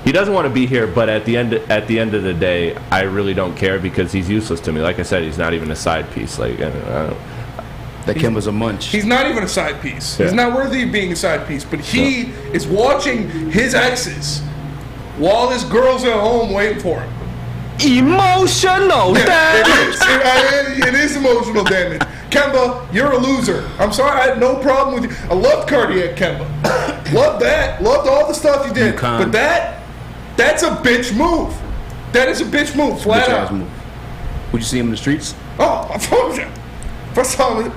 S7: He doesn't want to be here, but at the end of the day, I really don't care because he's useless to me. Like I said, he's not even a side piece. Like I don't.
S3: That Kemba's a munch.
S6: He's not even a side piece.
S7: Yeah.
S6: He's not worthy of being a side piece. But he is watching his exes while his girl's at home waiting for him.
S8: Emotional damage.
S6: It is emotional damage. Kemba, you're a loser. I'm sorry, I had no problem with you. I loved cardiac Kemba. Loved that. Loved all the stuff you did. But that's a bitch move. That is a bitch move, flat out.
S3: Move. Would you see him in the streets?
S6: Oh, I told you. First time,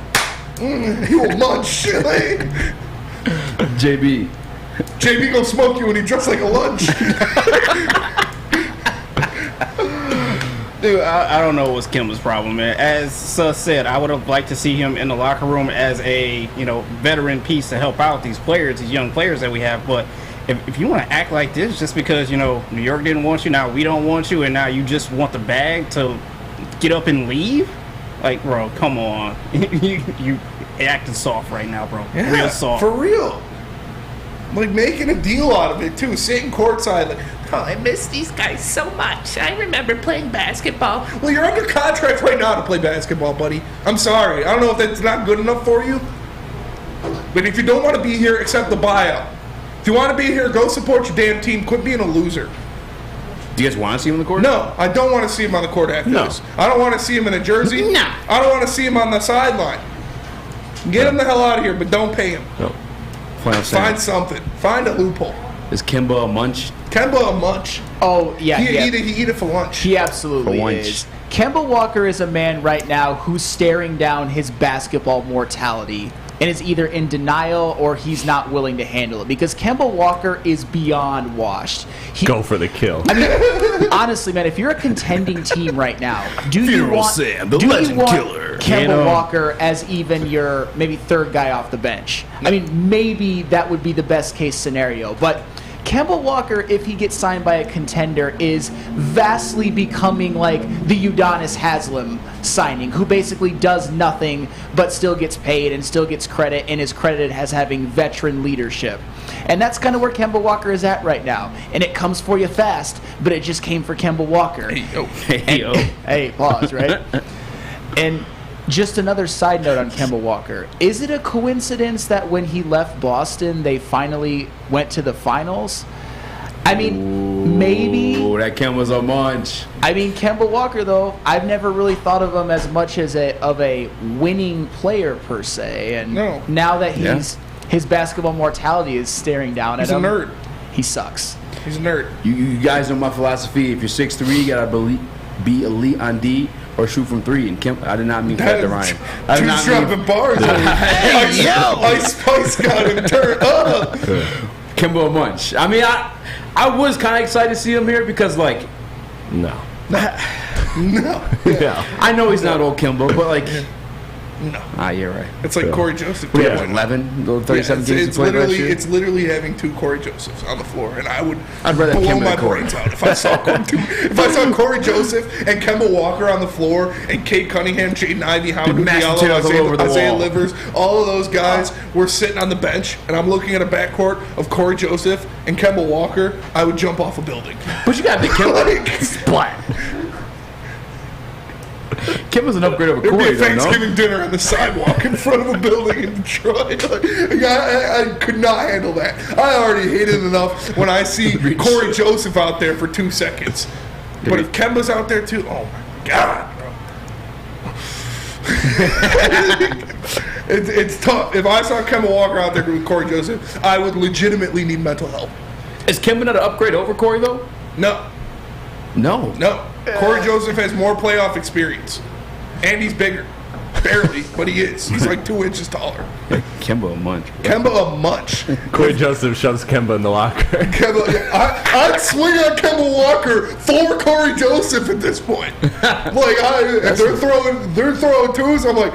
S6: he will munch.
S3: JB
S6: gonna smoke you when he dressed like a lunch.
S4: Dude, I don't know what's Kemba's problem, man. As Sus said, I would have liked to see him in the locker room as a veteran piece to help out these players, these young players that we have. But if you want to act like this just because New York didn't want you, now we don't want you, and now you just want the bag to get up and leave, like, bro, come on. you acting soft right now, bro.
S6: Yeah,
S4: real soft.
S6: For real. Like making a deal out of it too, sitting courtside like, oh, I miss these guys so much. I remember playing basketball. Well, you're under contract right now to play basketball, buddy. I'm sorry. I don't know if that's not good enough for you. But if you don't want to be here, accept the buyout. If you want to be here, go support your damn team. Quit being a loser.
S3: Do you guys want to see him on the court?
S6: No, I don't want to see him on the court after this. I don't want to see him in a jersey.
S3: No.
S6: I don't want to see him on the sideline. Get him the hell out of here, but don't pay him.
S3: No.
S6: Find something. Find a loophole.
S3: Is Kemba a munch?
S6: Kemba a munch.
S5: Oh, yeah.
S6: He eat it for lunch.
S5: He absolutely
S3: For lunch.
S5: is. Kemba Walker is a man right now who's staring down his basketball mortality and is either in denial or he's not willing to handle it because Kemba Walker is beyond washed.
S7: Go for the kill.
S5: I mean, honestly, man, if you're a contending team right now, do you
S3: Funeral
S5: want
S3: Sam, the
S5: do you
S3: legend
S5: want
S3: killer.
S5: Kemba Walker as even your maybe third guy off the bench? I mean, maybe that would be the best case scenario, but Kemba Walker, if he gets signed by a contender, is vastly becoming like the Udonis Haslem signing, who basically does nothing but still gets paid and still gets credit and is credited as having veteran leadership. And that's kind of where Kemba Walker is at right now. And it comes for you fast, but it just came for Kemba Walker. Hey, pause, right? And just another side note on Kemba Walker. Is it a coincidence that when he left Boston, they finally went to the finals? I mean, maybe.
S3: Oh, that Kemba's a munch.
S5: I mean, Kemba Walker, though, I've never really thought of him as much as a winning player per se. And now that his basketball mortality is staring down at him.
S6: He's a nerd.
S5: He sucks.
S6: He's a nerd.
S3: You guys know my philosophy. If you're 6'3", you gotta be elite on D or shoot from three. And I did not mean that to rhyme.
S6: Two dropping bars. Hey, Ice Spice got him turned up.
S3: Kemba a munch. I mean, I was kind of excited to see him here because, like,
S7: no.
S3: I know he's not old Kemba, but like,
S6: no.
S3: You're right.
S6: It's like Corey Joseph.
S3: We have 11, 37 games to play last year.
S6: It's literally having two Corey Josephs on the floor, and I'd
S3: rather
S6: blow
S3: Kemba
S6: my
S3: than Corey.
S6: brains out if I saw Corey Joseph and Kemba Walker on the floor, and Kate Cunningham, Jaden Ivey, Howard Diallo, Isaiah Livers, all of those guys were sitting on the bench, and I'm looking at a backcourt of Corey Joseph and Kemba Walker. I would jump off a building.
S3: But you got to be Kemba. Splat. Kemba's an upgrade over Corey.
S6: There'd be a Thanksgiving dinner on the sidewalk in front of a building in Detroit. I could not handle that. I already hate it enough when I see Corey Joseph out there for 2 seconds. But if Kemba's out there too, oh my God, bro. It's tough. If I saw Kemba Walker out there with Corey Joseph, I would legitimately need mental help.
S3: Is Kemba not an upgrade over Corey, though?
S6: No. Corey Joseph has more playoff experience. And he's bigger. Barely, but he is. He's like 2 inches taller.
S3: Kemba a munch.
S6: Kemba a munch.
S7: Corey Joseph shoves Kemba in the locker.
S6: I'd swing on Kemba Walker for Corey Joseph at this point. Like they're throwing twos. I'm like,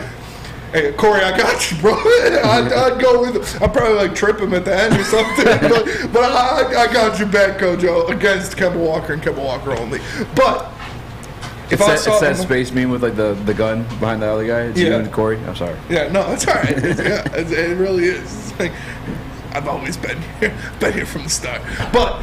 S6: Hey, Corey, I got you, bro. I'd go with him. I'd probably like trip him at the end or something. but I got your back, Kojo, against Kemba Walker and Kemba Walker only. But if I saw
S3: that space meme with like the gun behind the other guy. It's you and Corey. I'm sorry.
S6: Yeah, no, it's all right. It really is. It's like, I've always been here from the start. But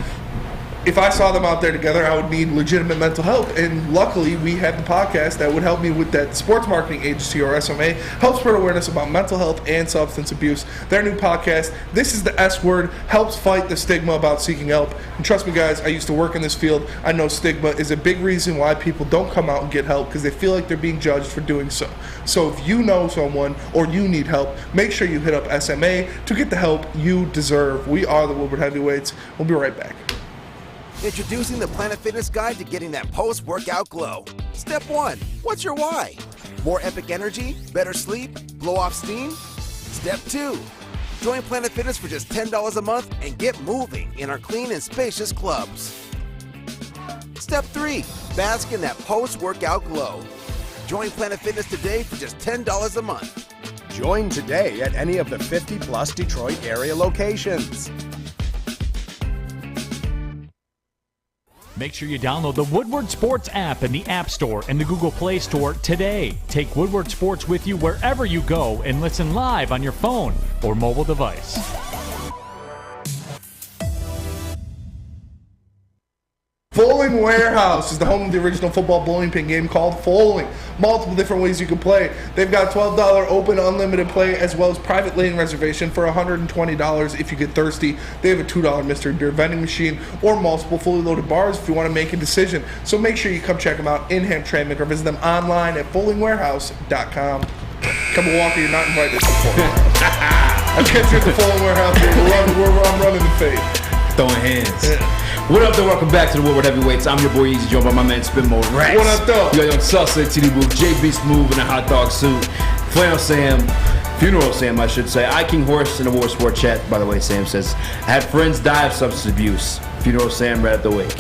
S6: if I saw them out there together, I would need legitimate mental help. And luckily, we have the podcast that would help me with that. Sports Marketing Agency, or SMA, helps spread awareness about mental health and substance abuse. Their new podcast, This is the S Word, helps fight the stigma about seeking help. And trust me, guys, I used to work in this field. I know stigma is a big reason why people don't come out and get help, because they feel like they're being judged for doing so. So if you know someone or you need help, make sure you hit up SMA to get the help you deserve. We are the Woodward Heavyweights. We'll be right back.
S13: Introducing the Planet Fitness Guide to getting that post-workout glow. Step 1. What's your why? More epic energy? Better sleep? Blow off steam? Step 2. Join Planet Fitness for just $10 a month and get moving in our clean and spacious clubs. Step 3. Bask in that post-workout glow. Join Planet Fitness today for just $10 a month.
S14: Join today at any of the 50-plus Detroit area locations.
S16: Make sure you download the Woodward Sports app in the App Store and the Google Play Store today. Take Woodward Sports with you wherever you go and listen live on your phone or mobile device.
S6: Bowling Warehouse is the home of the original football bowling pin game called Bowling. Multiple different ways you can play. They've got $12 open unlimited play as well as private lane reservation for $120 if you get thirsty. They have a $2 mystery beer vending machine or multiple fully loaded bars if you want to make a decision. So make sure you come check them out in Hamtramck or visit them online at bowlingwarehouse.com. Kemba Walker, you're not invited to the Bowling Warehouse. I catch you at the Bowling Warehouse. I'm running the fade.
S3: Throwing hands.
S6: Yeah.
S3: What up, though? Welcome back to the Woodward Heavyweights. I'm your boy Eazy, joined by my man Spin Mode Rex.
S6: What up, though?
S3: You got Young Salsa, TD Booth, JB Smooth in a hot dog suit, Flannel Sam, Funeral Sam, I should say, I King Horse in the War Sport chat. By the way, Sam says, I had friends die of substance abuse. Funeral Sam right at the wake.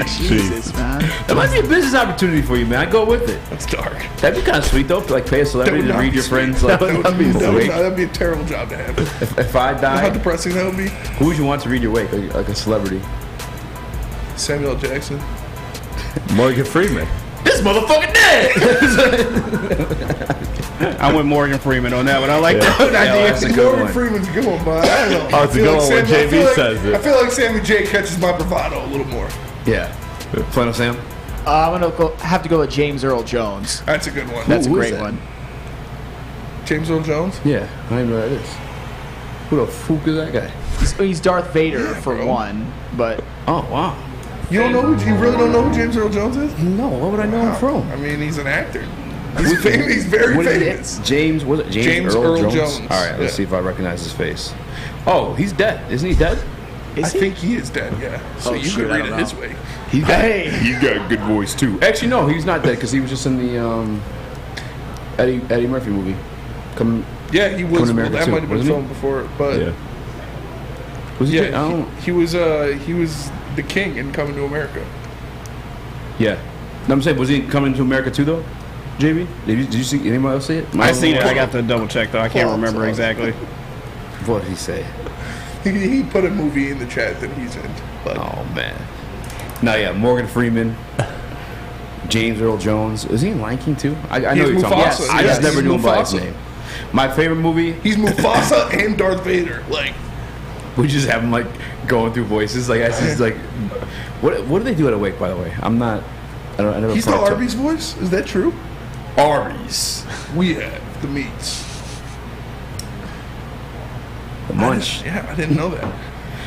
S5: Jesus, man.
S3: That might be a business opportunity for you, man. I go with it.
S6: That's dark.
S3: That'd be kind of sweet, though, to like pay a celebrity to read your friends. Like,
S6: that'd be a terrible job to have.
S3: If I die,
S6: how depressing that would be.
S3: Who would you want to read your wake? Like a celebrity?
S6: Samuel Jackson.
S3: Morgan Freeman. This motherfucker dead!
S4: I went Morgan Freeman on that one. I like that idea.
S3: That's a good
S6: Morgan
S3: one.
S6: Freeman's a good one, but I don't know.
S7: Oh, it's a good one when JB says it.
S6: I feel like Sammy J catches my bravado a little more.
S3: Yeah. Flannel Sam?
S5: I'm going to have to go with James Earl Jones.
S6: That's a good one.
S5: That's
S3: Who
S5: a
S3: is
S5: great
S3: that?
S5: one.
S6: James Earl Jones?
S3: Yeah, I don't even know who that is. Who the fuck is that guy?
S5: He's Darth Vader for one, but
S3: oh wow,
S6: you don't know? You really don't know who James Earl Jones is?
S3: No, what would I know him from?
S6: I mean, he's an actor. He's famous. He's very famous.
S3: James, was it James Earl Jones? All right, let's
S6: Yeah.
S3: see if I recognize his face. Oh, he's dead. Isn't he dead?
S6: I think he is dead. Yeah. So
S3: Oh,
S6: you
S3: shit,
S6: could
S3: I
S6: read
S3: don't
S6: it
S3: know.
S6: his way.
S3: He got, he got a good voice too. Actually, no, he's not dead because he was just in the Eddie Murphy movie.
S6: Yeah, he was.
S3: Coming to
S6: Well,
S3: America
S6: that
S3: too,
S6: might have been
S3: wasn't he?
S6: filmed before, but
S3: Yeah. Was he?
S6: yeah, he was the king in Coming to America.
S3: Yeah. No, I'm saying, was he coming to America too though? JB, did you see anybody else see it?
S4: I seen it. I got to double check though. I can't remember exactly.
S3: What did he say?
S6: He put a movie in the chat that he's in. But
S3: Oh man. No, yeah, Morgan Freeman, James Earl Jones. Is he in Lion King too? I know
S6: He's
S3: you're talking about.
S6: Mufasa,
S3: I just
S6: yes,
S3: never
S6: he's
S3: knew him by his
S6: Mufasa.
S3: name. My favorite movie.
S6: he's Mufasa and Darth Vader. Like,
S3: We just have him like going through voices. Like I just like, what do they do at Awake? By the way, I never.
S6: he's the
S3: thought to-
S6: Arby's voice. Is that true?
S3: Arby's.
S6: We have the meats.
S3: The Munch.
S6: I didn't know that.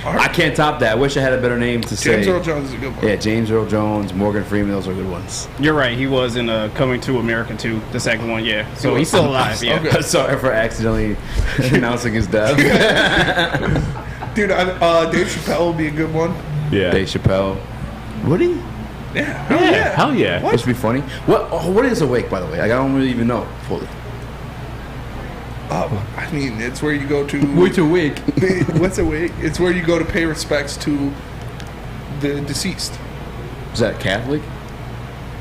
S3: I can't top that. I wish I had a better name to say.
S6: James Earl Jones is a good one.
S3: Yeah, James Earl Jones, Morgan Freeman. Those are good ones.
S4: You're right. He was in Coming to America too, the second one. Yeah. So he's still alive. Yeah.
S6: Okay.
S3: Sorry for accidentally announcing his death.
S6: Dude, Dave Chappelle would be a good one.
S7: Yeah.
S3: Dave Chappelle. Would he?
S6: Yeah.
S7: Hell yeah.
S3: This would be funny. What is Awake, by the way? Like, I don't really even know fully.
S6: I mean, it's where you go to.
S3: What's Awake?
S6: What's Awake? It's where you go to pay respects to the deceased.
S3: Is that Catholic?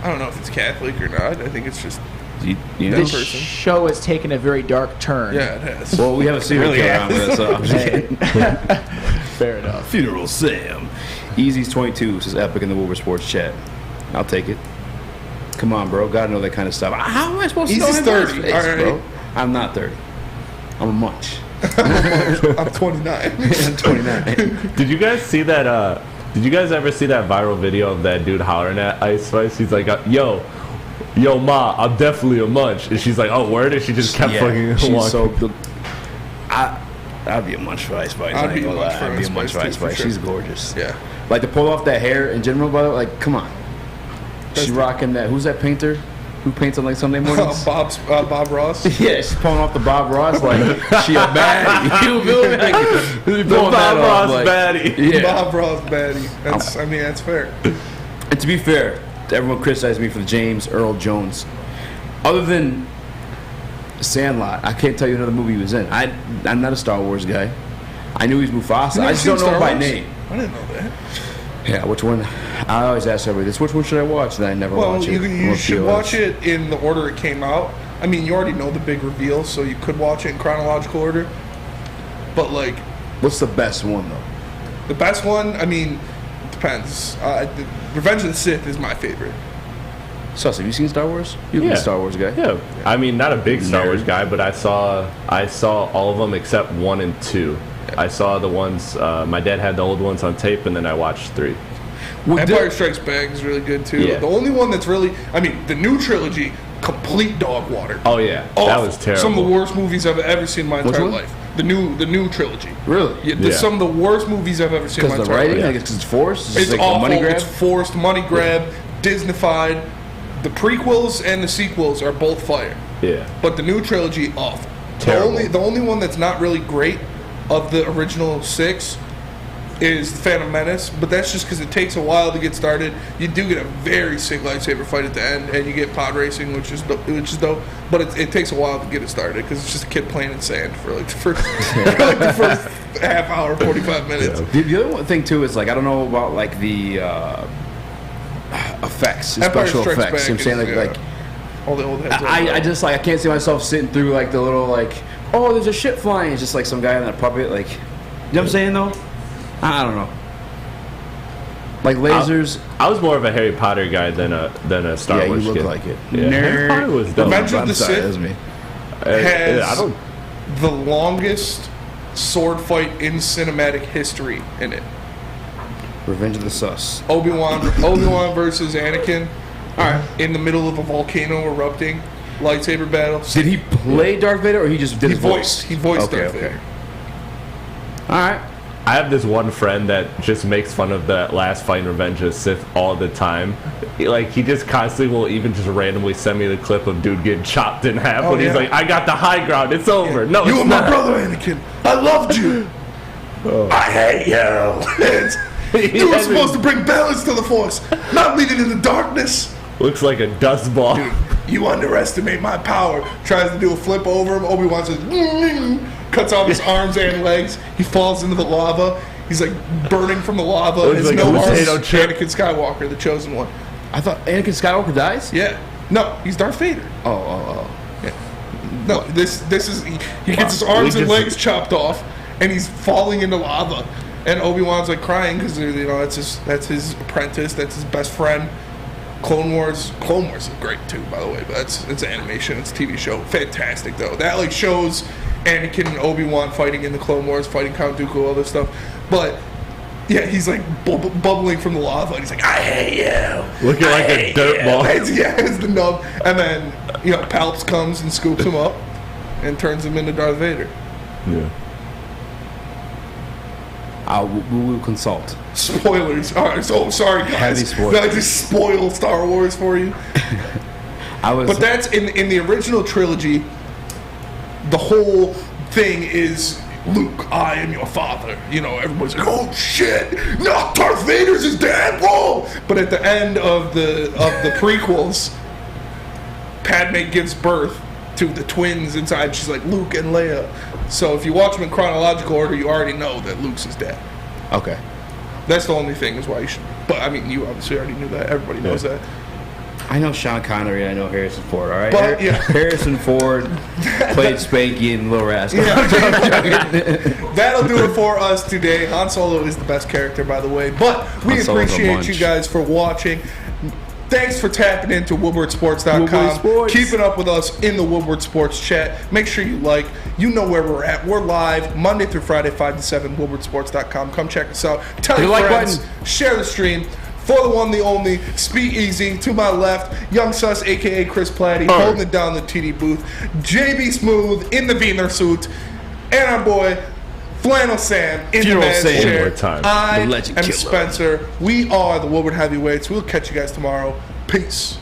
S6: I don't know if it's Catholic or not. I think it's just
S5: This show has taken a very dark turn.
S6: Yeah, it has.
S3: Well, we haven't seen
S5: Really
S3: her around with us, so I'm just kidding.
S5: Fair enough.
S3: Funeral Sam. Easy's 22 says epic in the Woodward Sports chat. I'll take it. Come on, bro. Gotta know that kind of stuff. How am I supposed to know
S6: Easy's
S3: him
S6: 30,
S3: face,
S6: all right.
S3: bro? I'm not 30. I'm a munch.
S6: I'm 29.
S3: I'm 29.
S7: Did you guys see that? Did you guys ever see that viral video of that dude hollering at Ice Spice? He's like, yo, ma, I'm definitely a munch. And she's like, oh, word? And she just kept fucking
S3: she's
S7: walking.
S3: so. I'd be a munch for Ice Spice.
S6: I'd be a munch for
S3: I'd be a munch for Ice Spice.
S6: sure.
S3: She's gorgeous.
S6: Yeah.
S3: Like to pull off that hair in general, by the way, like, come on. She's rocking that. Who's that painter? Who paints on like Sunday mornings?
S6: Bob Ross.
S3: Yeah, she's pulling off the Bob Ross like she a baddie. You feel me? Like,
S7: The Bob Ross baddie.
S3: Yeah.
S6: Bob Ross baddie. That's fair.
S3: And to be fair, everyone criticized me for the James Earl Jones. Other than Sandlot, I can't tell you another movie he was in. I'm not a Star Wars guy. I knew he was Mufasa. I just don't know him by name.
S6: I didn't know that.
S3: Yeah, which one? I always ask everybody this. Which one should I watch? And I never watch it.
S6: You should watch it in the order it came out. I mean, you already know the big reveal, so you could watch it in chronological order. But like,
S3: what's the best one though?
S6: The best one, I mean, it depends. Revenge of the Sith is my favorite.
S3: Sus, have you seen Star Wars? You're a Star Wars guy.
S7: Yeah. I mean, not a big Star Wars guy, but I saw all of them except 1 and 2. I saw the ones, my dad had the old ones on tape, and then I watched 3.
S6: Empire Strikes Back is really good too.
S7: Yeah.
S6: The only one that's really, I mean, the new trilogy, complete dog water.
S7: Oh yeah, that was terrible.
S6: Some of the worst movies I've ever seen in my
S3: Which
S6: entire
S3: one?
S6: life. The new trilogy.
S3: Really?
S6: Yeah, some of the worst movies I've ever seen in my
S3: Because the
S6: entire
S3: writing,
S6: life.
S3: like, because it's forced.
S6: It's
S3: like
S6: awful.
S3: a money grab.
S6: It's forced money grab, Disneyfied. The prequels and the sequels are both fire.
S7: Yeah.
S6: But the new trilogy, awful.
S7: Terrible.
S6: The only one that's not really great of the original 6 is the Phantom Menace, but that's just because it takes a while to get started. You do get a very sick lightsaber fight at the end, and you get pod racing, which is dope. But it takes a while to get it started because it's just a kid playing in sand for like the first, half hour, 45 minutes.
S3: Yeah. The other thing too is like I don't know about like the effects,
S6: Empire
S3: special
S6: Strikes
S3: effects. You know what I'm saying like
S6: all the old heads.
S3: I just like I can't see myself sitting through like the little like there's a ship flying. It's just like some guy in a puppet like you know what I'm saying though. I don't know. Like lasers.
S7: I was more of a Harry Potter guy than a Star Wars
S3: you look
S7: kid.
S3: like it.
S7: Yeah. Harry Potter was dope.
S6: Revenge of the Sith
S3: That's me.
S6: has the longest sword fight in cinematic history in it.
S3: Revenge of the Sus.
S6: Obi-Wan versus Anakin. All right, in the middle of a volcano erupting, lightsaber battle.
S3: Did he play Darth Vader or he just did his voice?
S6: He voiced Darth Vader.
S3: All right.
S7: I have this one friend that just makes fun of that last fight in Revenge of the Sith all the time. He just constantly will even just randomly send me the clip of dude getting chopped in half when he's like, I got the high ground, it's over. No,
S6: You
S7: it's
S6: were
S7: not.
S6: my brother, Anakin. I loved you. I hate you. You were supposed to bring balance to the Force, not lead it in the darkness.
S7: Looks like a dust ball.
S6: Dude, you underestimate my power. Tries to do a flip over him. Obi-Wan says, cuts off his arms and legs. He falls into the lava. He's like burning from the lava.
S7: Looks
S6: His
S7: like
S6: no
S7: a
S6: arms.
S7: potato chip.
S6: Anakin Skywalker, the chosen one.
S3: I thought Anakin Skywalker dies?
S6: Yeah. No, he's Darth Vader.
S3: Oh.
S6: Yeah. No, this is he gets his arms and legs chopped off, and he's falling into lava. And Obi-Wan's like crying because that's his apprentice, that's his best friend. Clone Wars is great too, by the way. But it's animation, it's a TV show, fantastic though. That like shows Anakin and Obi-Wan fighting in the Clone Wars, fighting Count Dooku, all this stuff. But yeah, he's like bubbling from the lava, and he's like, "I hate you."
S7: Looking like a dirt ball.
S6: It's the nub, and then Palps comes and scoops him up and turns him into Darth Vader.
S7: Yeah.
S3: We will consult.
S6: Spoilers. All right, so sorry guys.
S3: Heavy spoilers.
S6: Did I just spoil Star Wars for you? But that's in the original trilogy. The whole thing is Luke, I am your father. Everybody's like, oh shit, no, Darth Vader's his dad, whoa! But at the end of the prequels, Padme gives birth to the twins inside. She's like Luke and Leia. So if you watch them in chronological order, you already know that Luke's his dad.
S3: Okay.
S6: That's the only thing is why you should. But I mean, you obviously already knew that. Everybody knows that.
S3: I know Sean Connery. I know Harrison Ford. All right,
S6: But, yeah.
S3: Harrison Ford played Spanky in Little Rascal.
S6: That'll do it for us today. Han Solo is the best character, by the way. But we
S3: Han Solo's a
S6: appreciate
S3: munch.
S6: you guys for watching. Thanks for tapping into WoodwardSports.com.
S3: Woodward Sports.
S6: Keeping up with us in the Woodward Sports chat. Make sure you like. You know where we're at. We're live Monday through Friday, 5 to 7, WoodwardSports.com. Come check us out. Tell your
S3: like
S6: friends.
S3: button.
S6: Share the stream. For the one, the only, Speak Easy. To my left, Young Sus, a.k.a. Chris Platty, holding it down the TD booth. JB Smooth in the Wiener suit. And our boy, Flannel Sam in
S7: Funeral
S6: the man's
S7: Sam.
S6: chair.
S7: One more time.
S6: I
S3: The legend
S6: am
S3: killer.
S6: Spencer. We are the Woodward Heavyweights. We'll catch you guys tomorrow. Peace.